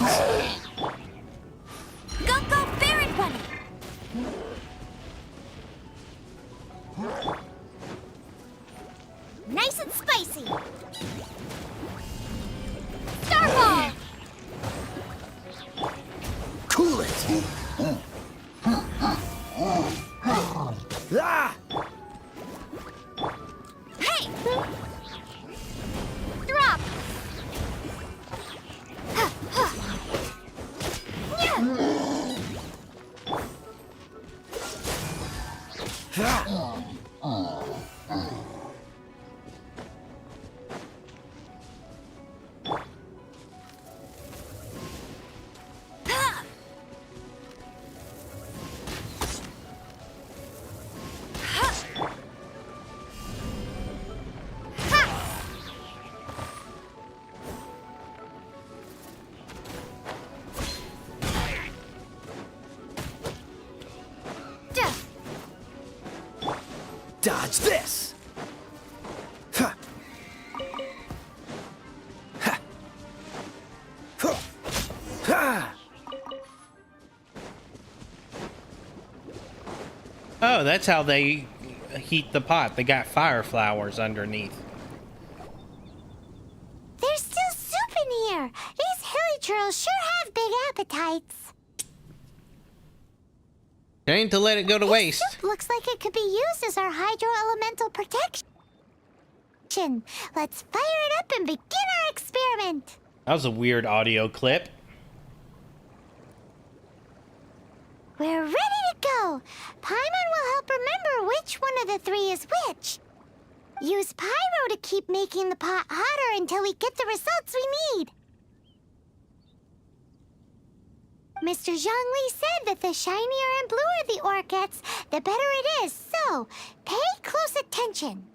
Go, Baron Bunny! Nice and spicy! Starball! Cool it! Ah! Hey! Drop! Dodge this! Ha! Ha! Ha! Oh, that's how they heat the pot. They got fire flowers underneath. There's still soup in here! These hilly trolls sure have big appetites. Ain't to let it go to waste. Soup looks like it could be used as our hydro-elemental protection. Let's fire it up and begin our experiment. That was a weird audio clip. We're ready to go. Paimon will help remember which one of the three is which. Use pyro to keep making the pot hotter until we get the results we need. Mr. Zhongli said that the shinier and bluer the ore gets, the better it is, so pay close attention.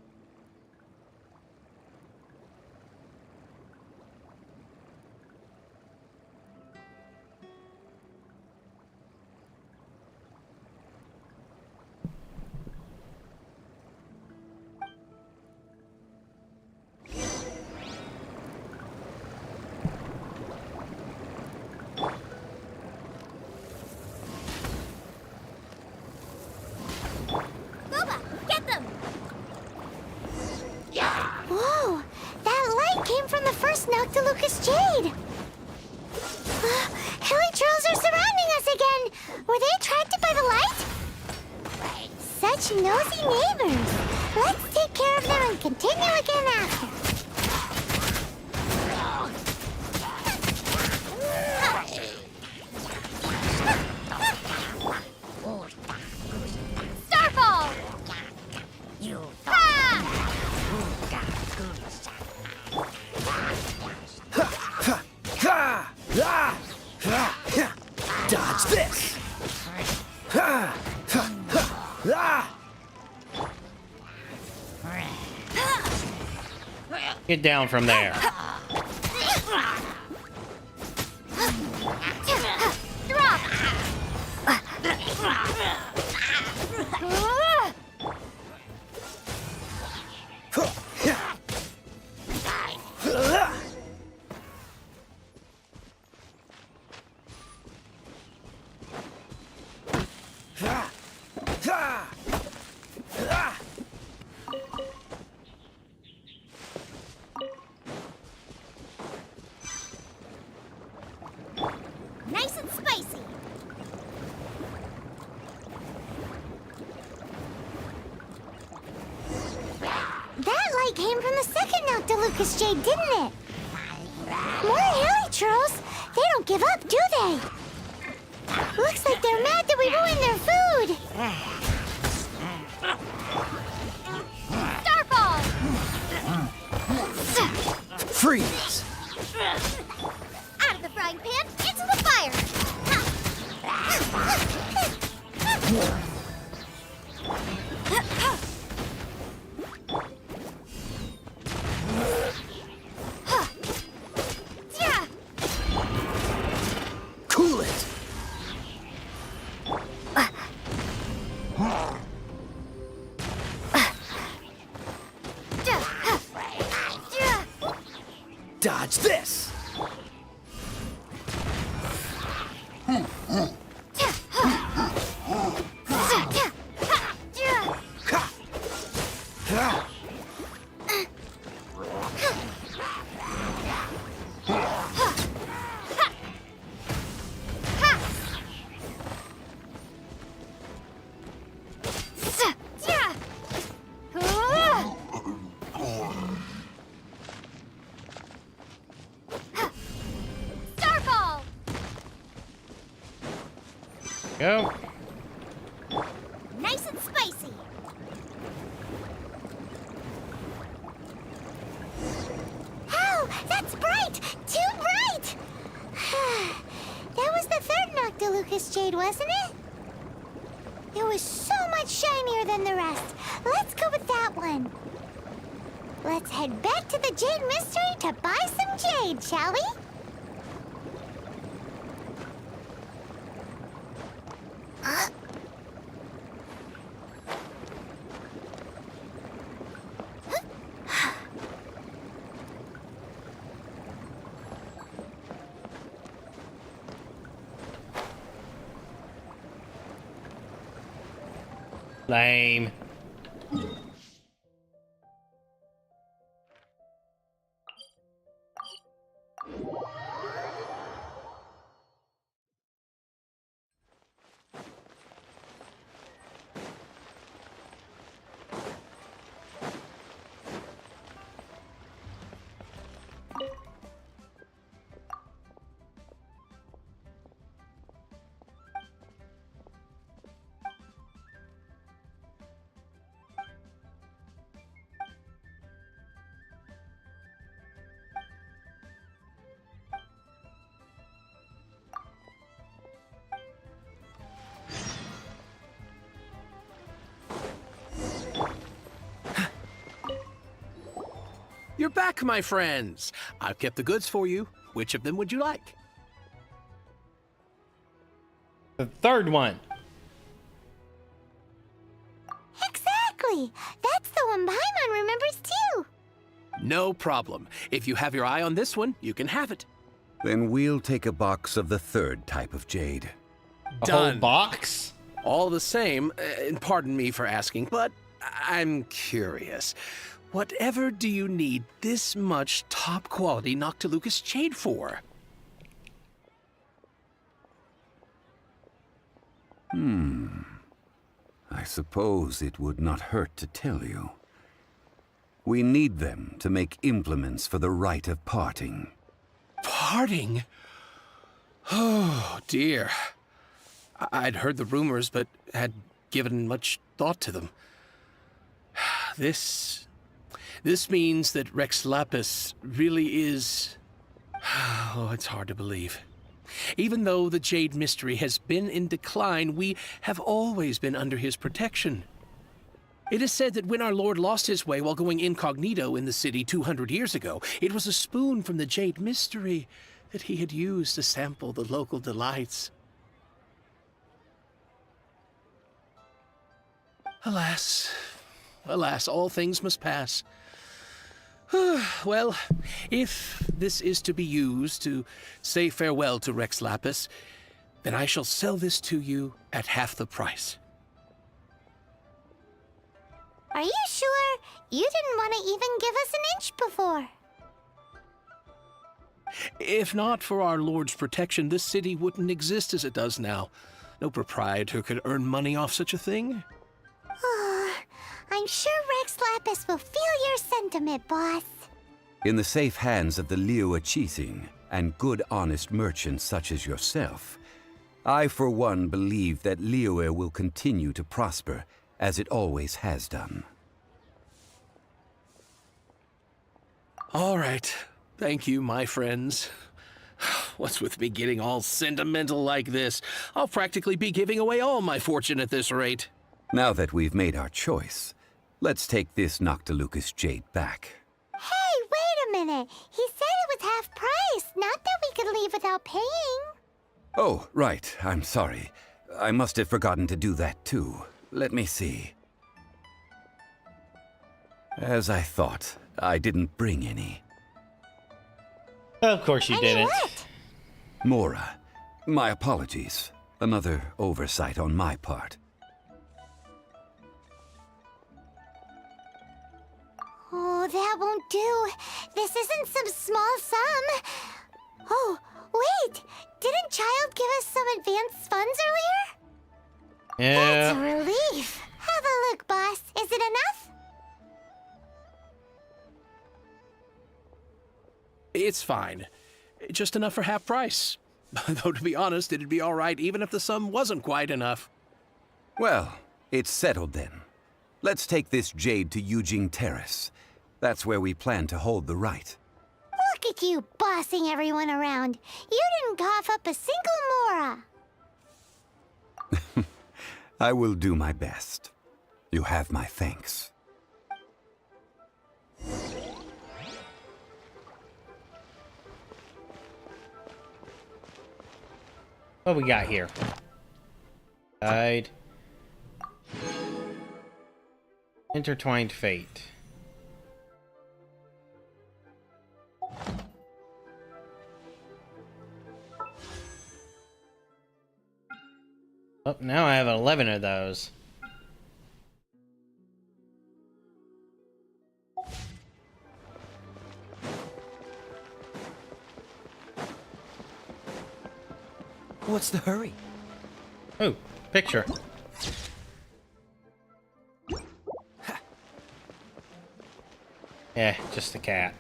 nosy neighbors. Let's take care of them and continue again after. Starfall! Dodge this! Get down from there. Drop! Nice and spicy. That light came from the second Noctilucous Jade, didn't it? More helichurls? They don't give up, do they? Looks like they're mad that we ruined their food. Starfall! Freeze! Out of the frying pan, into the fire! Cool it! Dodge this! Starfall! Go. Nice and spicy. Oh, that's bright! Too bright! That was the third Noctilucous Jade, wasn't it? It was so much shinier than the rest. Let's go with that one. Let's head back to the Jade Mystery to buy some jade, shall we? Lame. You're back, my friends. I've kept the goods for you. Which of them would you like? The third one. Exactly! That's the one Paimon remembers too! No problem. If you have your eye on this one, you can have it. Then we'll take a box of the third type of jade. A whole box? All the same, and pardon me for asking, but I'm curious. Whatever do you need this much top-quality Noctilucous jade for? I I suppose it would not hurt to tell you. We need them to make implements for the rite of parting. Parting? Oh, dear. I'd heard the rumors, but had given much thought to them. This means that Rex Lapis really is... Oh, it's hard to believe. Even though the Jade Mystery has been in decline, we have always been under his protection. It is said that when our Lord lost his way while going incognito in the city 200 years ago, it was a spoon from the Jade Mystery that he had used to sample the local delights. Alas, alas, all things must pass. Well, if this is to be used to say farewell to Rex Lapis, then I shall sell this to you at half the price. Are you sure? You didn't want to even give us an inch before. If not for our Lord's protection, this city wouldn't exist as it does now. No proprietor could earn money off such a thing. I'm sure Rex Lapis will feel your sentiment, boss. In the safe hands of the Liu Achising and good honest merchants such as yourself, I for one believe that Liyue will continue to prosper as it always has done. All right. Thank you, my friends. What's with me getting all sentimental like this? I'll practically be giving away all my fortune at this rate. Now that we've made our choice, let's take this Noctilucous jade back. Hey, wait a minute. He said it was half price, not that we could leave without paying. Oh, right. I'm sorry. I must have forgotten to do that too. Let me see. As I thought, I didn't bring any. Of course you didn't. What? Mora, my apologies. Another oversight on my part. Oh, that won't do. This isn't some small sum. Oh, wait. Didn't Child give us some advanced funds earlier? Yeah. That's a relief. Have a look, boss. Is it enough? It's fine. Just enough for half price. Though, to be honest, it'd be all right even if the sum wasn't quite enough. Well, it's settled then. Let's take this jade to Yujing Terrace. That's where we plan to hold the rite. Look at you bossing everyone around. You didn't cough up a single Mora. I will do my best. You have my thanks. What we got here? Guide. Intertwined fate. Oh, now I have 11 of those. What's the hurry? Oh, picture. Yeah, just a cat.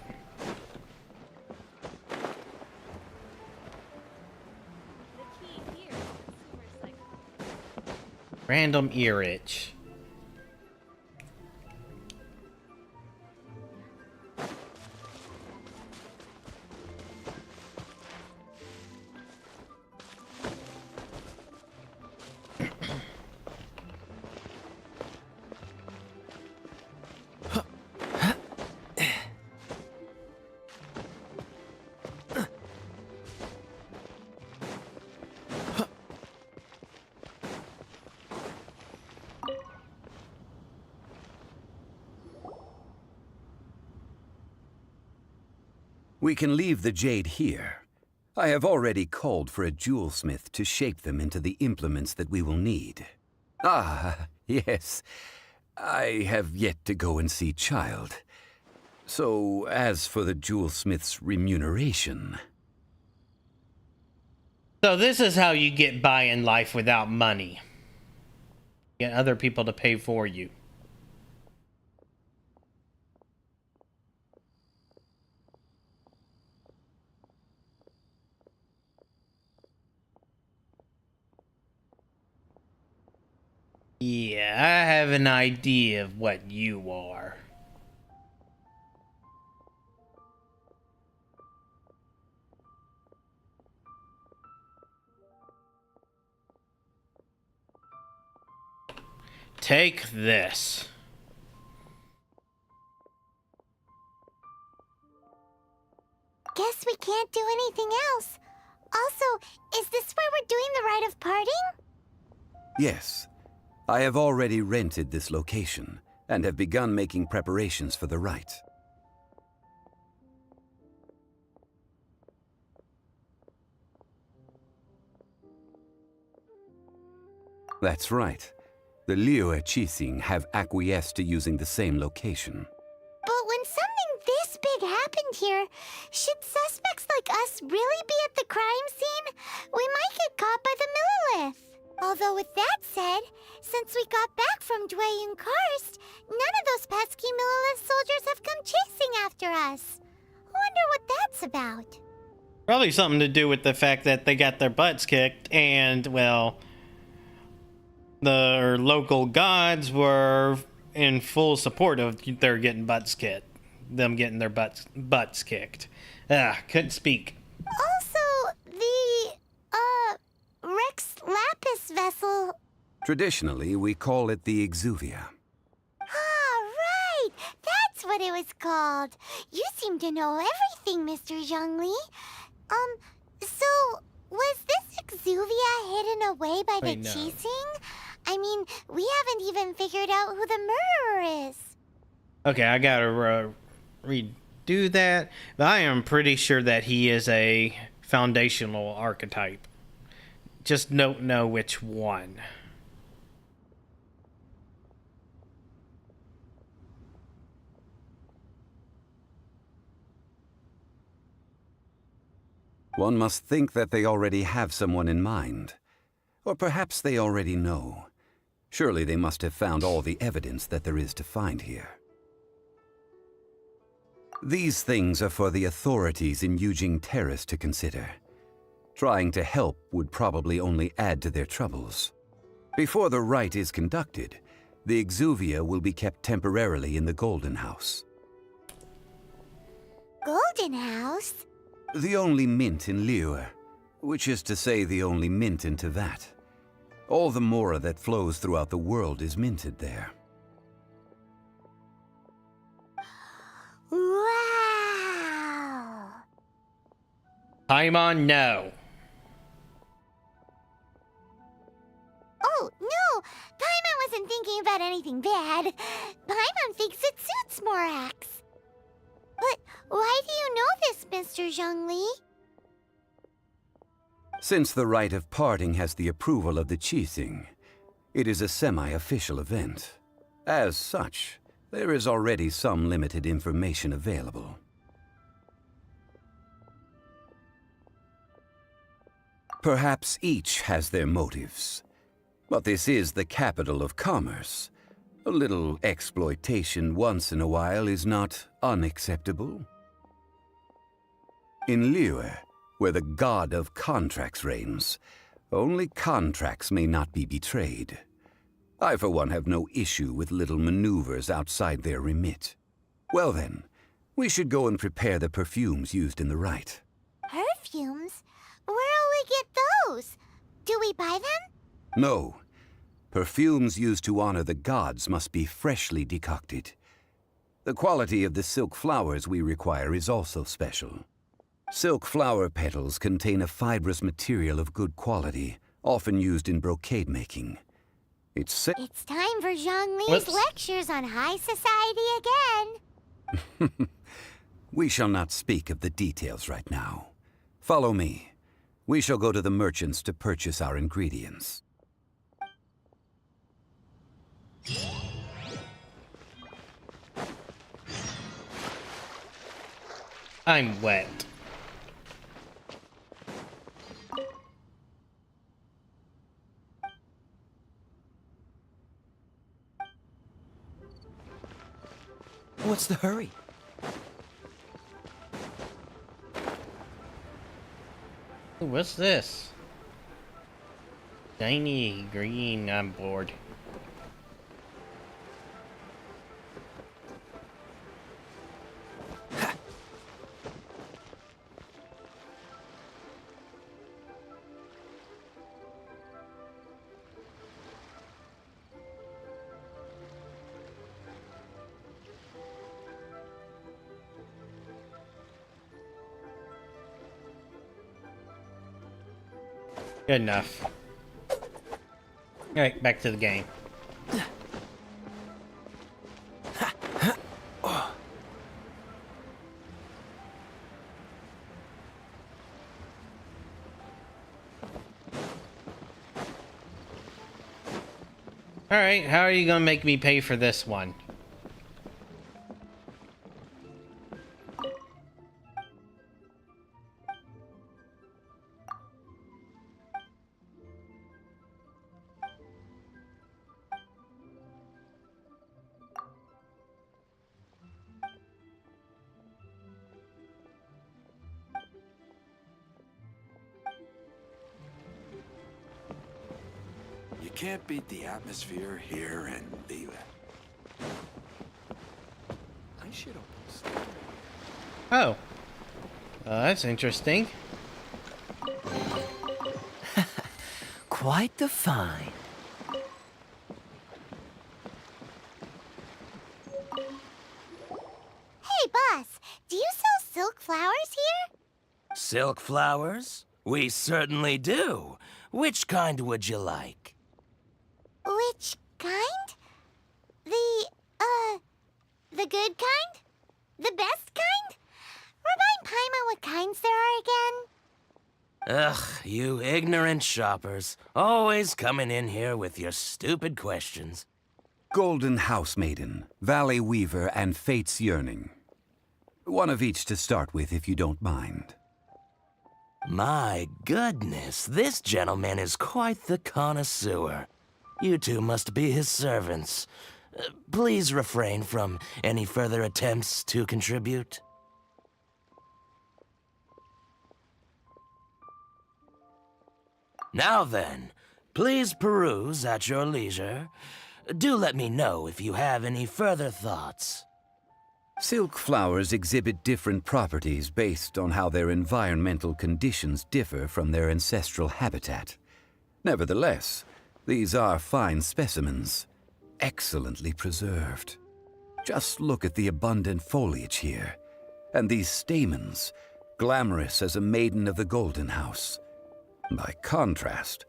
Random ear itch. We can leave the jade here. I have already called for a jewelsmith to shape them into the implements that we will need. Ah, yes. I have yet to go and see Child. So, as for the jewelsmith's remuneration... So this is how you get by in life without money. get other people to pay for you. Yeah, I have an idea of what you are. Take this. Guess we can't do anything else. Also, is this where we're doing the rite of parting? Yes. I have already rented this location and have begun making preparations for the rite. That's right. The Liyue Qixing have acquiesced to using the same location. But when something this big happened here, should suspects like us really be at the crime scene? We might get caught by the Millilith. Although with that said, since we got back from Dwayne Karst, none of those pesky Millilith soldiers have come chasing after us. Wonder what that's about. Probably something to do with the fact that they got their butts kicked and, well, the local gods were in full support of their getting butts kicked. Them getting their butts kicked. Couldn't speak. Also, the, Rex Lapis vessel. Traditionally, we call it the Exuvia. Ah, right! That's what it was called. You seem to know everything, Mr. Zhongli. So, was this Exuvia hidden away by the Wait, no. Qixing? I mean, we haven't even figured out who the murderer is. Okay, I gotta redo that. But I am pretty sure that he is a foundational archetype. Just don't know which one. One must think that they already have someone in mind. Or perhaps they already know. Surely they must have found all the evidence that there is to find here. These things are for the authorities in Yujing Terrace to consider. Trying to help would probably only add to their troubles. Before the rite is conducted, the Exuvia will be kept temporarily in the Golden House. Golden House? The only mint in Liyue, which is to say the only mint in Tevat. All the mora that flows throughout the world is minted there. Wow! Paimon, no. Oh, no! Paimon wasn't thinking about anything bad. Paimon thinks it suits Morax. But why do you know this, Mr. Zhongli? Since the rite of parting has the approval of the Qixing, it is a semi-official event. As such, there is already some limited information available. Perhaps each has their motives, but this is the capital of commerce. A little exploitation once in a while is not unacceptable. In Liyue, where the god of contracts reigns, only contracts may not be betrayed. I, for one, have no issue with little maneuvers outside their remit. Well then, we should go and prepare the perfumes used in the rite. Perfumes? Where'll we get those? Do we buy them? No. Perfumes used to honor the gods must be freshly decocted. The quality of the silk flowers we require is also special. Silk flower petals contain a fibrous material of good quality, often used in brocade making. It's time for Zhongli's Whoops. lectures on high society again. We shall not speak of the details right now. Follow me. We shall go to the merchants to purchase our ingredients. I'm wet. What's the hurry? Ooh, what's this? Shiny green, I'm bored. Good enough. Alright, back to the game. Alright, how are you gonna make me pay for this one? You can't beat the atmosphere here in Liyue. I should open Oh. That's interesting. Quite the find. Hey, boss, do you sell silk flowers here? Silk flowers? We certainly do. Which kind would you like? Which kind? The good kind? The best kind? Remind Paimon what kinds there are again. Ugh, you ignorant shoppers. Always coming in here with your stupid questions. Golden House Maiden, Valley Weaver, and Fate's Yearning. One of each to start with, if you don't mind. My goodness, this gentleman is quite the connoisseur. You two must be his servants. Please refrain from any further attempts to contribute. Now then, please peruse at your leisure. Do let me know if you have any further thoughts. Silk flowers exhibit different properties based on how their environmental conditions differ from their ancestral habitat. Nevertheless, these are fine specimens, excellently preserved. Just look at the abundant foliage here, and these stamens, glamorous as a maiden of the Golden House. By contrast,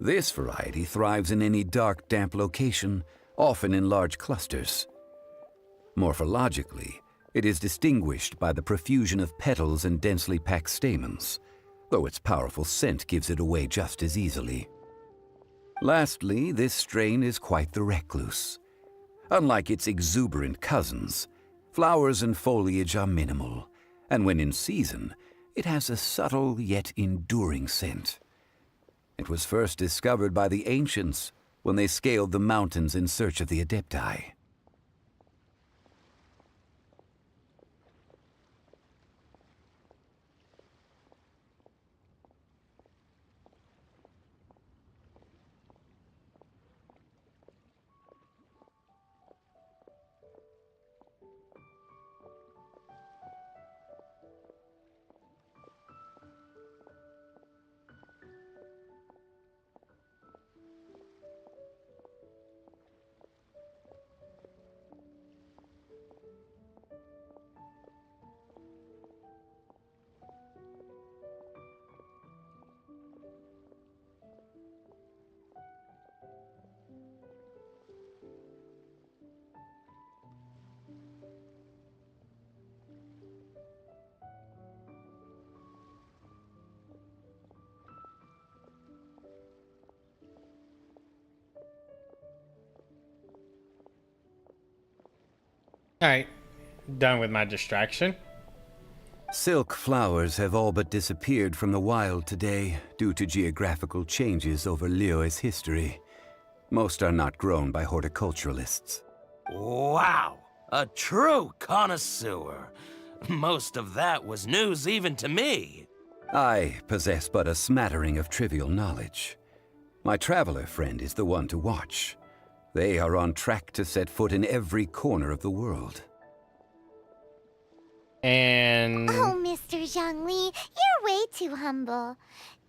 this variety thrives in any dark, damp location, often in large clusters. Morphologically, it is distinguished by the profusion of petals and densely packed stamens, though its powerful scent gives it away just as easily. Lastly, this strain is quite the recluse. Unlike its exuberant cousins, flowers and foliage are minimal, and when in season, it has a subtle yet enduring scent. It was first discovered by the ancients when they scaled the mountains in search of the Adepti. Alright, done with my distraction. Silk flowers have all but disappeared from the wild today due to geographical changes over Liyue's history. Most are not grown by horticulturalists. Wow! A true connoisseur. Most of that was news even to me. I possess but a smattering of trivial knowledge. My traveler friend is the one to watch. They are on track to set foot in every corner of the world. And... Oh, Mr. Zhongli, you're way too humble.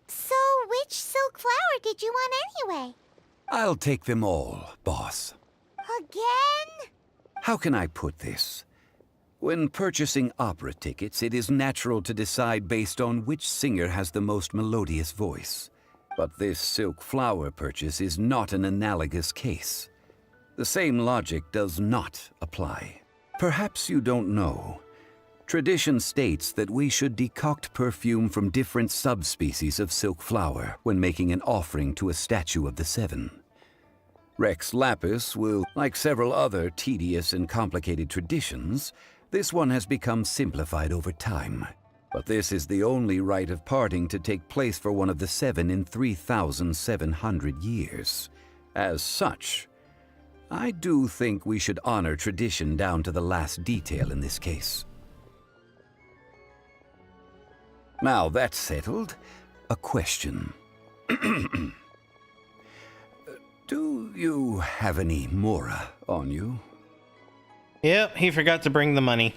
So, which silk flower did you want anyway? I'll take them all, boss. Again? How can I put this? When purchasing opera tickets, it is natural to decide based on which singer has the most melodious voice. But this silk flower purchase is not an analogous case. The same logic does not apply. Perhaps you don't know. Tradition states that we should decoct perfume from different subspecies of silk flower when making an offering to a statue of the Seven. Rex Lapis will, like several other tedious and complicated traditions, this one has become simplified over time. But this is the only rite of parting to take place for one of the Seven in 3,700 years. As such, I do think we should honor tradition down to the last detail in this case. Now that's settled, a question. Do you have any Mora on you? Yep, he forgot to bring the money.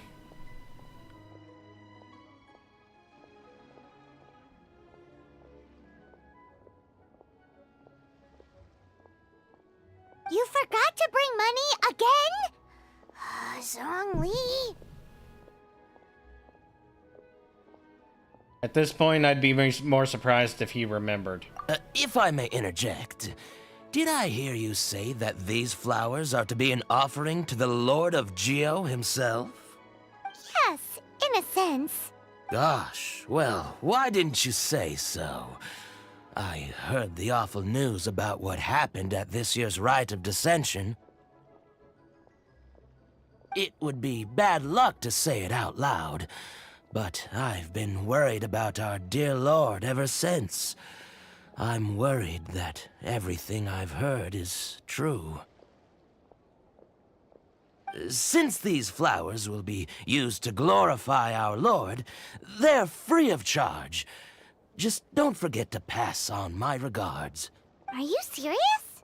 You forgot to bring money again? Zhongli. At this point, I'd be more surprised if he remembered. If I may interject, did I hear you say that these flowers are to be an offering to the Lord of Geo himself? Yes, in a sense. Gosh, well, why didn't you say so? I heard the awful news about what happened at this year's Rite of Dissension. It would be bad luck to say it out loud, but I've been worried about our dear Lord ever since. I'm worried that everything I've heard is true. Since these flowers will be used to glorify our Lord, they're free of charge. Just don't forget to pass on my regards. Are you serious?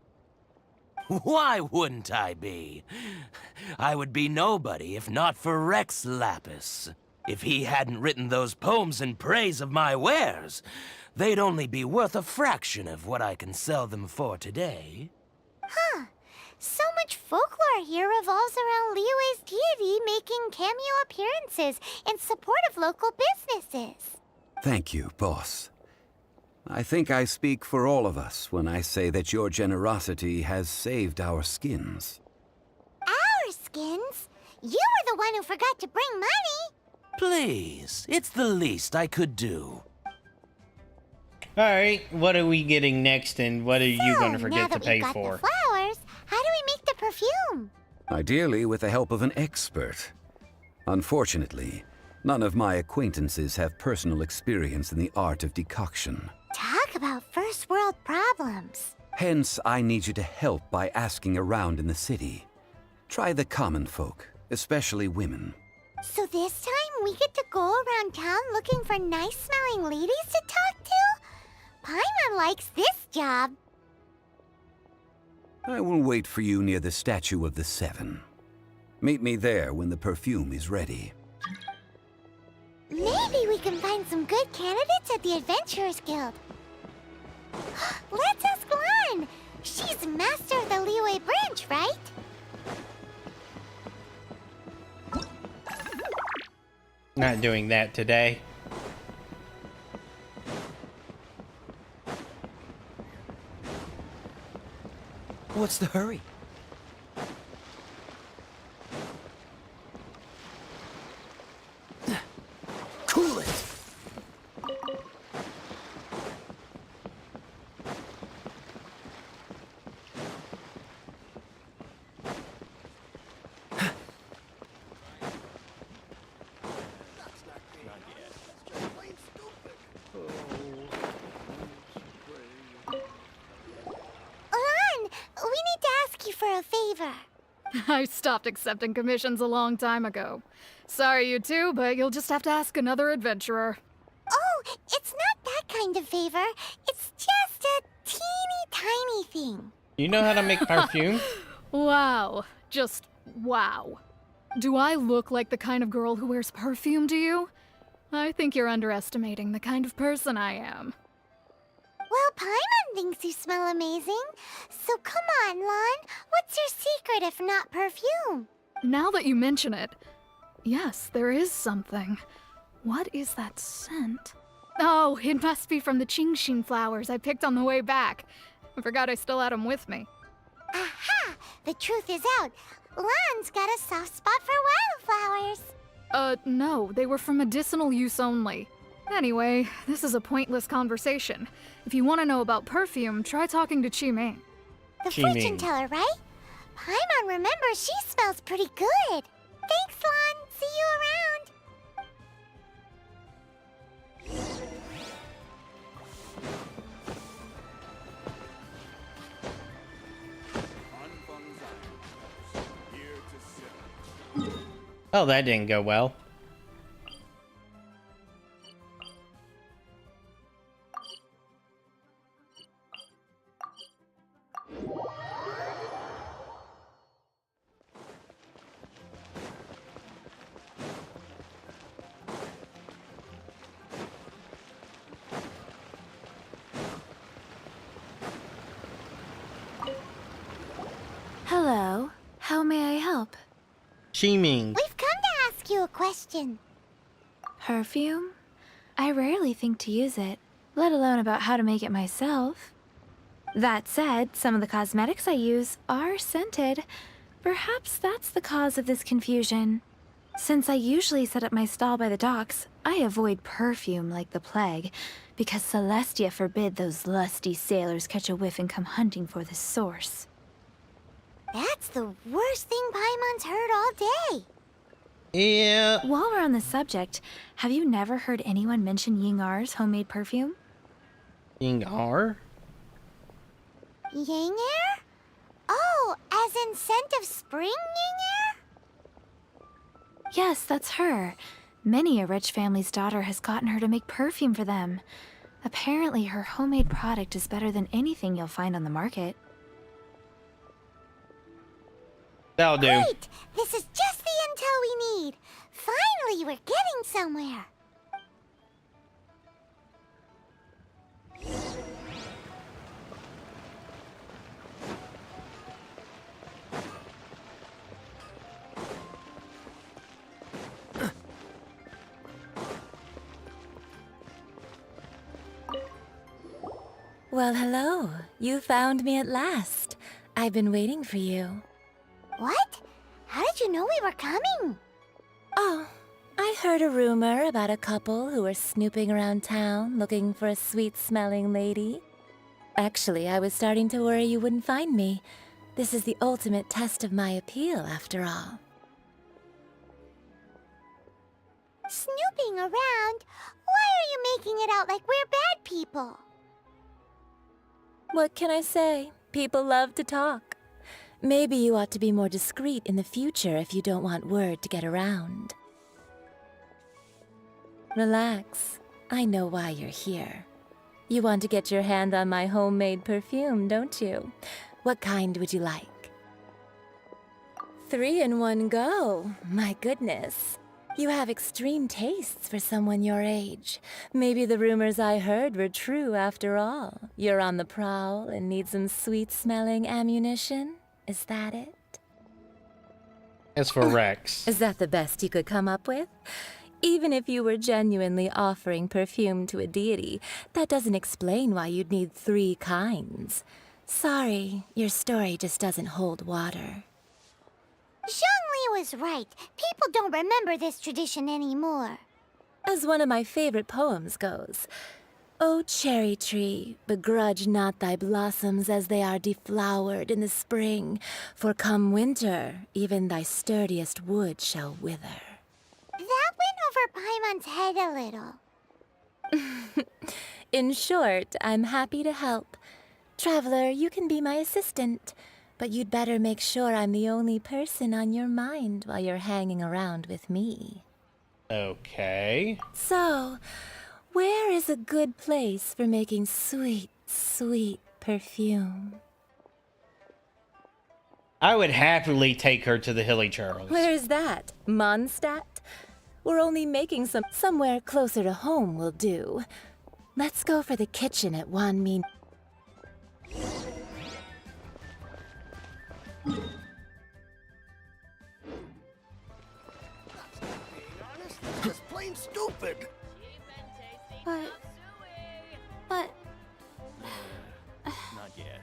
Why wouldn't I be? I would be nobody if not for Rex Lapis. If he hadn't written those poems in praise of my wares, they'd only be worth a fraction of what I can sell them for today. Huh. So much folklore here revolves around Liyue's deity making cameo appearances in support of local businesses. Thank you, boss. I think I speak for all of us when I say that your generosity has saved our skins. Our skins? You were the one who forgot to bring money. Please, it's the least I could do. Alright, what are we getting next and what are you going to forget to pay for? Now that we got the flowers, how do we make the perfume? Ideally with the help of an expert. Unfortunately, none of my acquaintances have personal experience in the art of decoction. Talk about first world problems. Hence, I need you to help by asking around in the city. Try the common folk, especially women. So this time we get to go around town looking for nice-smelling ladies to talk to? Paimon likes this job. I will wait for you near the statue of the Seven. Meet me there when the perfume is ready. Maybe we can find some good candidates at the Adventurers Guild. Let's ask Lan. She's master of the Liyue branch, right? Not doing that today. What's the hurry? Cool it! Lan, we need to ask you for a favor. I stopped accepting commissions a long time ago. Sorry, you two, but you'll just have to ask another adventurer. Oh, it's not that kind of favor. It's just a teeny tiny thing. You know how to make perfume? Wow. Just wow. Do I look like the kind of girl who wears perfume to you? I think you're underestimating the kind of person I am. Well, Paimon thinks you smell amazing. So come on, Lon. What's your secret if not perfume? Now that you mention it, yes, there is something. What is that scent? Oh, it must be from the Genshin flowers I picked on the way back. I forgot I still had them with me. Aha! The truth is out. Lon's got a soft spot for wildflowers. No, they were for medicinal use only. Anyway, this is a pointless conversation. If you want to know about perfume, try talking to Qiming. The fortune teller, right? Paimon remembers she smells pretty good. Thanks, Lon. See you around. Oh, that didn't go well. Hello. How may I help? Qiming. We've come to ask you a question. Perfume? I rarely think to use it, let alone about how to make it myself. That said, some of the cosmetics I use are scented. Perhaps that's the cause of this confusion. Since I usually set up my stall by the docks, I avoid perfume like the plague, because Celestia forbid those lusty sailors catch a whiff and come hunting for the source. That's the worst thing Paimon's heard all day. Yeah. While we're on the subject, have you never heard anyone mention Yingar's homemade perfume? Yingar? Yang air? Oh, as in scent of spring Yang air? Yes, that's her. Many a rich family's daughter has gotten her to make perfume for them. Apparently, her homemade product is better than anything you'll find on the market. That'll do. Great! This is just the intel we need. Finally, we're getting somewhere. Well, hello. You found me at last. I've been waiting for you. What? How did you know we were coming? Oh, I heard a rumor about a couple who were snooping around town looking for a sweet-smelling lady. Actually, I was starting to worry you wouldn't find me. This is the ultimate test of my appeal, after all. Snooping around? Why are you making it out like we're bad people? What can I say? People love to talk. Maybe you ought to be more discreet in the future if you don't want word to get around. Relax. I know why you're here. You want to get your hand on my homemade perfume, don't you? What kind would you like? 3 in one go. My goodness. You have extreme tastes for someone your age. Maybe the rumors I heard were true after all. You're on the prowl and need some sweet-smelling ammunition? Is that it? As for Rex. Is that the best you could come up with? Even if you were genuinely offering perfume to a deity, that doesn't explain why you'd need 3 kinds. Sorry, your story just doesn't hold water. Zhongli was right. People don't remember this tradition anymore. As one of my favorite poems goes, "O cherry tree, begrudge not thy blossoms as they are deflowered in the spring, for come winter, even thy sturdiest wood shall wither." That went over Paimon's head a little. In short, I'm happy to help. Traveler, you can be my assistant. but you'd better make sure I'm the only person on your mind while you're hanging around with me. Okay. So, where is a good place for making sweet, sweet perfume? I would happily take her to the Hilly Charles. Where is that? Mondstadt? We're only making somewhere closer to home will do. Let's go for the kitchen at Wan Min. Just plain stupid. But... Not yet.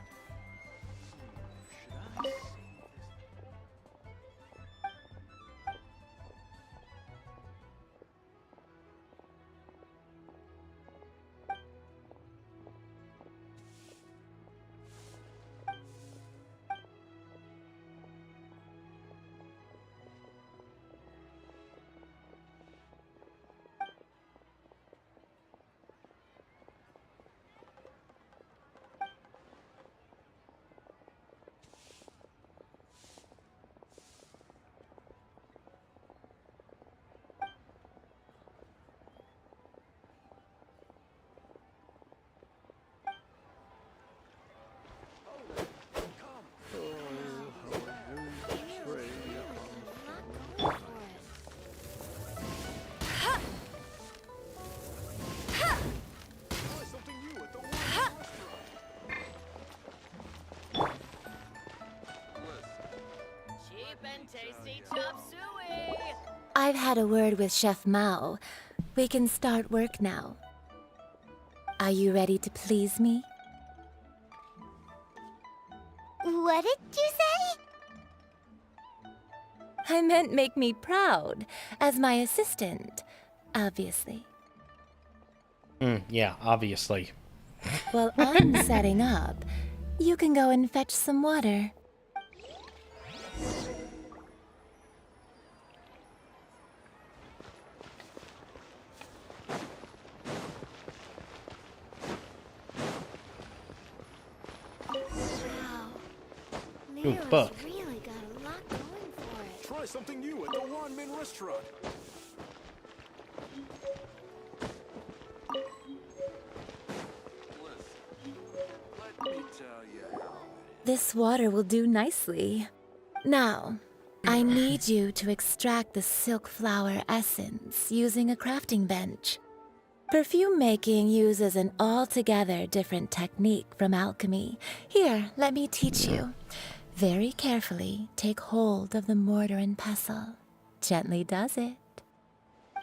I've had a word with Chef Mao. We can start work now. Are you ready to please me? What did you say? I meant make me proud, as my assistant, obviously. Yeah, obviously. While I'm setting up, you can go and fetch some water. Ooh, book. Really got a lot going for it. Try something new at the Wan Min restaurant. Let me tell you how. This water will do nicely. Now, I need you to extract the silk flower essence using a crafting bench. Perfume making uses an altogether different technique from alchemy. Here, let me teach you. Very carefully, take hold of the mortar and pestle. Gently does it.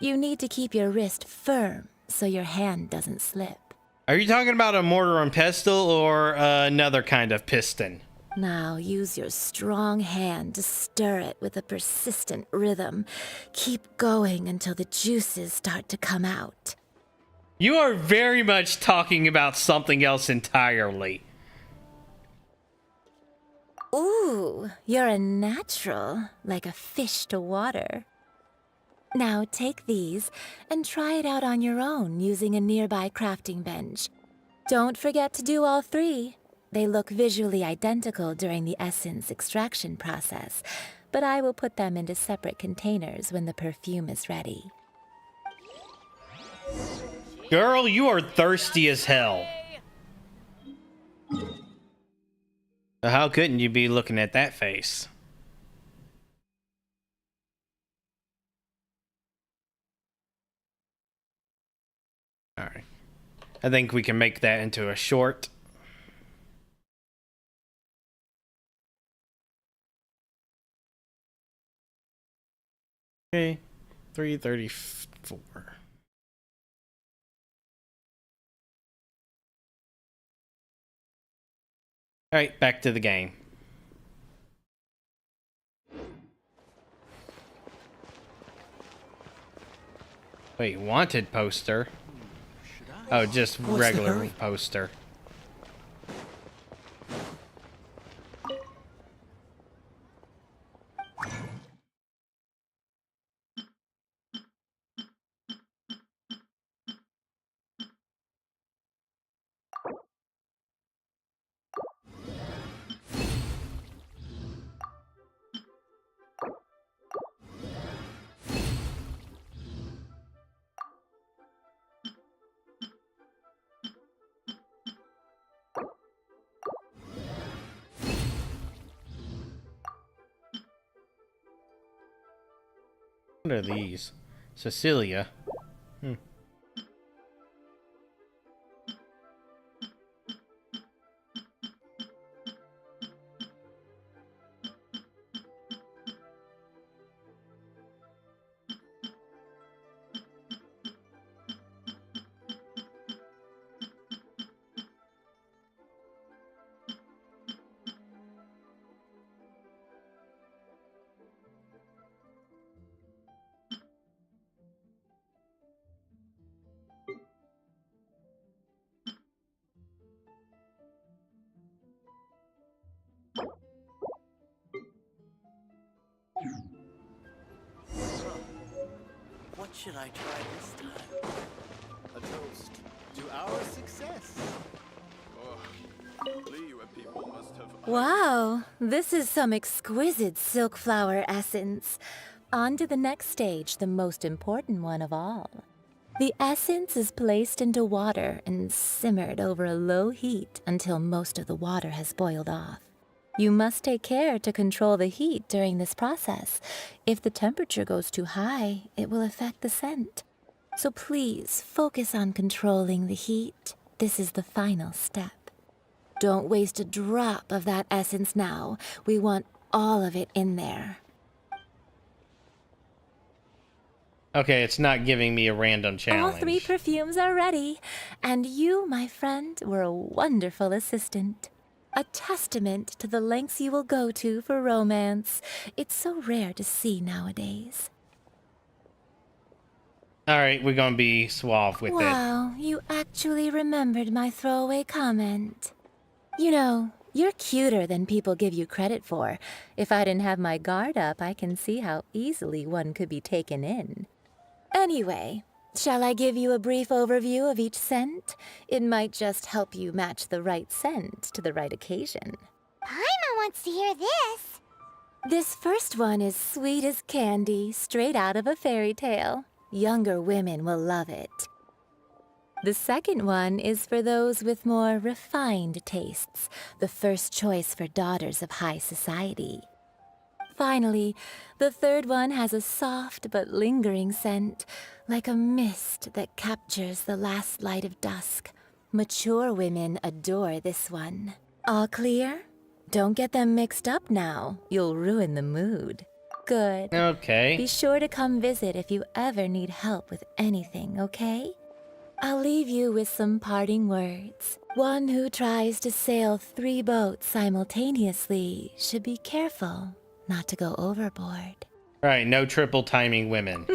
You need to keep your wrist firm so your hand doesn't slip. Are you talking about a mortar and pestle or another kind of piston? Now use your strong hand to stir it with a persistent rhythm. Keep going until the juices start to come out. You are very much talking about something else entirely. Ooh, you're a natural, like a fish to water. Now take these and try it out on your own using a nearby crafting bench. Don't forget to do all three. They look visually identical during the essence extraction process, but I will put them into separate containers when the perfume is ready. Girl, you are thirsty as hell. How couldn't you be looking at that face? Alright. I think we can make that into a short. Okay. 3:34. Alright, back to the game. Wait, wanted poster? Oh, just What's the regular hurry? poster. What are these? Cecilia. What should I try this time? A toast to our success. Liyue people must have. Wow, this is some exquisite silk flower essence. On to the next stage, the most important one of all. The essence is placed into water and simmered over a low heat until most of the water has boiled off. You must take care to control the heat during this process. If the temperature goes too high, it will affect the scent. So please focus on controlling the heat. This is the final step. Don't waste a drop of that essence now. We want all of it in there. Okay, it's not giving me a random challenge. All 3 perfumes are ready, and you, my friend, were a wonderful assistant. A testament to the lengths you will go to for romance. It's so rare to see nowadays. Alright, we're gonna be suave with it. Wow, you actually remembered my throwaway comment. You know, you're cuter than people give you credit for. If I didn't have my guard up, I can see how easily one could be taken in. Anyway, shall I give you a brief overview of each scent? It might just help you match the right scent to the right occasion. Paimon wants to hear this. This first one is sweet as candy, straight out of a fairy tale. Younger women will love it. The second one is for those with more refined tastes, the first choice for daughters of high society. Finally, the third one has a soft but lingering scent, like a mist that captures the last light of dusk. Mature women adore this one. All clear? Don't get them mixed up now. You'll ruin the mood. Good. Okay. Be sure to come visit if you ever need help with anything, okay? I'll leave you with some parting words. One who tries to sail 3 boats simultaneously should be careful not to go overboard. Alright, no triple timing women.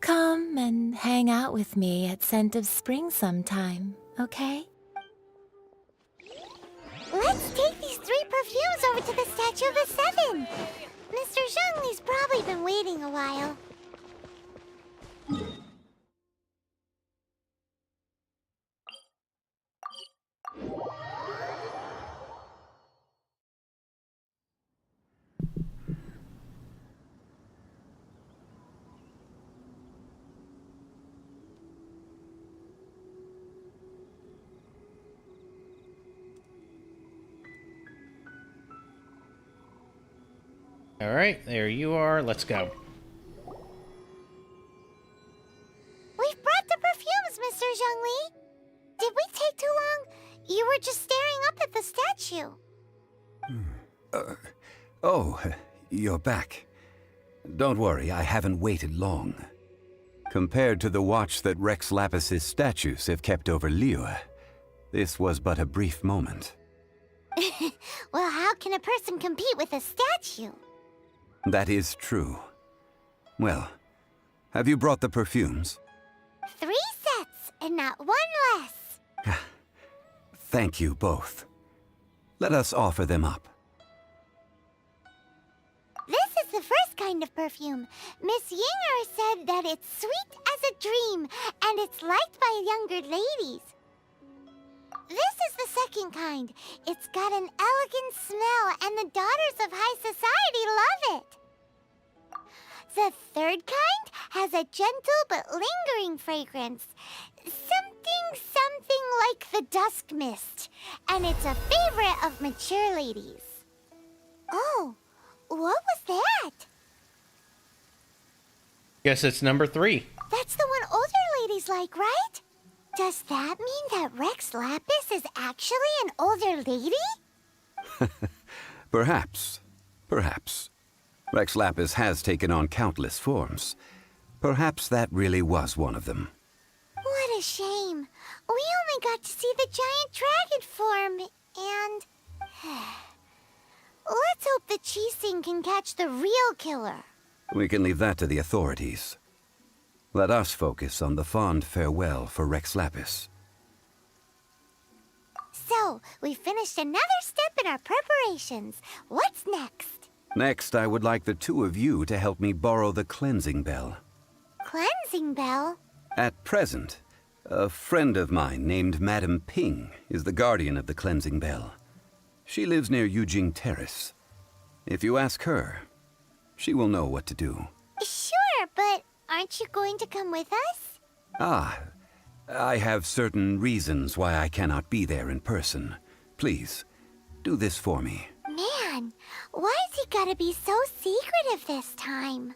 Come and hang out with me at Scent of Spring sometime, okay? Let's take these 3 perfumes over to the Statue of the Seven. Mr. Zhongli's probably been waiting a while. Alright, there you are. Let's go. We've brought the perfumes, Mr. Zhongli. Did we take too long? You were just staring up at the statue. Oh, you're back. Don't worry, I haven't waited long. Compared to the watch that Rex Lapis's statues have kept over Liyue, this was but a brief moment. Well, how can a person compete with a statue? That is true. Well, have you brought the perfumes? 3 sets, and not 1 less. Thank you both. Let us offer them up. This is the first kind of perfume. Miss Yinger said that it's sweet as a dream, and it's liked by younger ladies. This is the second kind. It's got an elegant smell, and the daughters of high society love it. The third kind has a gentle but lingering fragrance. Something like the dusk mist. And it's a favorite of mature ladies. Oh, what was that? Guess it's number 3. That's the one older ladies like, right? Does that mean that Rex Lapis is actually an older lady? Perhaps. Perhaps. Rex Lapis has taken on countless forms. Perhaps that really was one of them. What a shame. We only got to see the giant dragon form, and... Let's hope the Chising can catch the real killer. We can leave that to the authorities. Let us focus on the fond farewell for Rex Lapis. So, we finished another step in our preparations. What's next? Next, I would like the two of you to help me borrow the cleansing bell. Cleansing bell? At present, a friend of mine named Madame Ping is the guardian of the cleansing bell. She lives near Yujing Terrace. If you ask her, she will know what to do. Sure, but aren't you going to come with us? Ah, I have certain reasons why I cannot be there in person. Please, do this for me. Man, why's he gotta be so secretive this time?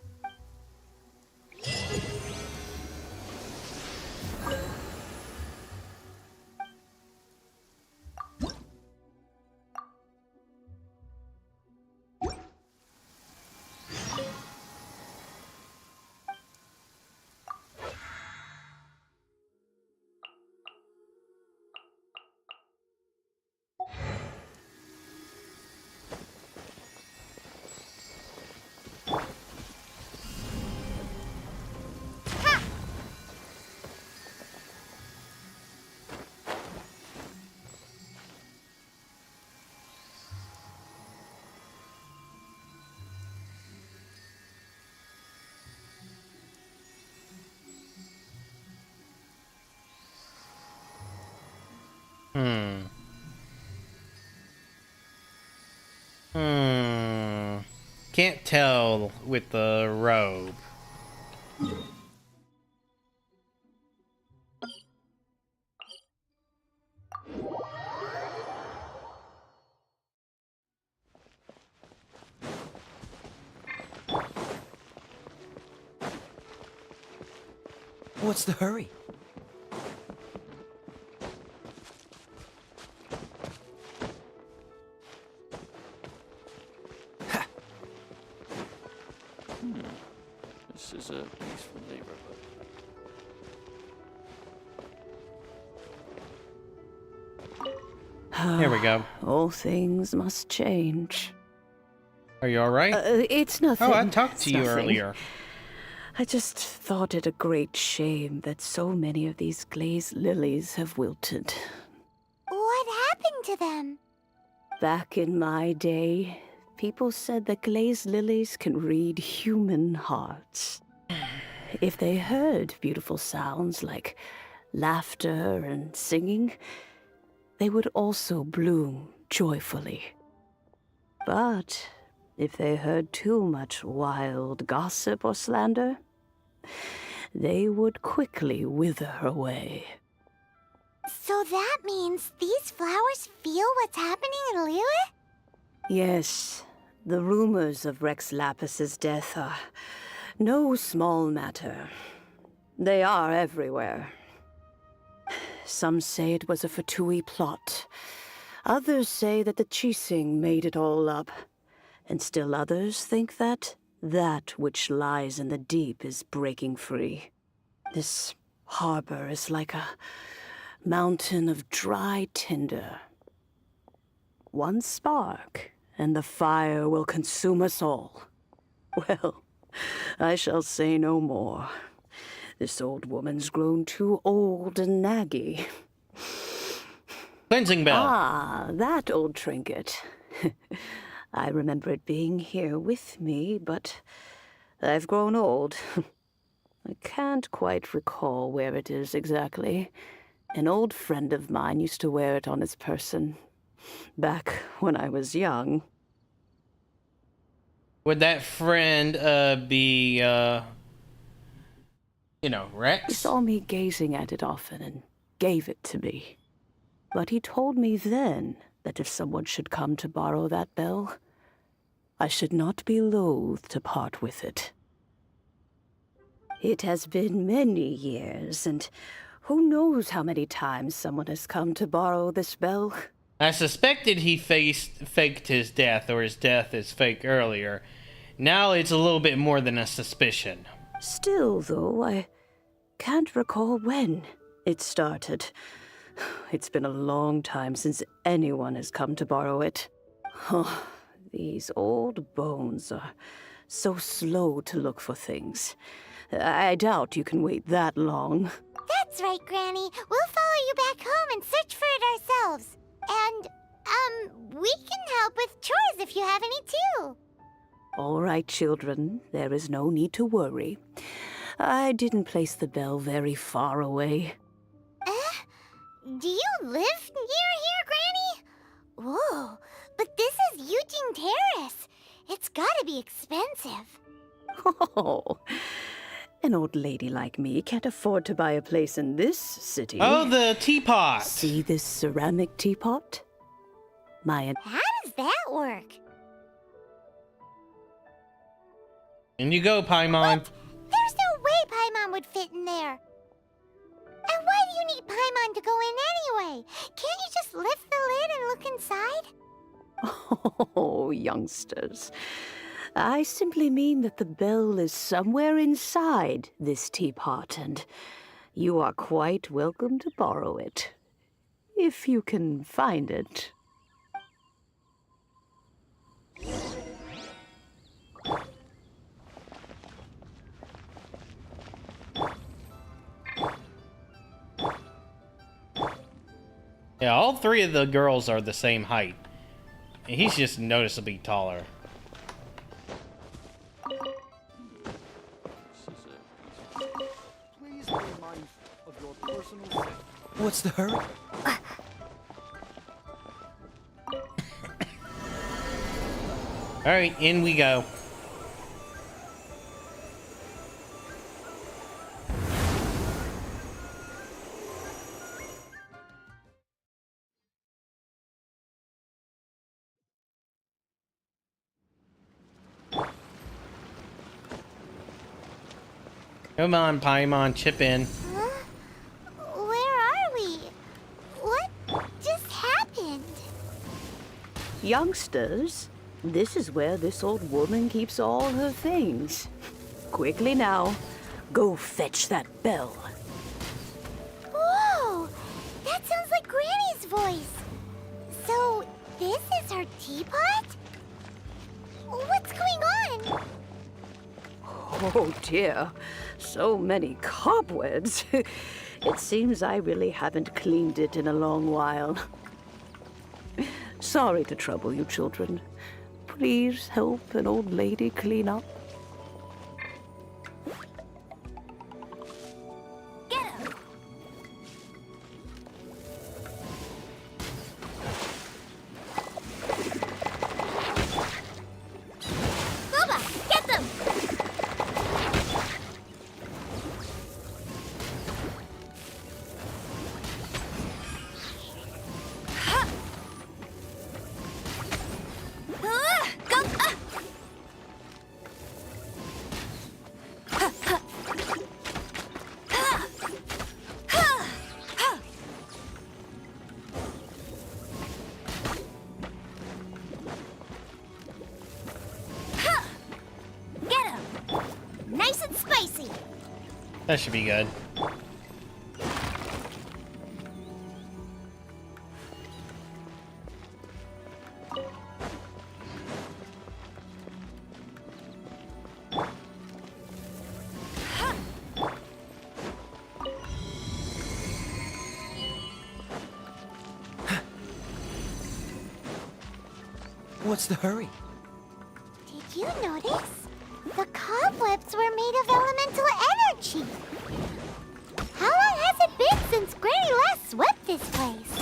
Can't tell with the robe. What's the hurry? This is a peaceful neighborhood. Here we go. All things must change. Are you all right? It's nothing. Oh, I talked It's to you nothing. earlier. I just thought it a great shame that so many of these glazed lilies have wilted. What happened to them? Back in my day, people said that glazed lilies can read human hearts. If they heard beautiful sounds like laughter and singing, they would also bloom joyfully. But if they heard too much wild gossip or slander, they would quickly wither away. So that means these flowers feel what's happening in Liyue? Yes, the rumors of Rex Lapis's death are no small matter. They are everywhere. Some say it was a Fatui plot. Others say that the Chising made it all up. And still others think that that which lies in the deep is breaking free. This harbor is like a mountain of dry tinder. One spark, and the fire will consume us all. Well, I shall say no more. This old woman's grown too old and naggy. Cleansing bell. Ah, that old trinket. I remember it being here with me, but I've grown old. I can't quite recall where it is exactly. An old friend of mine used to wear it on his person, back when I was young. Would that friend be Rex? He saw me gazing at it often and gave it to me. But he told me then that if someone should come to borrow that bell, I should not be loath to part with it. It has been many years, and who knows how many times someone has come to borrow this bell. I suspected he faked his death, or his death is fake earlier. Now it's a little bit more than a suspicion. Still, though, I can't recall when it started. It's been a long time since anyone has come to borrow it. Oh, these old bones are so slow to look for things. I doubt you can wait that long. That's right, Granny. We'll follow you back home and search for it ourselves. And, we can help with chores if you have any too. All right, children. There is no need to worry. I didn't place the bell very far away. Do you live near here, Granny? Whoa, but this is Eugene Terrace. It's gotta be expensive. Oh, an old lady like me can't afford to buy a place in this city. Oh, the teapot. See this ceramic teapot? How does that work? In you go, Paimon. There's no way Paimon would fit in there. And why do you need Paimon to go in anyway? Can't you just lift the lid and look inside? Oh, youngsters. I simply mean that the bell is somewhere inside this teapot, and you are quite welcome to borrow it. If you can find it. Yeah, all three of the girls are the same height. He's just noticeably taller. Please be mindful of your personal safety. What's the hurry? Alright, in we go. Come on, Paimon, chip in. Where are we? What just happened? Youngsters, this is where this old woman keeps all her things. Quickly now, go fetch that bell. Whoa! That sounds like Granny's voice. So, this is her teapot? What's going on? Oh dear, so many cobwebs. It seems I really haven't cleaned it in a long while. Sorry to trouble you, children. Please help an old lady clean up. Nice and spicy. That should be good. What's the hurry? Did you notice? The cobwebs were made of elemental energy. How long has it been since Granny last swept this place?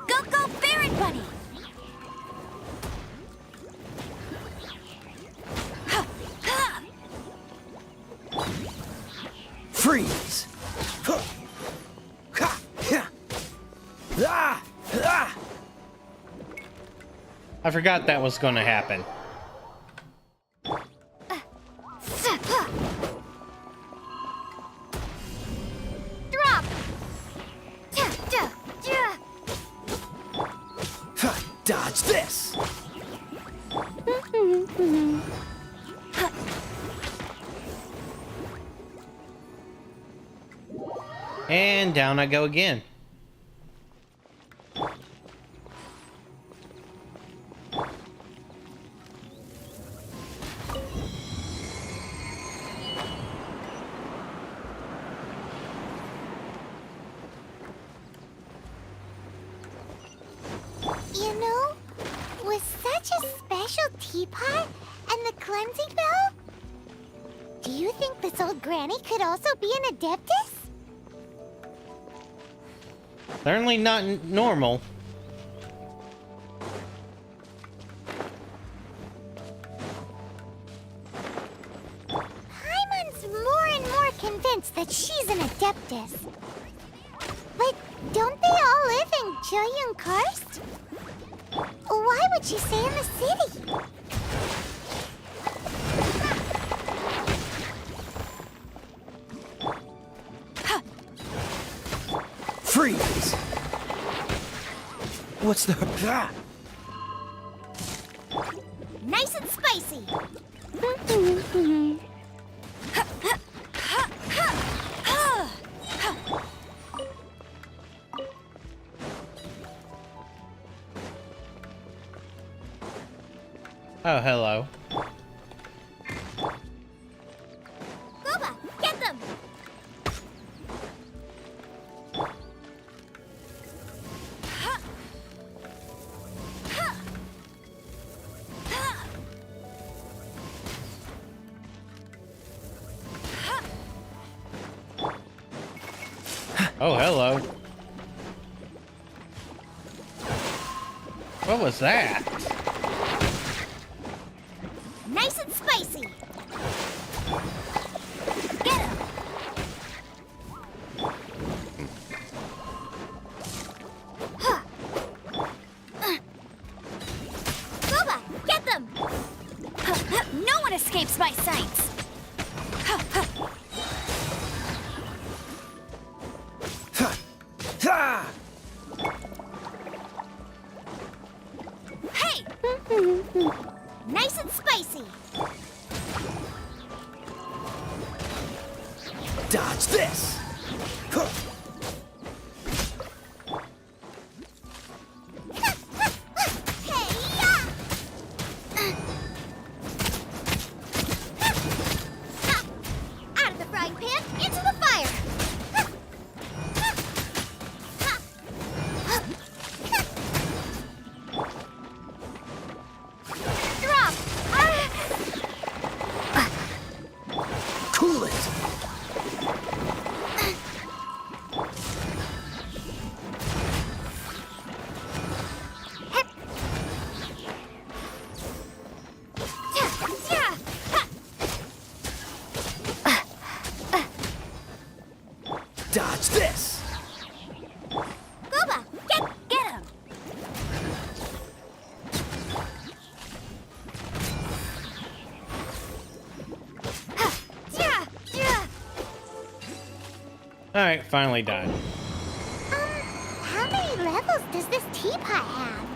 Go, Baron Bunny! Freeze! Ah! I forgot that was gonna happen. Drop! Dodge this! And down I go again. You know, with such a special teapot and the cleansing bell, do you think this old granny could also be an adeptus? Certainly not normal. Paimon's more and more convinced that she's an adeptus. But don't they all live in Jueyun Karst? Why would she stay in the city? Freeze! What's the... Ah! Nice and spicy! Oh, hello. Boba, get them! Oh, hello. What was that? Nice and spicy! Get him! Boba, get them! No one escapes my sights! Ah! Hey! Nice and spicy! Dodge this! Huh. Out of the frying pan, into the fire! Drop! Cool it! Dodge this! Boba, get him! Alright, finally died. How many levels does this teapot have?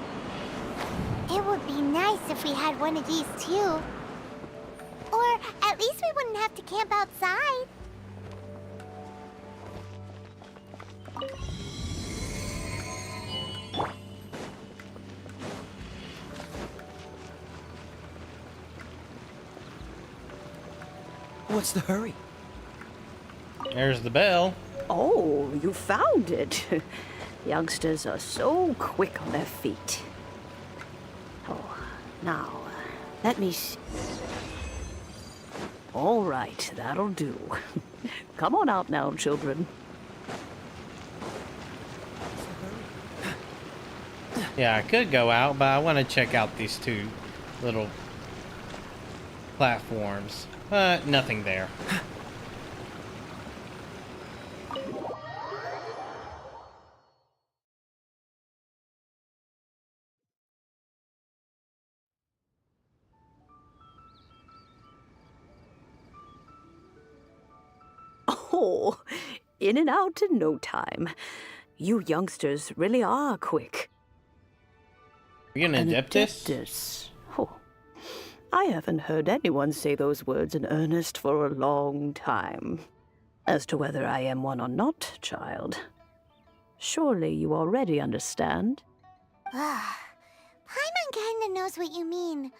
It would be nice if we had one of these too. Or at least we wouldn't have to camp outside. What's the hurry? There's the bell. Oh, you found it. Youngsters are so quick on their feet. Oh, now, let me see. All right, that'll do. Come on out now, children. Yeah, I could go out, but I want to check out these two little platforms. But nothing there. Oh, in and out in no time. You youngsters really are quick. You're gonna adept this? Adeptus. Oh, I haven't heard anyone say those words in earnest for a long time. As to whether I am one or not, child, surely you already understand. Paimon kinda knows what you mean,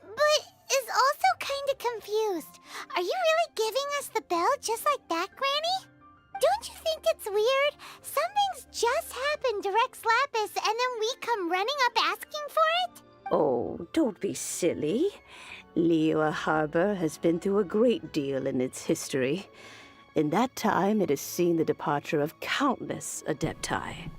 but is also kinda confused. Are you really giving us the bell just like that, Granny? Don't you think it's weird? Something's just happened to Rex Lapis and then we come running up asking for it? Oh, don't be silly. Liyue Harbor has been through a great deal in its history. In that time, it has seen the departure of countless Adepti.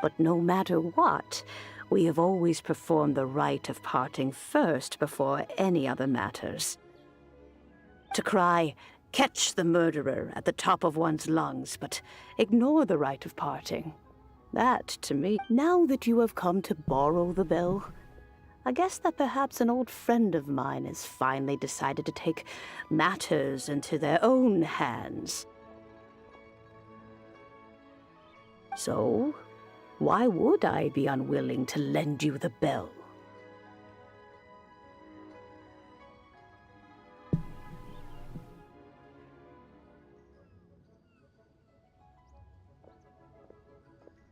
But no matter what, we have always performed the rite of parting first before any other matters. To cry, "Catch the murderer," at the top of one's lungs, but ignore the rite of parting. That, to me, now that you have come to borrow the bell, I guess that perhaps an old friend of mine has finally decided to take matters into their own hands. So, why would I be unwilling to lend you the bell?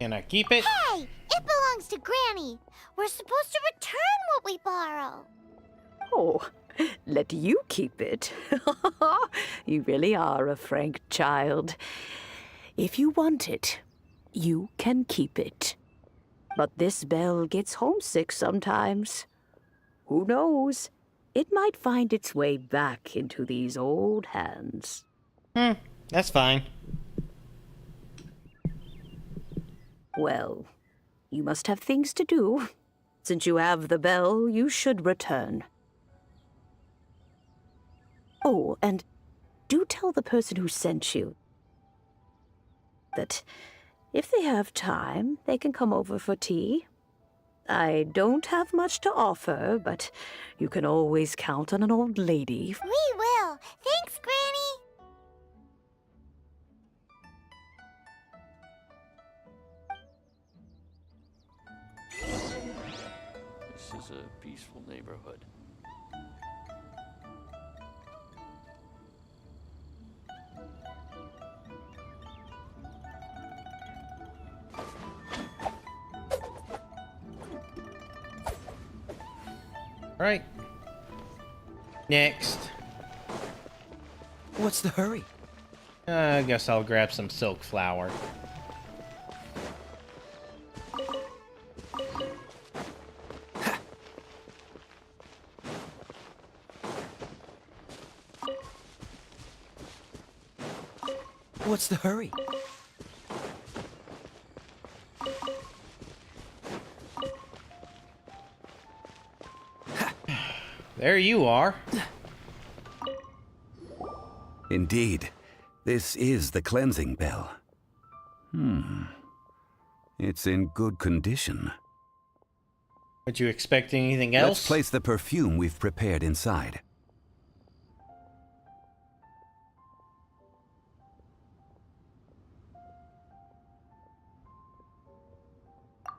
Can I keep it? Hey! It belongs to Granny! We're supposed to return what we borrow! Oh, let you keep it. You really are a frank child. If you want it, you can keep it. But this bell gets homesick sometimes. Who knows? It might find its way back into these old hands. That's fine. Well, you must have things to do. Since you have the bell, you should return. Oh, and do tell the person who sent you that if they have time, they can come over for tea. I don't have much to offer, but you can always count on an old lady. We will! Thanks, Granny! This is a peaceful neighborhood. Right. Next. What's the hurry? I guess I'll grab some silk flower. What's the hurry? There you are. Indeed, this is the cleansing bell. It's in good condition. Would you expect anything else? Let's place the perfume we've prepared inside.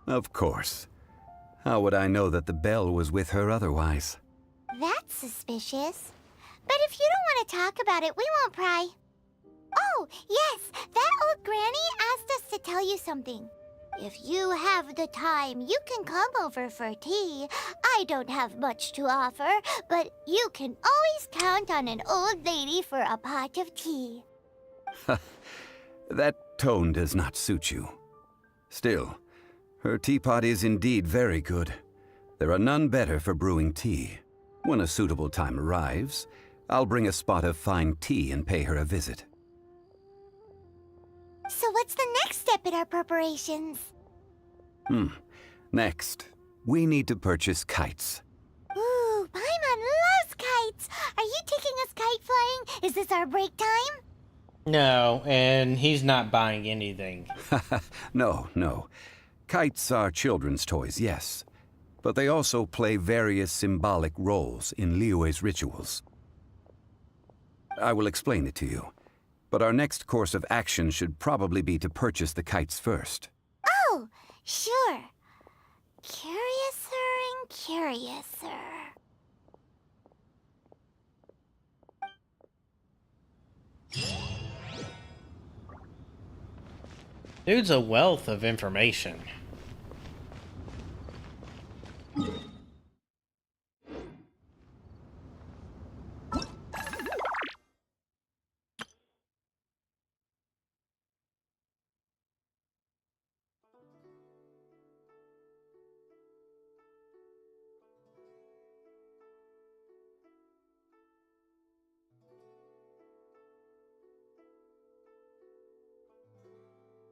Of course. How would I know that the bell was with her otherwise? That's suspicious. But if you don't want to talk about it, we won't pry. Oh, yes, that old granny asked us to tell you something. If you have the time, you can come over for tea. I don't have much to offer, but you can always count on an old lady for a pot of tea. That tone does not suit you. Still, her teapot is indeed very good. There are none better for brewing tea. When a suitable time arrives, I'll bring a spot of fine tea and pay her a visit. So what's the next step in our preparations? Next, we need to purchase kites. Ooh, Paimon loves kites! Are you taking us kite flying? Is this our break time? No, and he's not buying anything. No. Kites are children's toys, yes. But they also play various symbolic roles in Liyue's rituals. I will explain it to you. But our next course of action should probably be to purchase the kites first. Oh, sure. Curiouser and curiouser. Dude's a wealth of information.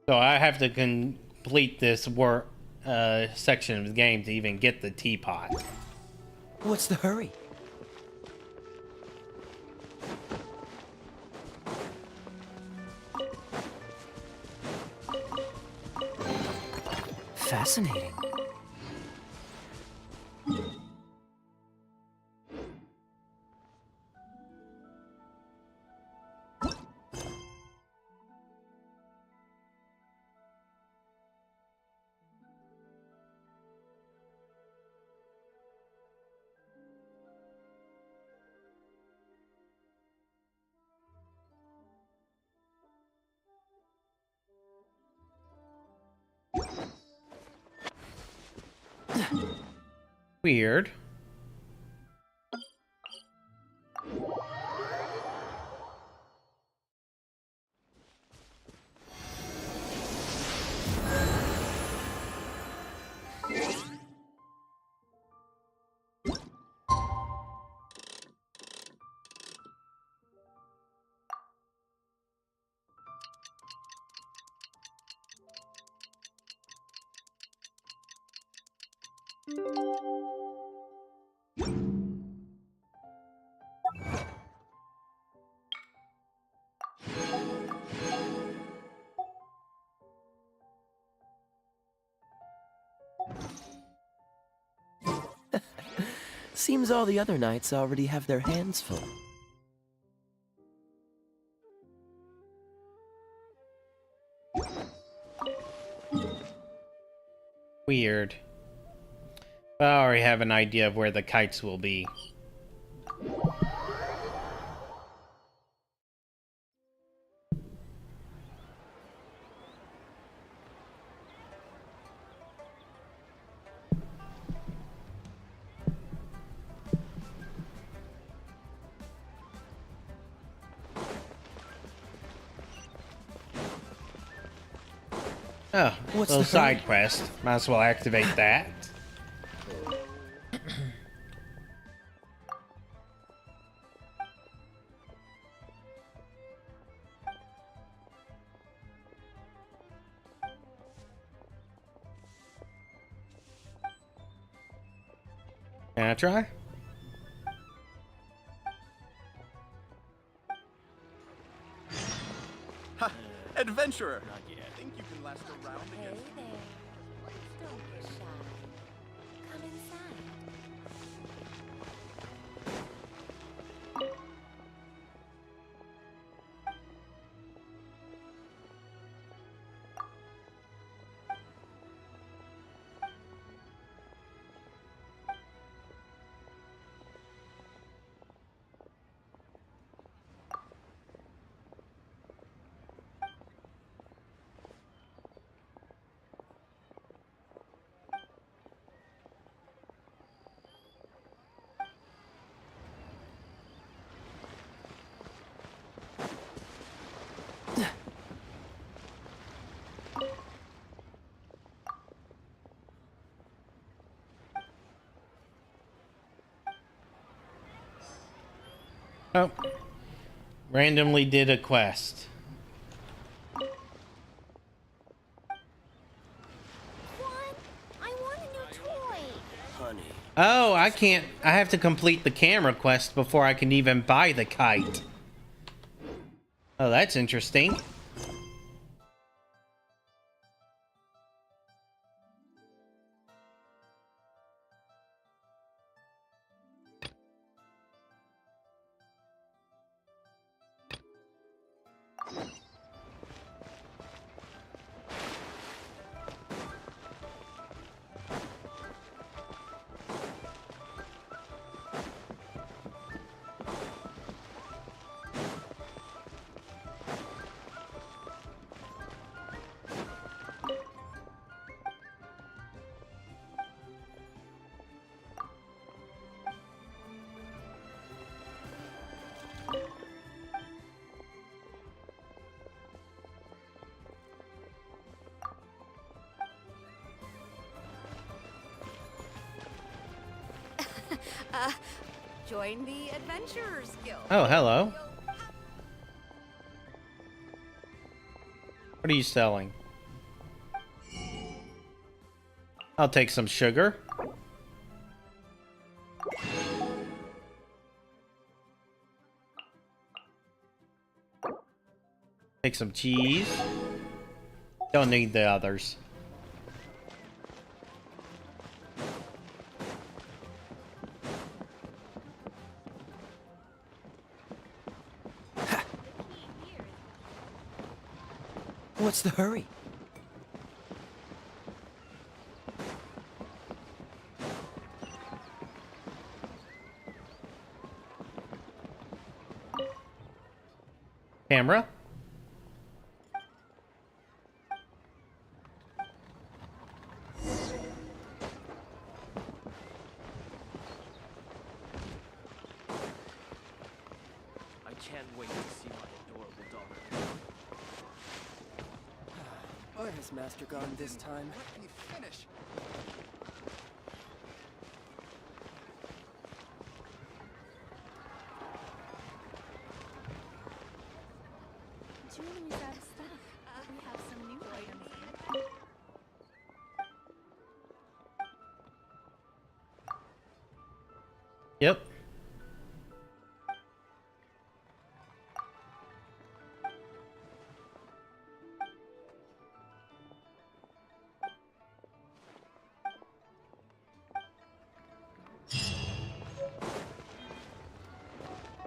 So I have to complete this work section of the game to even get the teapot. What's the hurry? Fascinating. Weird. Seems all the other knights already have their hands full. Weird. I already have an idea of where the kites will be. Oh, What's little the hurry? side quest. Might as well activate that. Can I try? Ha! Adventurer! Think you can last a round against me? Don't be shy. Come inside. Oh. Randomly did a quest. Oh, I can't. I have to complete the camera quest before I can even buy the kite. Oh, that's interesting. Join the Adventurers Guild. Oh, hello. What are you selling? I'll take some sugar. Take some cheese. Don't need the others. What's the hurry? Camera. I can't wait to see my adorable daughter. Where has Master gone this time? Let me finish. Julie's out of stuff. We have some new items. Yep.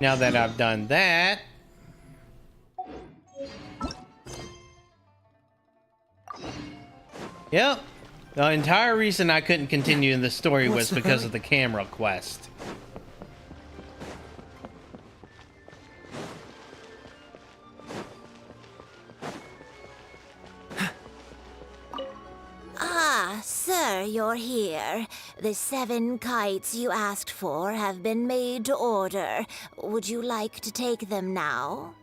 Now that I've done that, yep, the entire reason I couldn't continue in the story was because of the camera quest. Ah, sir, you're here. The 7 kites you asked for have been made to order. Would you like to take them now?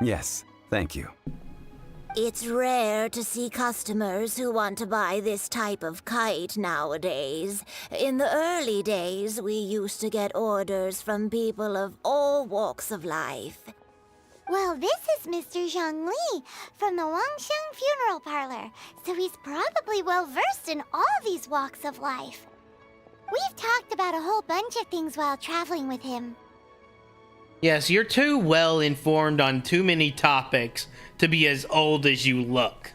Yes, thank you. It's rare to see customers who want to buy this type of kite nowadays. In the early days, we used to get orders from people of all walks of life. Well, this is Mr. Zhongli from the Wangsheng Funeral Parlor, so he's probably well-versed in all these walks of life. We've talked about a whole bunch of things while traveling with him. Yes, you're too well informed on too many topics to be as old as you look.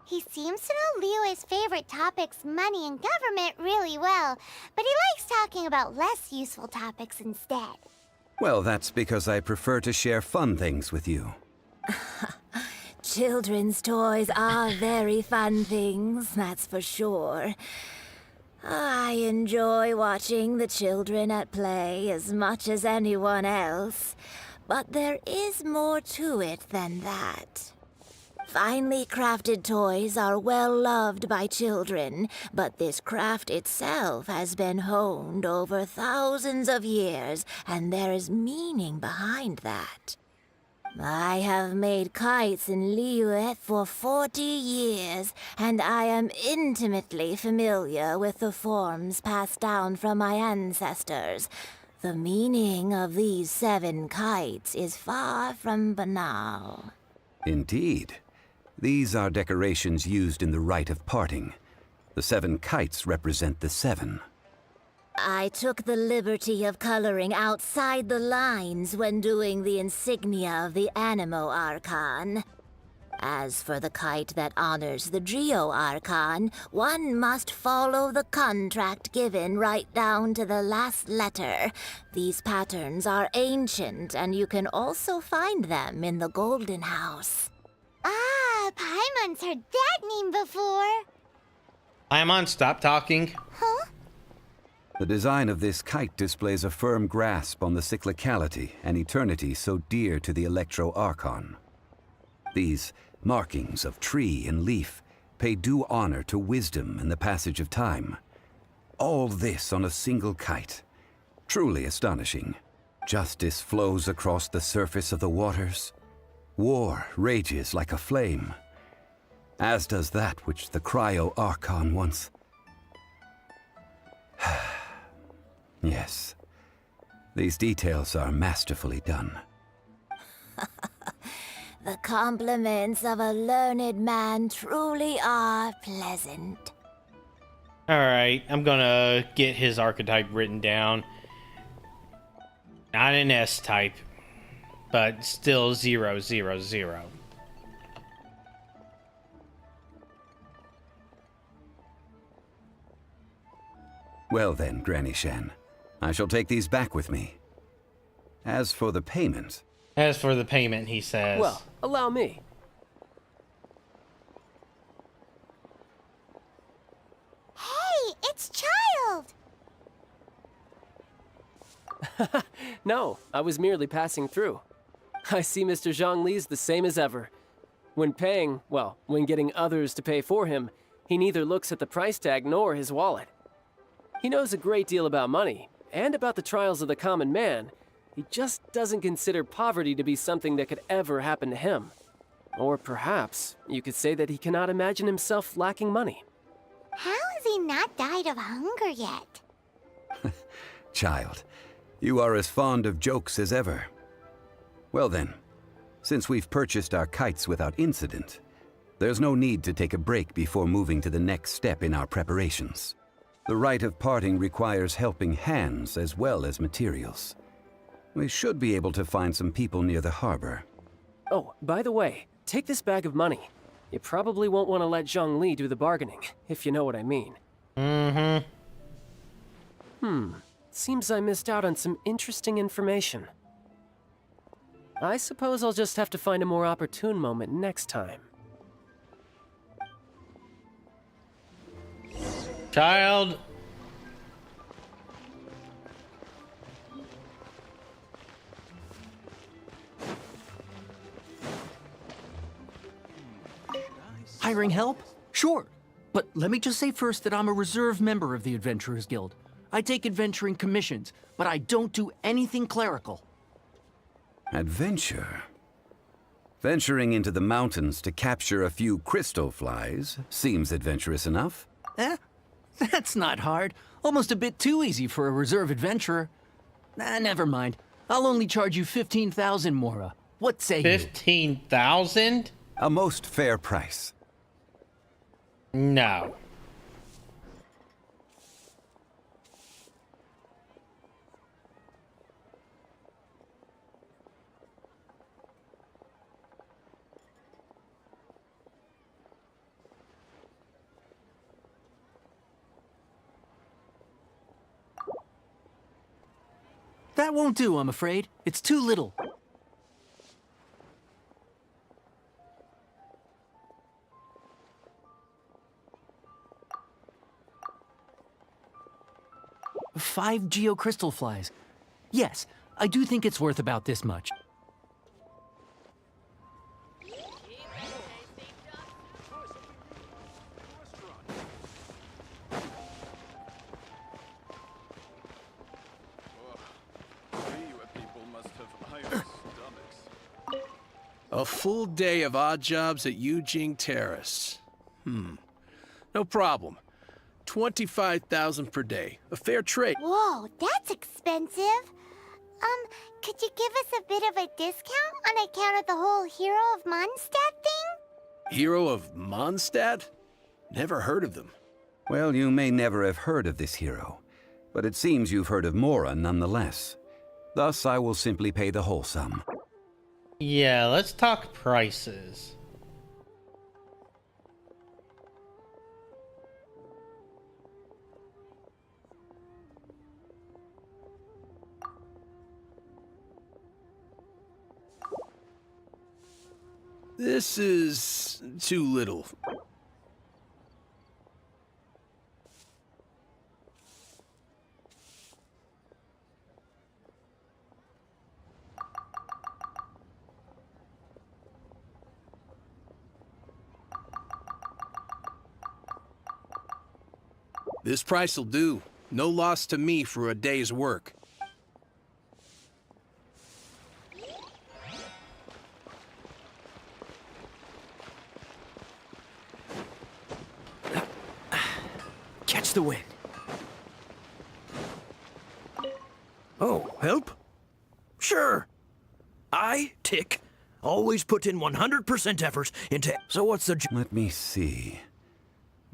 He seems to know Liyue's favorite topics, money and government, really well, but he likes talking about less useful topics instead. Well, that's because I prefer to share fun things with you. Children's toys are very fun things, that's for sure. I enjoy watching the children at play as much as anyone else, but there is more to it than that. Finely crafted toys are well loved by children, but this craft itself has been honed over thousands of years, and there is meaning behind that. I have made kites in Liyue for 40 years, and I am intimately familiar with the forms passed down from my ancestors. The meaning of these 7 kites is far from banal. Indeed. These are decorations used in the rite of parting. The 7 kites represent the 7. I took the liberty of coloring outside the lines when doing the insignia of the Animo Archon. As for the kite that honors the Geo Archon, one must follow the contract given right down to the last letter. These patterns are ancient, and you can also find them in the Golden House. Ah, Paimon's heard that name before. Paimon, stop talking. Huh? The design of this kite displays a firm grasp on the cyclicality and eternity so dear to the Electro Archon. These markings of tree and leaf pay due honor to wisdom and the passage of time. All this on a single kite. Truly astonishing. Justice flows across the surface of the waters. War rages like a flame. as does that which the Cryo-Archon once... Yes, these details are masterfully done. The compliments of a learned man truly are pleasant. Alright, I'm gonna get his archetype written down. Not an S type, but still 000. Well then, Granny Shan, I shall take these back with me. As for the payment... As for the payment, he says... Well, allow me. Hey, it's Child! No, I was merely passing through. I see Mr. Zhongli's the same as ever. When paying, well, when getting others to pay for him, he neither looks at the price tag nor his wallet. He knows a great deal about money, and about the trials of the common man. He just doesn't consider poverty to be something that could ever happen to him. Or perhaps you could say that he cannot imagine himself lacking money. How has he not died of hunger yet? Child, you are as fond of jokes as ever. Well then, since we've purchased our kites without incident, there's no need to take a break before moving to the next step in our preparations. The rite of parting requires helping hands as well as materials. We should be able to find some people near the harbor. Oh, by the way, take this bag of money. You probably won't want to let Zhongli do the bargaining, if you know what I mean. Seems I missed out on some interesting information. I suppose I'll just have to find a more opportune moment next time. Child. Hiring help? Sure. But let me just say first that I'm a reserve member of the Adventurers Guild. I take adventuring commissions, but I don't do anything clerical. Adventure? Venturing into the mountains to capture a few crystal flies seems adventurous enough. That's not hard. Almost a bit too easy for a reserve adventurer. Never mind. I'll only charge you 15,000 Mora. What say you? 15,000? A most fair price. No. That won't do, I'm afraid. It's too little. Five geocrystal flies. Yes, I do think it's worth about this much. A full day of odd jobs at Yujing Terrace. No problem. 25,000 per day. A fair trade. Whoa, that's expensive. Could you give us a bit of a discount on account of the whole Hero of Mondstadt thing? Hero of Mondstadt? Never heard of them. Well, you may never have heard of this hero, but it seems you've heard of Mora nonetheless. Thus, I will simply pay the whole sum. Yeah, let's talk prices. This is too little. This price'll do. No loss to me for a day's work. the wind. Oh, help? Sure. I, Tick, always put in 100% effort into... So what's the... Let me see.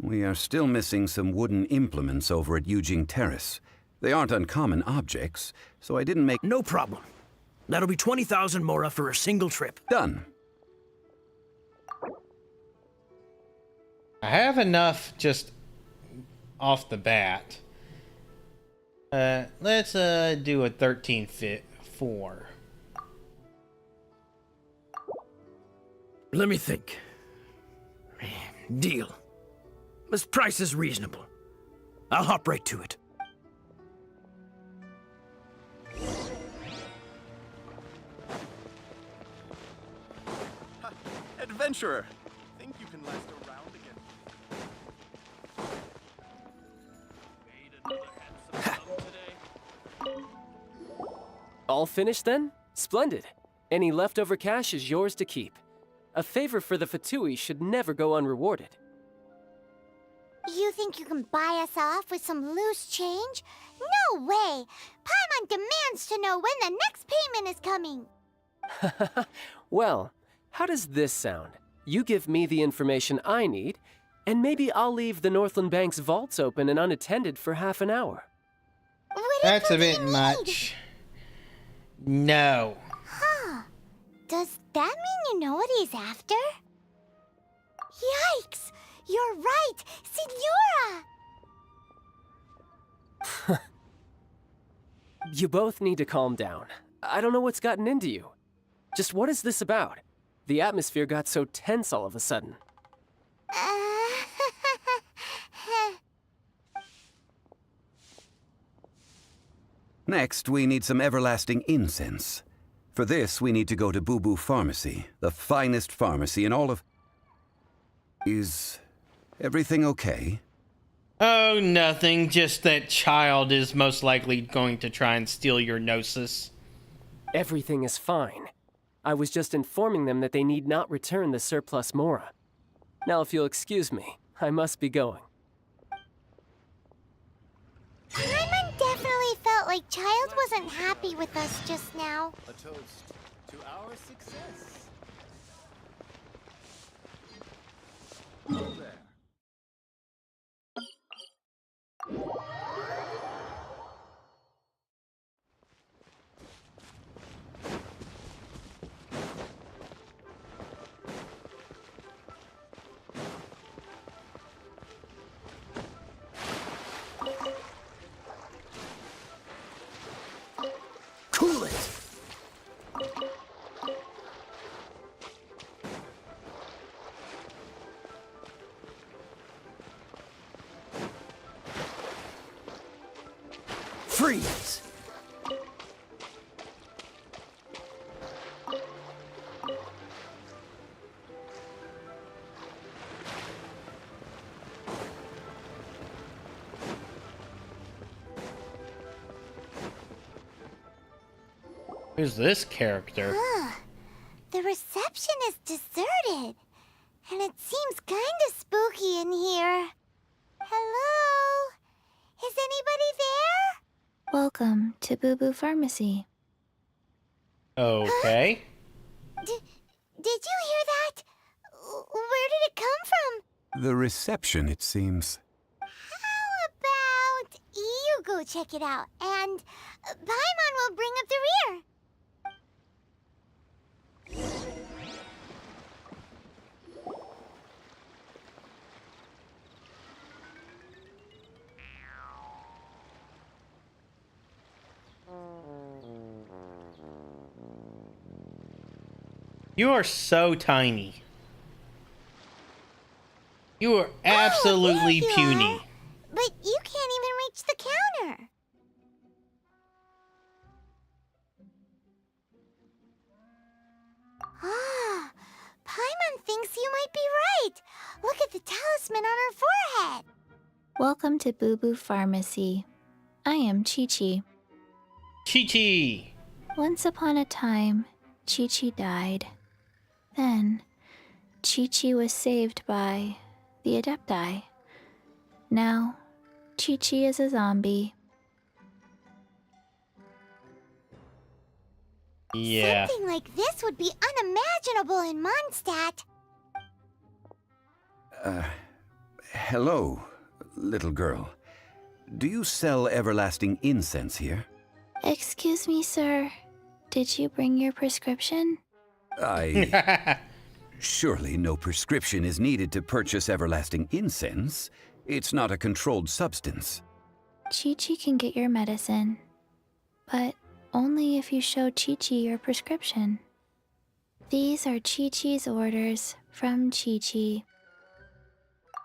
We are still missing some wooden implements over at Yujing Terrace. They aren't uncommon objects, so I didn't make... No problem. That'll be 20,000 mora for a single trip. Done. I have enough just off the bat. Let's do a 13.4. Let me think. Deal. This price is reasonable. I'll hop right to it. Adventurer, think you can last around again? All finished then? Splendid. Any leftover cash is yours to keep. A favor for the Fatui should never go unrewarded. You think you can buy us off with some loose change? No way! Paimon demands to know when the next payment is coming! Well, how does this sound? You give me the information I need, and maybe I'll leave the Northland Bank's vaults open and unattended for half an hour. That's a bit much. No. Huh. Does that mean you know what he's after? Yikes! You're right! Signora! You both need to calm down. I don't know what's gotten into you. Just what is this about? The atmosphere got so tense all of a sudden. Next, we need some everlasting incense. For this, we need to go to Boo Boo Pharmacy, the finest pharmacy in all of... Is everything okay? Oh, nothing. Just that child is most likely going to try and steal your Gnosis. Everything is fine. I was just informing them that they need not return the surplus Mora. Now, if you'll excuse me, I must be going. Paimon definitely felt like Child wasn't happy with us just now. A toast to our success. Hello there. Cool it! Freeze! Who's this character? The reception is deserted. And it seems kinda spooky in here. Hello? Is anybody there? Welcome to Boo Boo Pharmacy. Okay. Did you hear that? Where did it come from? The reception, it seems. How about you go check it out, and Paimon will bring up the rear. You are so tiny. You are absolutely there you puny. are. But you can't even reach the counter. Ah, Paimon thinks you might be right. Look at the talisman on her forehead. Welcome to Boo Boo Pharmacy. I am Chi-Chi. Chi-Chi. Once upon a time, Chi-Chi died. Then, Chi-Chi was saved by the Adepti. Now, Chi-Chi is a zombie. Yeah. Something like this would be unimaginable in Mondstadt. Hello, little girl. Do you sell everlasting incense here? Excuse me, sir. Did you bring your prescription? Surely no prescription is needed to purchase everlasting incense. It's not a controlled substance. Chi-Chi can get your medicine, but only if you show Chi-Chi your prescription. These are Chi-Chi's orders from Chi-Chi.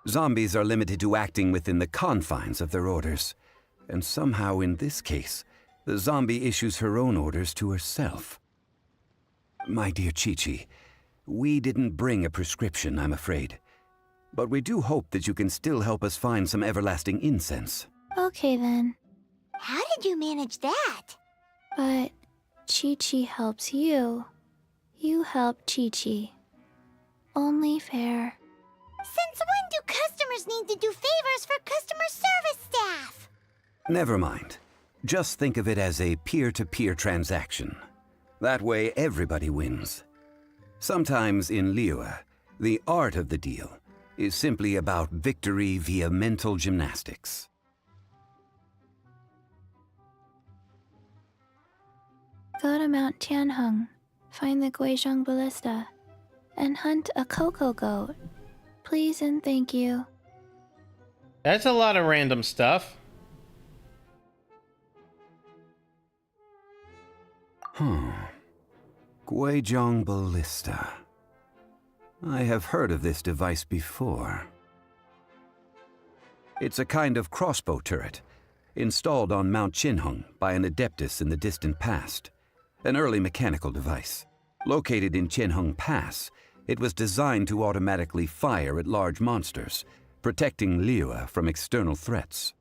Zombies are limited to acting within the confines of their orders. And somehow in this case, the zombie issues her own orders to herself. My dear Chi-Chi, we didn't bring a prescription, I'm afraid. But we do hope that you can still help us find some everlasting incense. Okay then. How did you manage that? But Chi-Chi helps you. You help Chi-Chi. Only fair. Since when do customers need to do favors for customer service staff? Never mind. Just think of it as a peer-to-peer transaction. That way everybody wins. Sometimes in Liyue, the art of the deal is simply about victory via mental gymnastics. Go to Mount Tianheng, find the Guizhong Ballista, and hunt a cocoa goat. Please and thank you. That's a lot of random stuff. Guizhong Ballista. I have heard of this device before. It's a kind of crossbow turret, installed on Mount Tianheng by an adeptus in the distant past. An early mechanical device. Located in Tianheng Pass, it was designed to automatically fire at large monsters, protecting Liyue from external threats.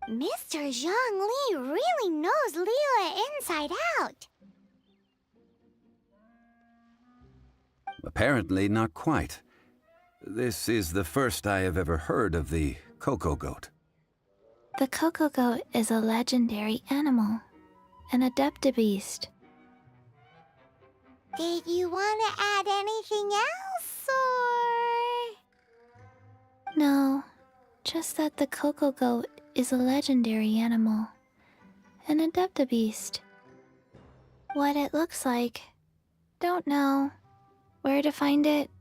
Mr. Zhongli really knows Liyue inside out. Apparently not quite. This is the first I have ever heard of the cocoa goat. The cocoa goat is a legendary animal, an adeptabeast. Did you want to add anything else, or...? No, just that the cocoa goat is a legendary animal, an adeptabeast. What it looks like, don't know. Where to find it,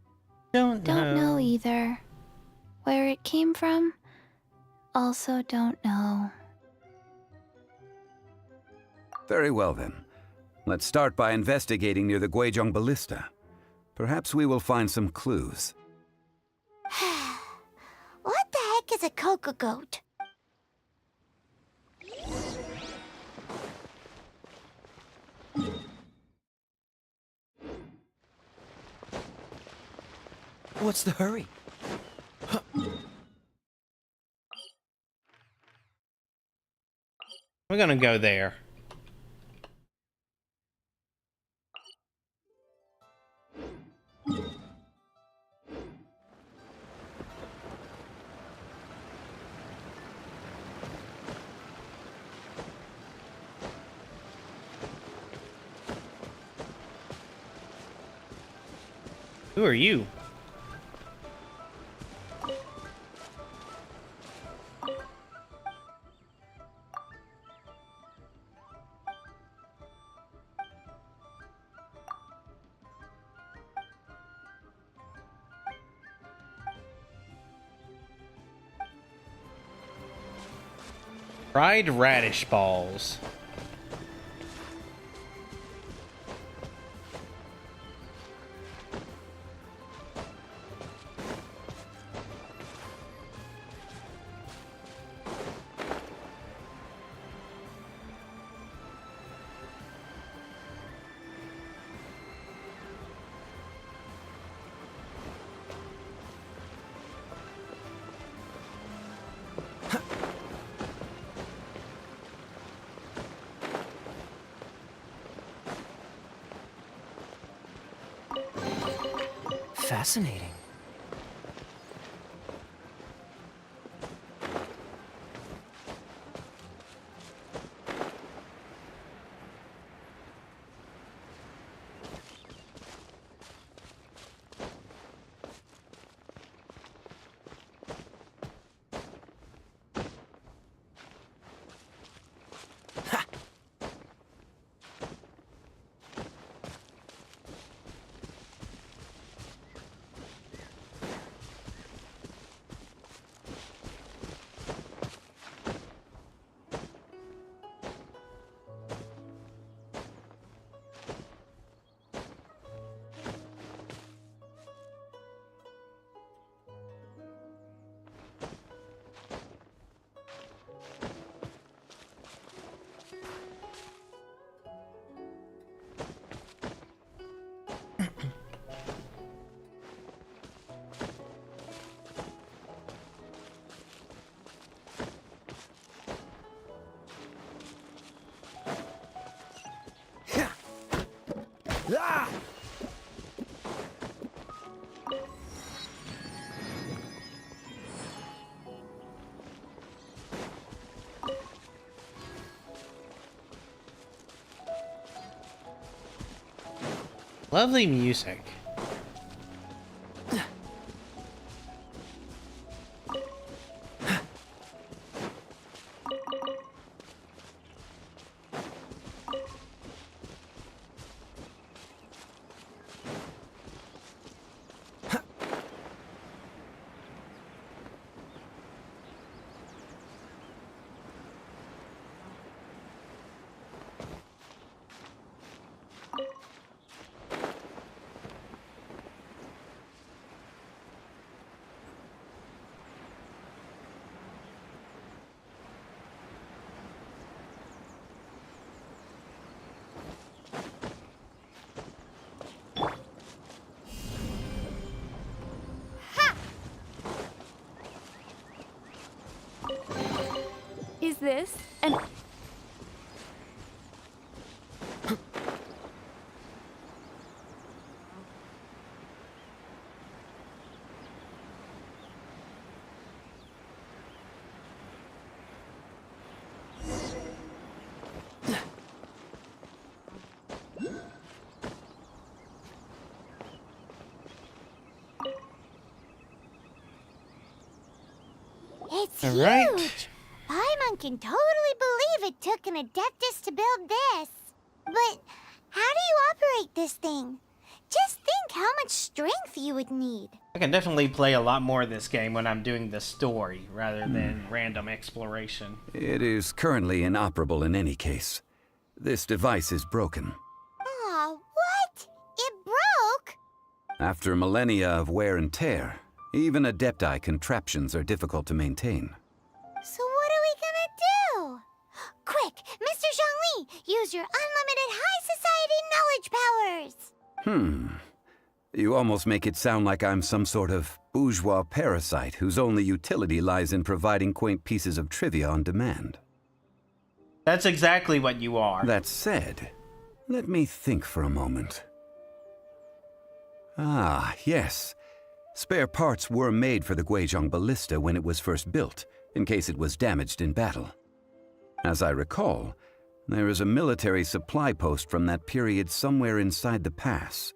don't know either. Where it came from, also don't know. Very well then. Let's start by investigating near the Guizhong Ballista. Perhaps we will find some clues. What the heck is a cocoa goat? What's the hurry? We're gonna go there. Who are you? Fried radish balls. Fascinating. Ah! Lovely music. Is this an... It's All right. huge! Paimon can totally believe it took an Adeptus to build this. But how do you operate this thing? Just think how much strength you would need. I can definitely play a lot more of this game when I'm doing the story rather than random exploration. It is currently inoperable in any case. This device is broken. Aw, what? It broke? After millennia of wear and tear, even Adepti contraptions are difficult to maintain. So what are we gonna do? Quick, Mr. Zhongli, use your unlimited high society knowledge powers! You almost make it sound like I'm some sort of bourgeois parasite whose only utility lies in providing quaint pieces of trivia on demand. That's exactly what you are. That said, let me think for a moment. Ah, yes. Spare parts were made for the Guizhong ballista when it was first built, in case it was damaged in battle. As I recall, there is a military supply post from that period somewhere inside the pass.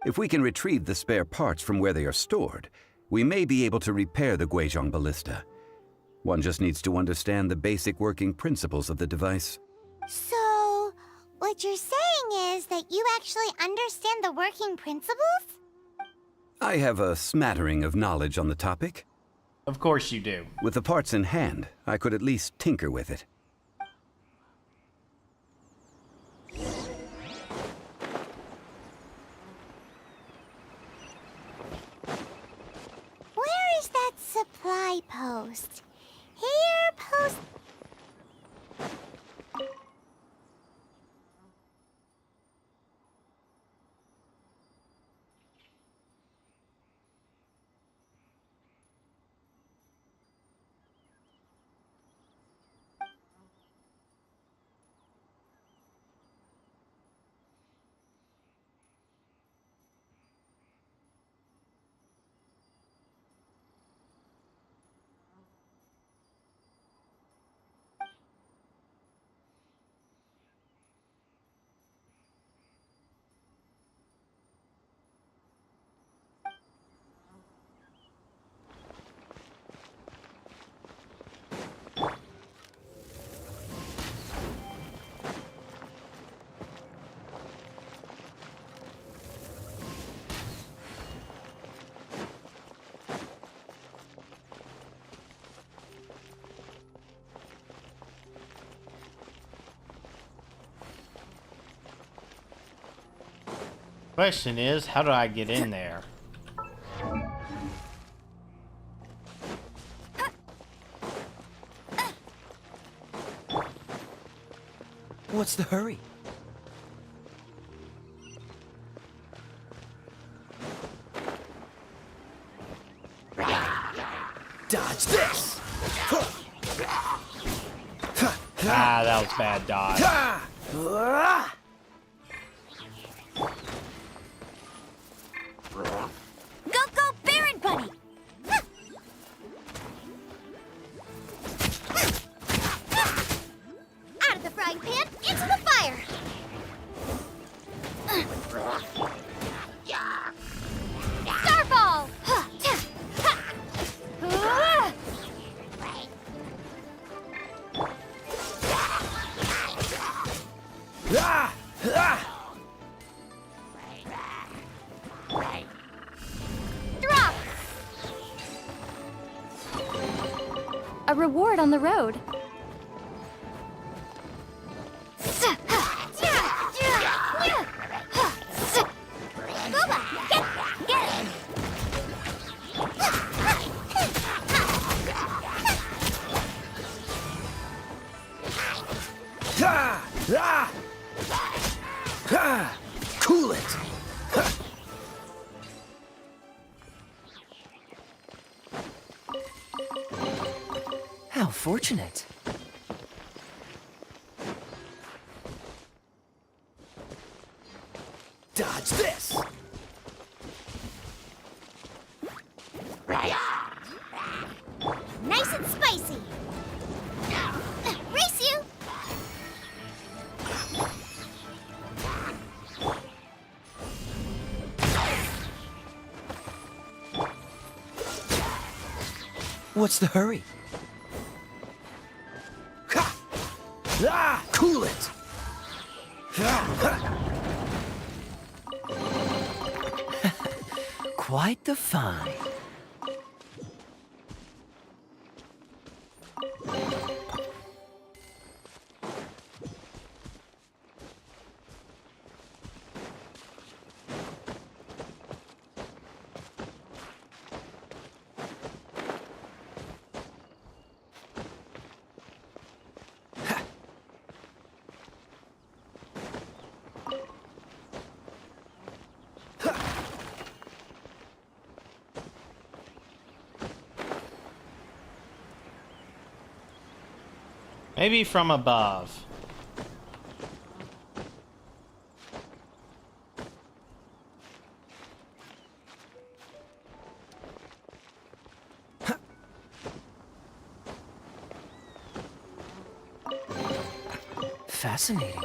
If we can retrieve the spare parts from where they are stored, we may be able to repair the Guizhong ballista. One just needs to understand the basic working principles of the device. So, what you're saying is that you actually understand the working principles? I have a smattering of knowledge on the topic. Of course you do. With the parts in hand, I could at least tinker with it. Where is that supply post? Here, post... Question is, how do I get in there? What's the hurry? Dodge this! Ah, that was bad dodge. frying pan into the fire! Starball! Drop! A reward on the road. Cool it! How fortunate. Dodge this! Nice and spicy! Race you! What's the hurry? Cool it! Quite the find. Maybe from above. Fascinating.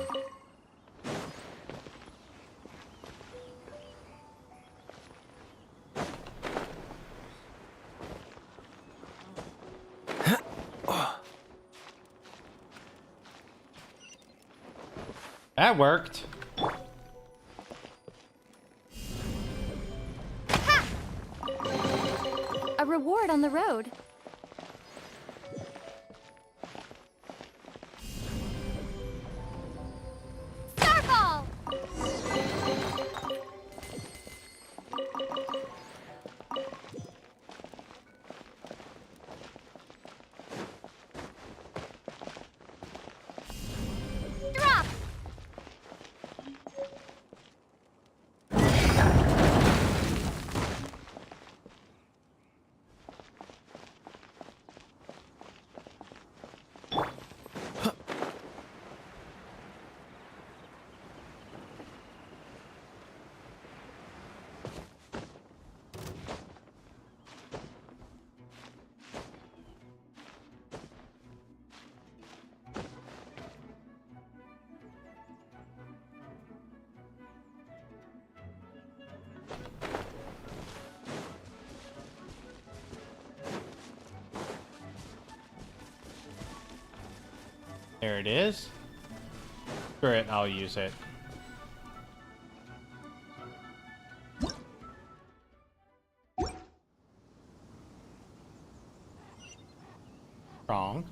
That worked. A reward on the road. Starball! Drop! There it is. Screw it, I'll use it. Wrong.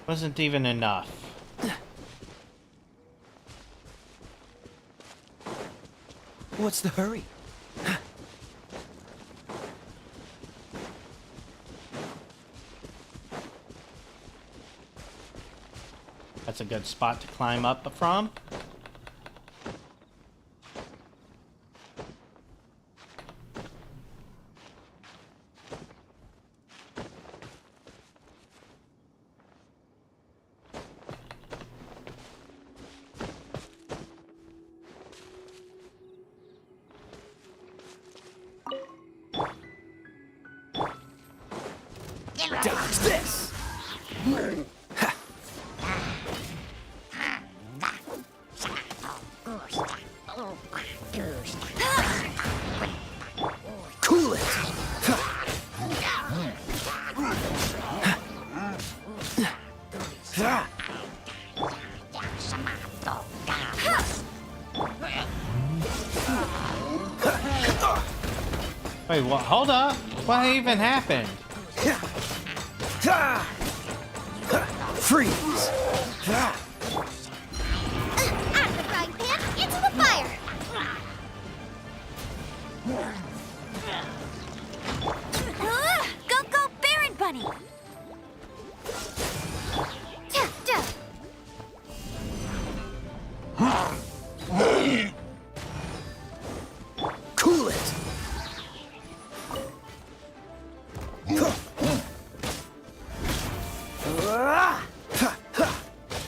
Wasn't even enough. What's the hurry? That's a good spot to climb up from. Dodge this! Cool it! Wait, what? Hold up. What even happened? Freeze! Out of the frying pan, into the fire! Go, go, Baron Bunny! Cool it!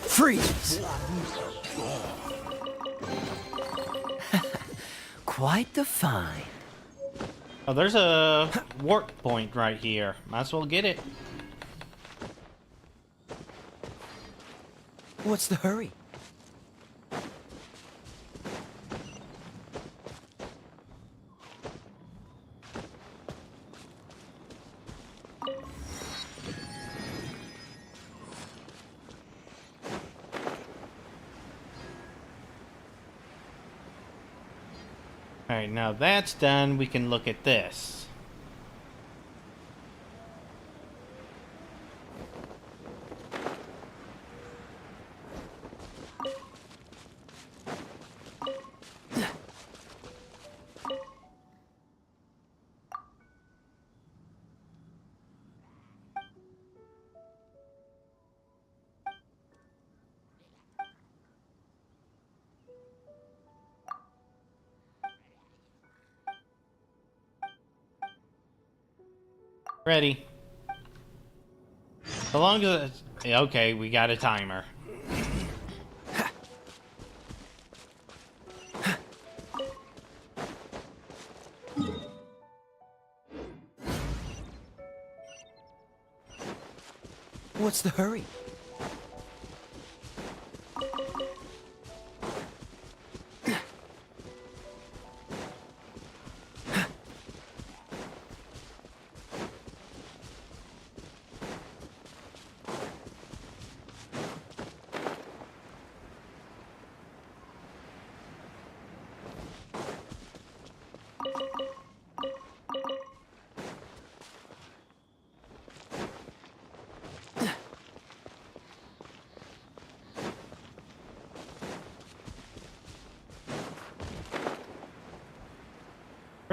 Freeze! Quite the find. Oh, there's a warp point right here. Might as well get it. What's the hurry? Alright, now that's done, we can look at this. Ready. So long as it's... Okay, we got a timer. What's the hurry?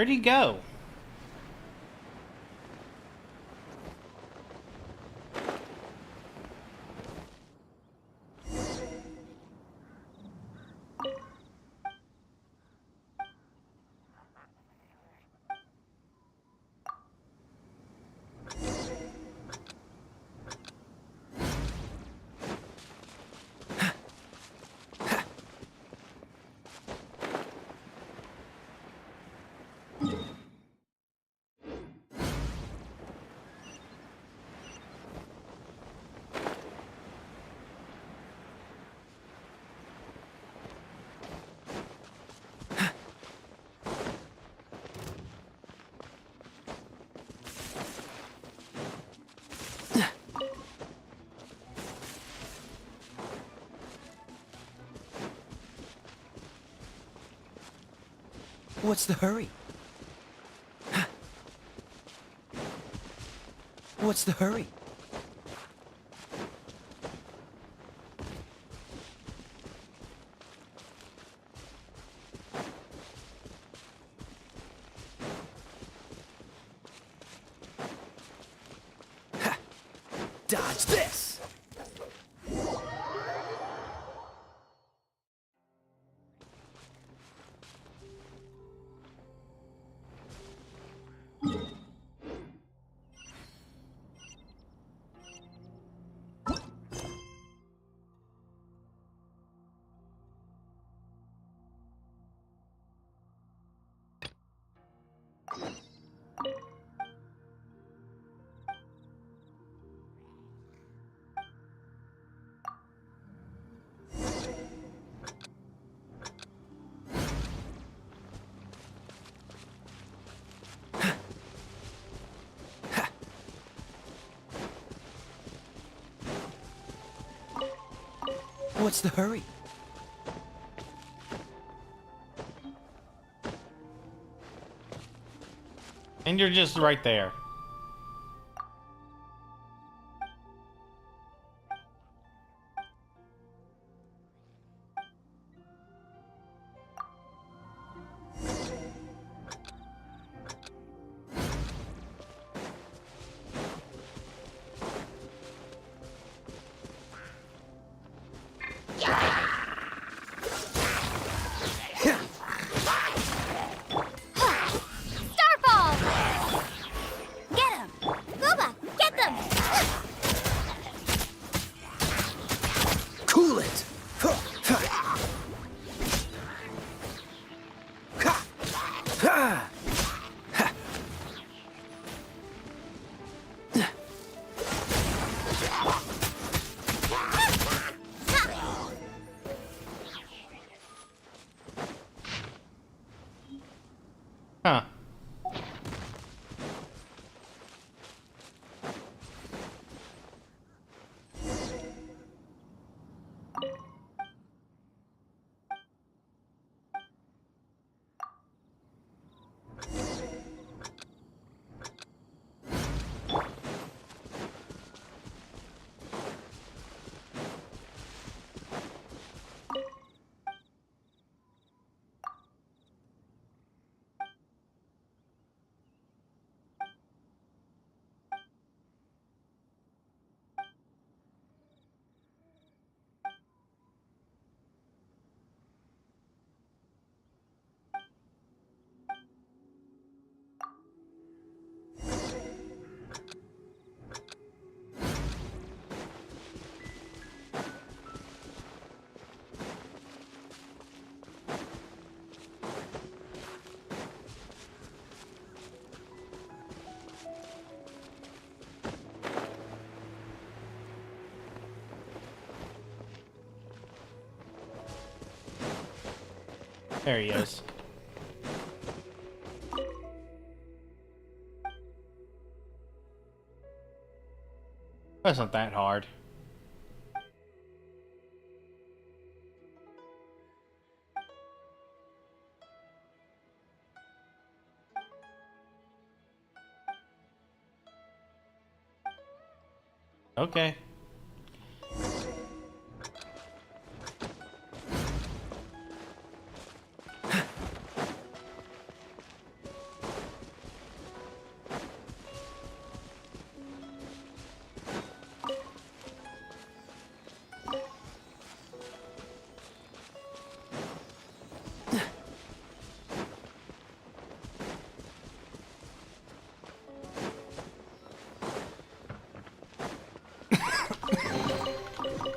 Where'd he go? What's the hurry? What's the hurry? Dodge this! What's the hurry? And you're just right there. Starfall! Get him! Gooba, get them! Cool it! Huh. There he is. Wasn't that hard. Okay.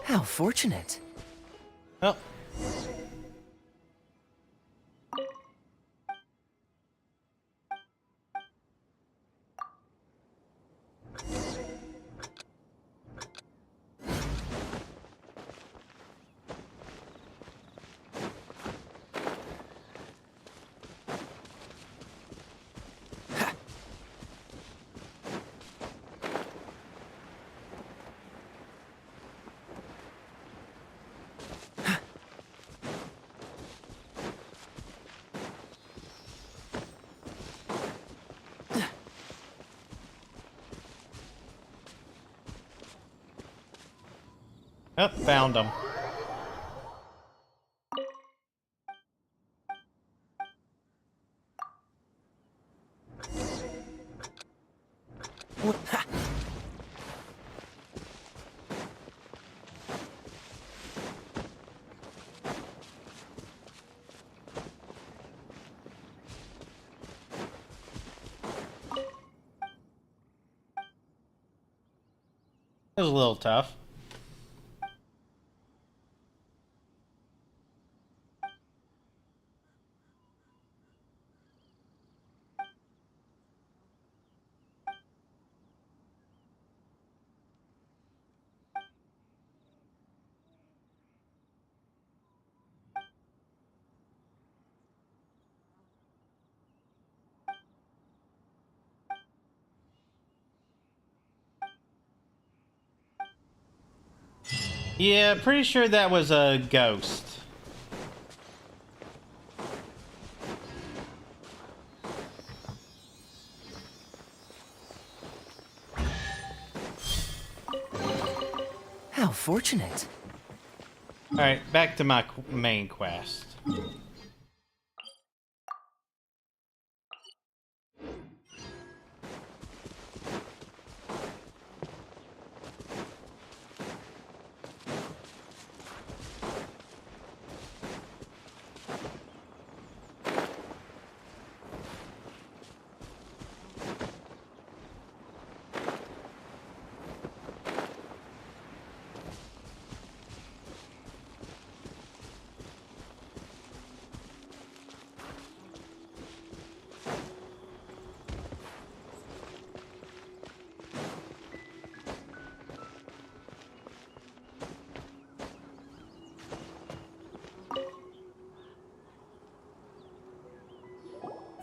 How fortunate. Oh. Oh, found him. It was a little tough. Yeah, pretty sure that was a ghost. How fortunate. Alright, back to my main quest.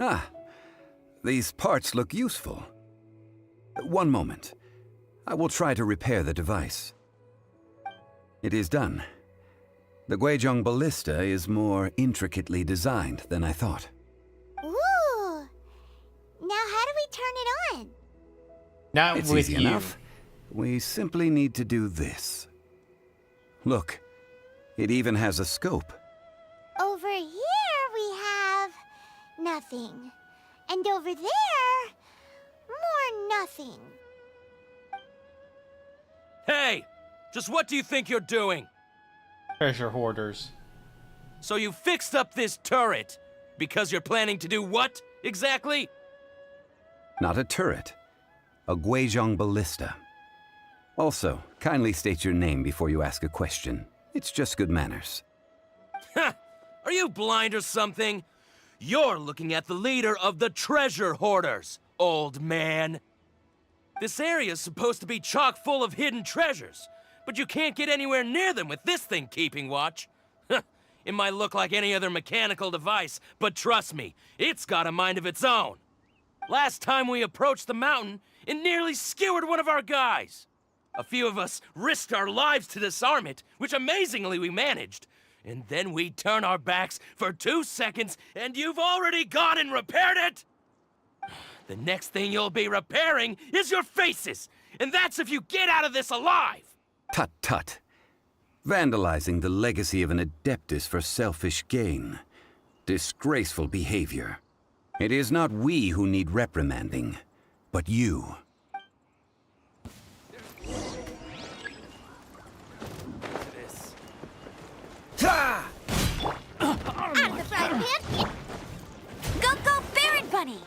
Ah, these parts look useful. One moment. I will try to repair the device. It is done. The Guizhong ballista is more intricately designed than I thought. Ooh! Now how do we turn it on? Not It's with easy you. enough. We simply need to do this. Look, it even has a scope. Over here we have nothing. And over there, more nothing. Hey! Just what do you think you're doing? Treasure hoarders. So you fixed up this turret because you're planning to do what, exactly? Not a turret. A Guizhong ballista. Also, kindly state your name before you ask a question. It's just good manners. Ha! Are you blind or something? You're looking at the leader of the treasure hoarders, old man. This area's supposed to be chock full of hidden treasures, but you can't get anywhere near them with this thing keeping watch. It might look like any other mechanical device, but trust me, it's got a mind of its own. Last time we approached the mountain, it nearly skewered one of our guys. A few of us risked our lives to disarm it, which amazingly we managed. And then we turn our backs for 2 seconds, and you've already gone and repaired it? The next thing you'll be repairing is your faces, and that's if you get out of this alive! Tut tut. Vandalizing the legacy of an Adeptus for selfish gain. Disgraceful behavior. It is not we who need reprimanding, but you. I'm the frying pan. Go, go, Baron Bunny!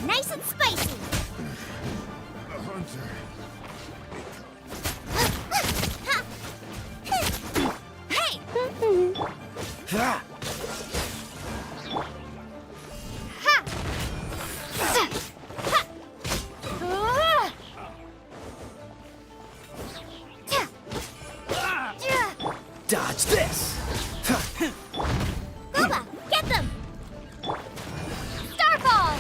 Nice and spicy. Hey! Dodge this! Booba, get them! Starfall!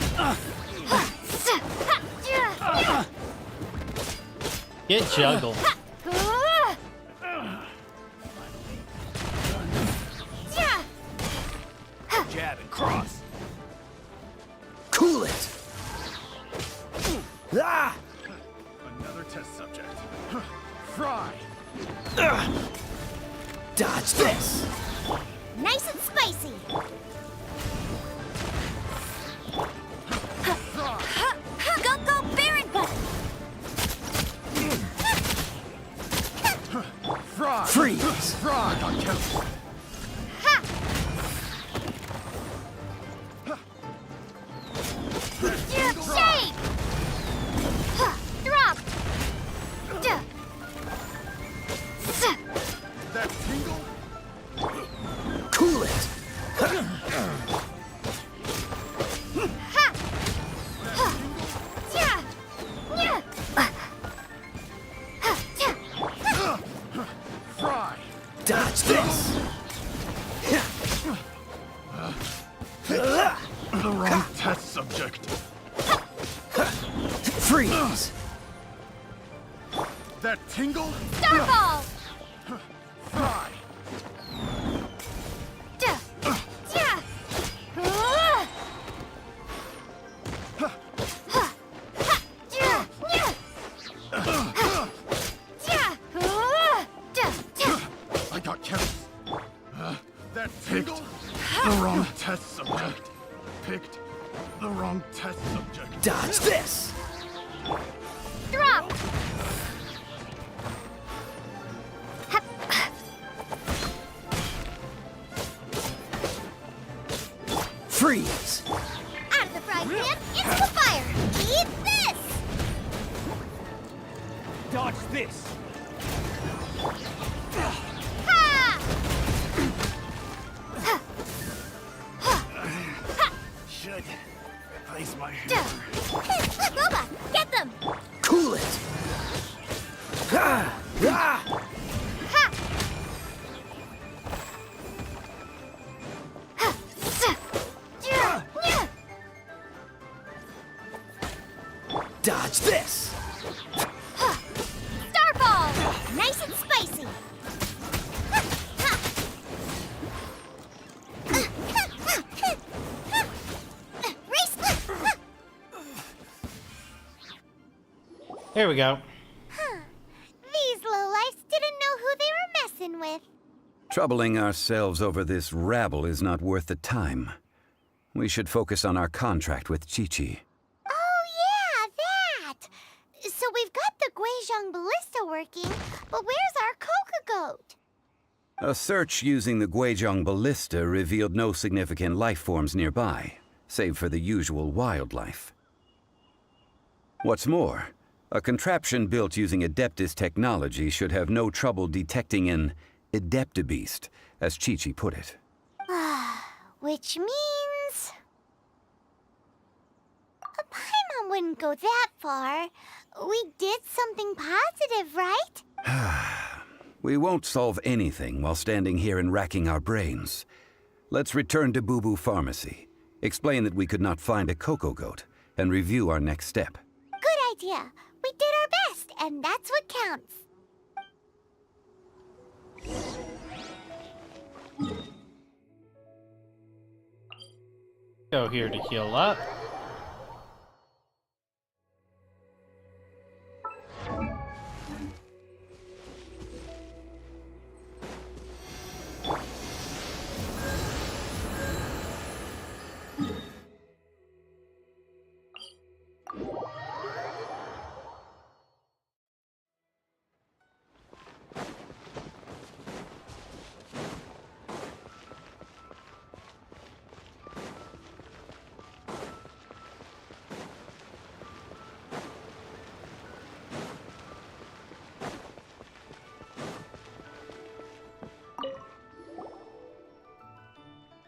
Get juggled. Jab and cross. Cool it! Ah! Another test subject. Fry. Dodge this! Nice and spicy. Go, go, Baron Bunny! Fry. Freeze! Fry on count. Shade! Drop! That tingle. Cool it! Dodge this! The wrong test subject. Freeze! That tingle? Starfall! Fly! I got careless. That tingle? The wrong test subject. Picked the wrong test subject. Dodge this! Drop! Freeze! Out of the frying pan, into the fire! Eat this! Dodge this! Should place my hammer. Boba, get them! Cool it! Ah! Ah! Dodge this! Starfall! Nice and spicy! There we go. These lowlifes didn't know who they were messing with. Troubling ourselves over this rabble is not worth the time. We should focus on our contract with Chi-Chi. Oh yeah, that! So we've got the Guizhong ballista working, but where's our Coca goat? A search using the Guizhong ballista revealed no significant life forms nearby, save for the usual wildlife. What's more, a contraption built using Adeptus technology should have no trouble detecting an Adeptabeast, as Chi-Chi put it. Which means... Paimon wouldn't go that far. We did something positive, right? We won't solve anything while standing here and racking our brains. Let's return to Boo Boo Pharmacy, explain that we could not find a Coco Goat, and review our next step. Good idea. We did our best, and that's what counts. Go here to heal up.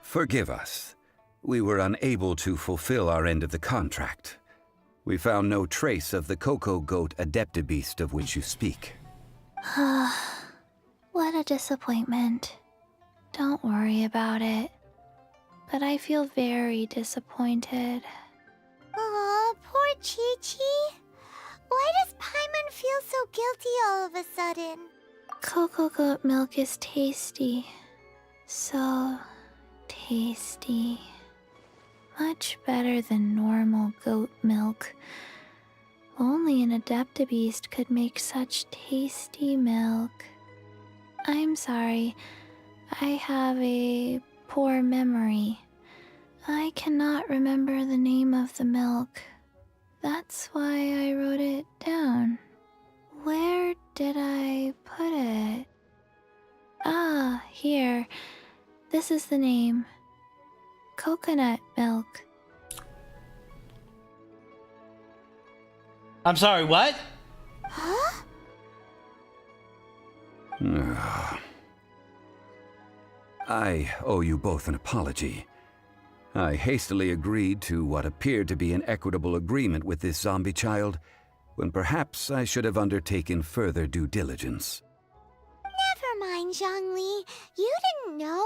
Forgive us. We were unable to fulfill our end of the contract. We found no trace of the Coco Goat Adeptabeast of which you speak. What a disappointment. Don't worry about it. But I feel very disappointed. Aw, poor Chi-Chi. Why does Paimon feel so guilty all of a sudden? Coco Goat milk is tasty. So tasty. Much better than normal goat milk. Only an Adeptabeast could make such tasty milk. I'm sorry. I have a poor memory. I cannot remember the name of the milk. That's why I wrote it down. Where did I put it? Ah, here. This is the name. Coconut milk. I'm sorry, what? Huh? I owe you both an apology. I hastily agreed to what appeared to be an equitable agreement with this zombie child, when perhaps I should have undertaken further due diligence. Never mind, Zhongli. You didn't know.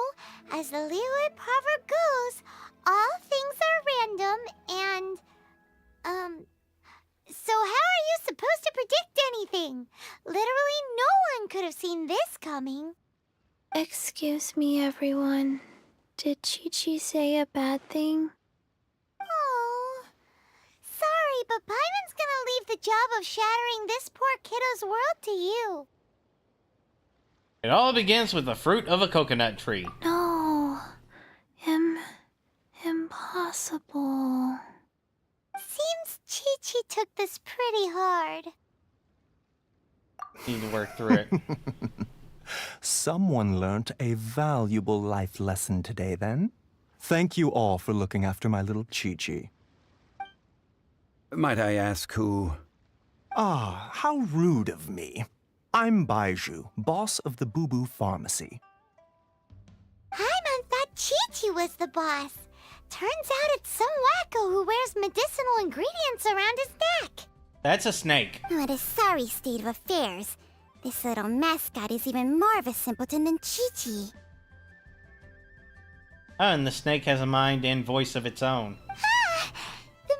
As the Liyue proverb goes, all things are random and, so how are you supposed to predict anything? Literally no one could have seen this coming. Excuse me, everyone. Did Chi-Chi say a bad thing? Oh, sorry, but Paimon's gonna leave the job of shattering this poor kiddo's world to you. It all begins with the fruit of a coconut tree. No. Impossible. Seems Chi-Chi took this pretty hard. Need to work through it. Someone learnt a valuable life lesson today, then. Thank you all for looking after my little Chi-Chi. Might I ask who? Ah, how rude of me. I'm Baiju, boss of the Boo Boo Pharmacy. Paimon thought Chi-Chi was the boss. Turns out it's some wacko who wears medicinal ingredients around his neck. That's a snake. What a sorry state of affairs. This little mascot is even more of a simpleton than Chi-Chi. Oh, and the snake has a mind and voice of its own. Ah! The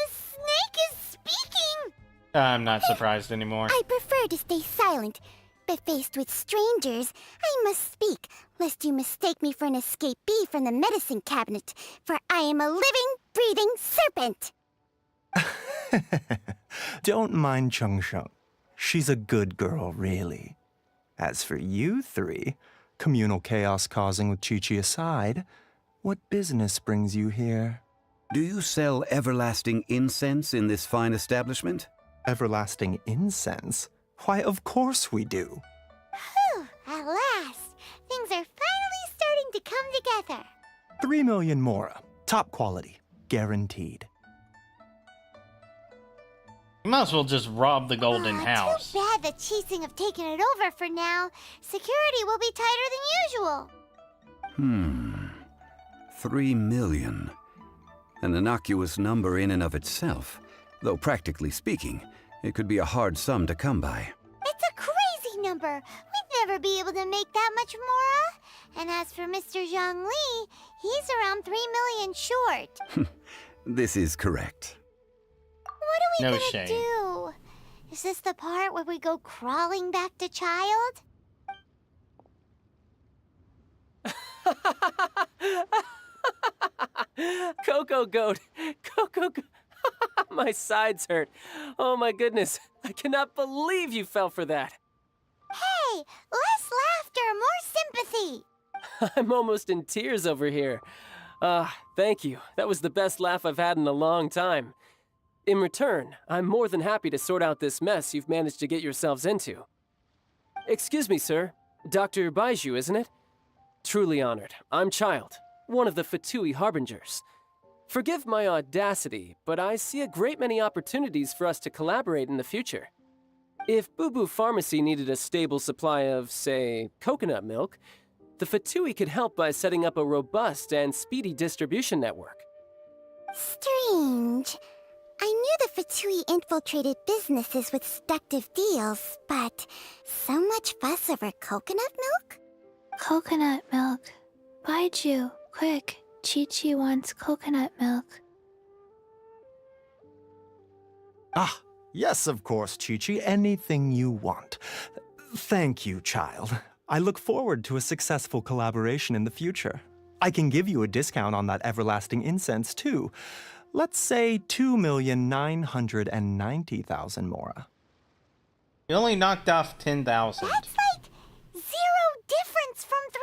snake is speaking! I'm not surprised anymore. I prefer to stay silent, but faced with strangers, I must speak, lest you mistake me for an escapee from the medicine cabinet, for I am a living, breathing serpent! Don't mind Chung Sheng. She's a good girl, really. As for you three, communal chaos causing with Chi-Chi aside, what business brings you here? Do you sell everlasting incense in this fine establishment? Everlasting incense? Why, of course we do. Whew, at last! Things are finally starting to come together. 3 million mora. Top quality. Guaranteed. You might as well just rob the golden house. Too bad the Qixing have taken it over for now. Security will be tighter than usual. 3 million. An innocuous number in and of itself, though practically speaking, it could be a hard sum to come by. It's a crazy number. We'd never be able to make that much mora. And as for Mr. Zhongli, he's around 3 million short. This is correct. What are we No gonna shame. do? Is this the part where we go crawling back to child? Coco Goat! Coco Goat! My sides hurt. Oh my goodness. I cannot believe you fell for that. Hey, less laughter, more sympathy. I'm almost in tears over here. Thank you. That was the best laugh I've had in a long time. In return, I'm more than happy to sort out this mess you've managed to get yourselves into. Excuse me, sir. Dr. Baiju, isn't it? Truly honored. I'm Child, one of the Fatui Harbingers. Forgive my audacity, but I see a great many opportunities for us to collaborate in the future. If Boo Boo Pharmacy needed a stable supply of, say, coconut milk, the Fatui could help by setting up a robust and speedy distribution network. Strange. I knew the Fatui infiltrated businesses with seductive deals, but so much fuss over coconut milk? Coconut milk. Baiju, quick. Chi-Chi wants coconut milk. Ah, yes, of course, Chi-Chi. Anything you want. Thank you, child. I look forward to a successful collaboration in the future. I can give you a discount on that everlasting incense, too. Let's say 2,990,000 mora. You only knocked off 10,000. That's like 0 difference from 3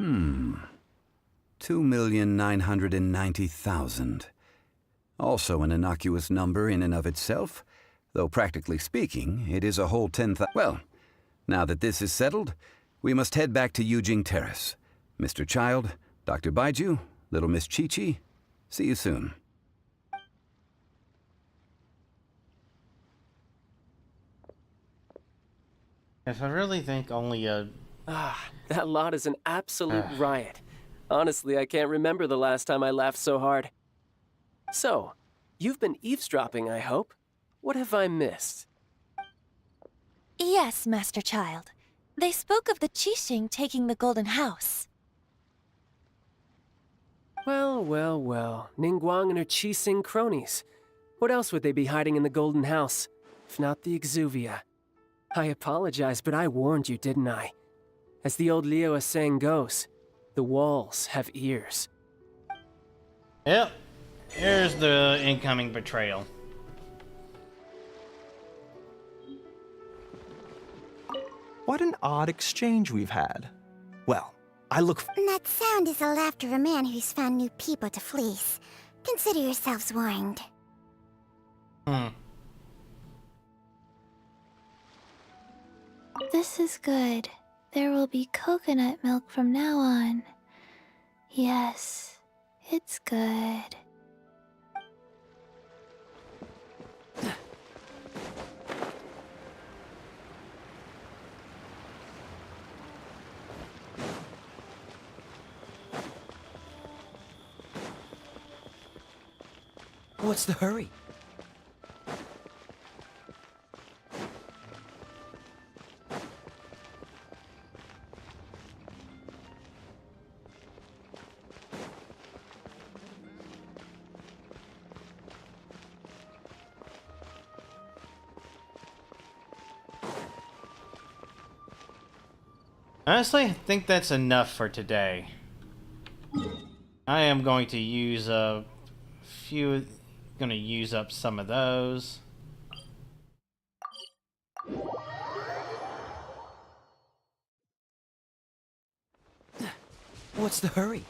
million. 2,990,000. Also an innocuous number in and of itself, though practically speaking, it is a whole 10,000. Well, now that this is settled, we must head back to Yujing Terrace. Mr. Child, Dr. Baiju, little Miss Chi-Chi, see you soon. If I really think only a... That lot is an absolute riot. Honestly, I can't remember the last time I laughed so hard. So, you've been eavesdropping, I hope? What have I missed? Yes, Master Child. They spoke of the Qixing taking the Golden House. Well, well, well. Ningguang and her Qixing cronies. What else would they be hiding in the Golden House, if not the Exuvia? I apologize, but I warned you, didn't I? As the old Liyue saying goes, the walls have ears. Yep. Here's the incoming betrayal. What an odd exchange we've had. Well, I look That sound is the laughter of a man who's found new people to fleece. Consider yourselves warned. This is good. There will be coconut milk from now on. Yes, it's good. What's the hurry? Honestly, I think that's enough for today. I am going to use a few... Gonna use up some of those. What's the hurry?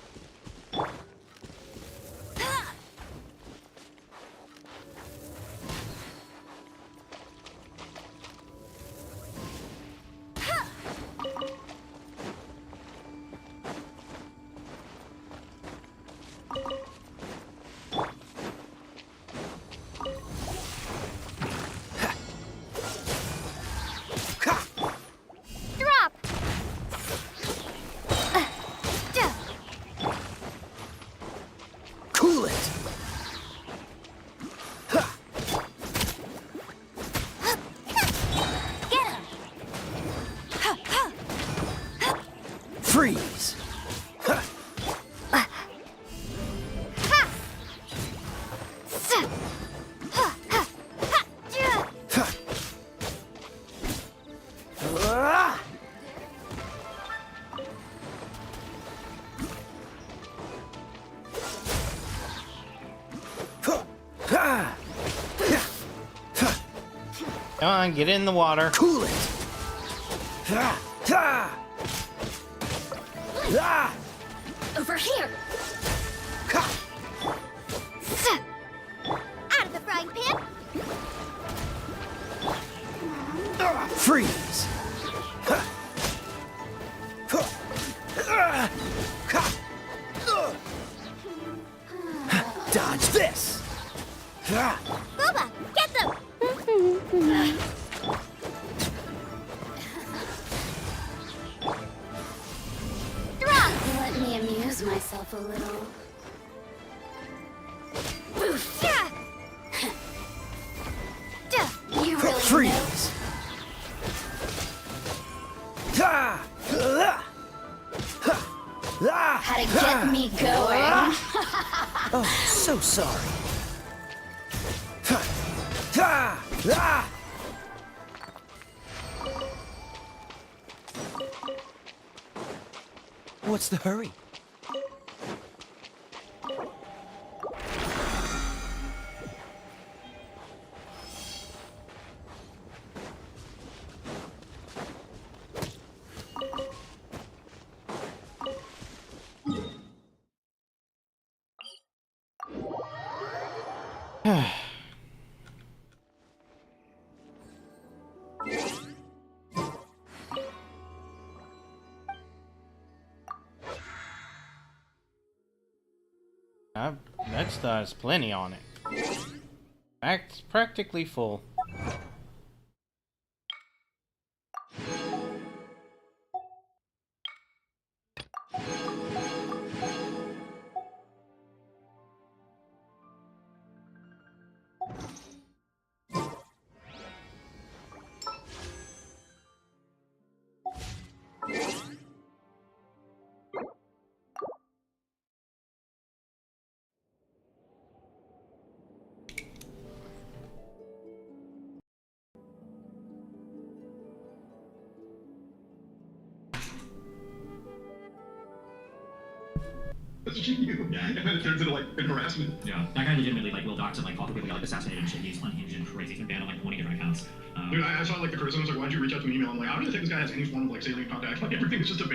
Freeze! Come on, get in the water. Cool it! Over here! Out of the frying pan! Freeze! Dodge this! Booba, get them! Let me amuse myself a little. You really Freeze! how to get me going. Oh, so sorry. What's the hurry? That still has plenty on it. It's practically full. That's you. Yeah. And then it turns into like an harassment. Yeah. That guy legitimately like will dox and like call for people like assassinated and shit. He's unhinged and crazy. He's been banned on like 20 different accounts. Dude, I saw like the criticisms like, why'd you reach out to an email? I'm like, I don't really think this guy has any form of like salient contact. Like everything is just a ban.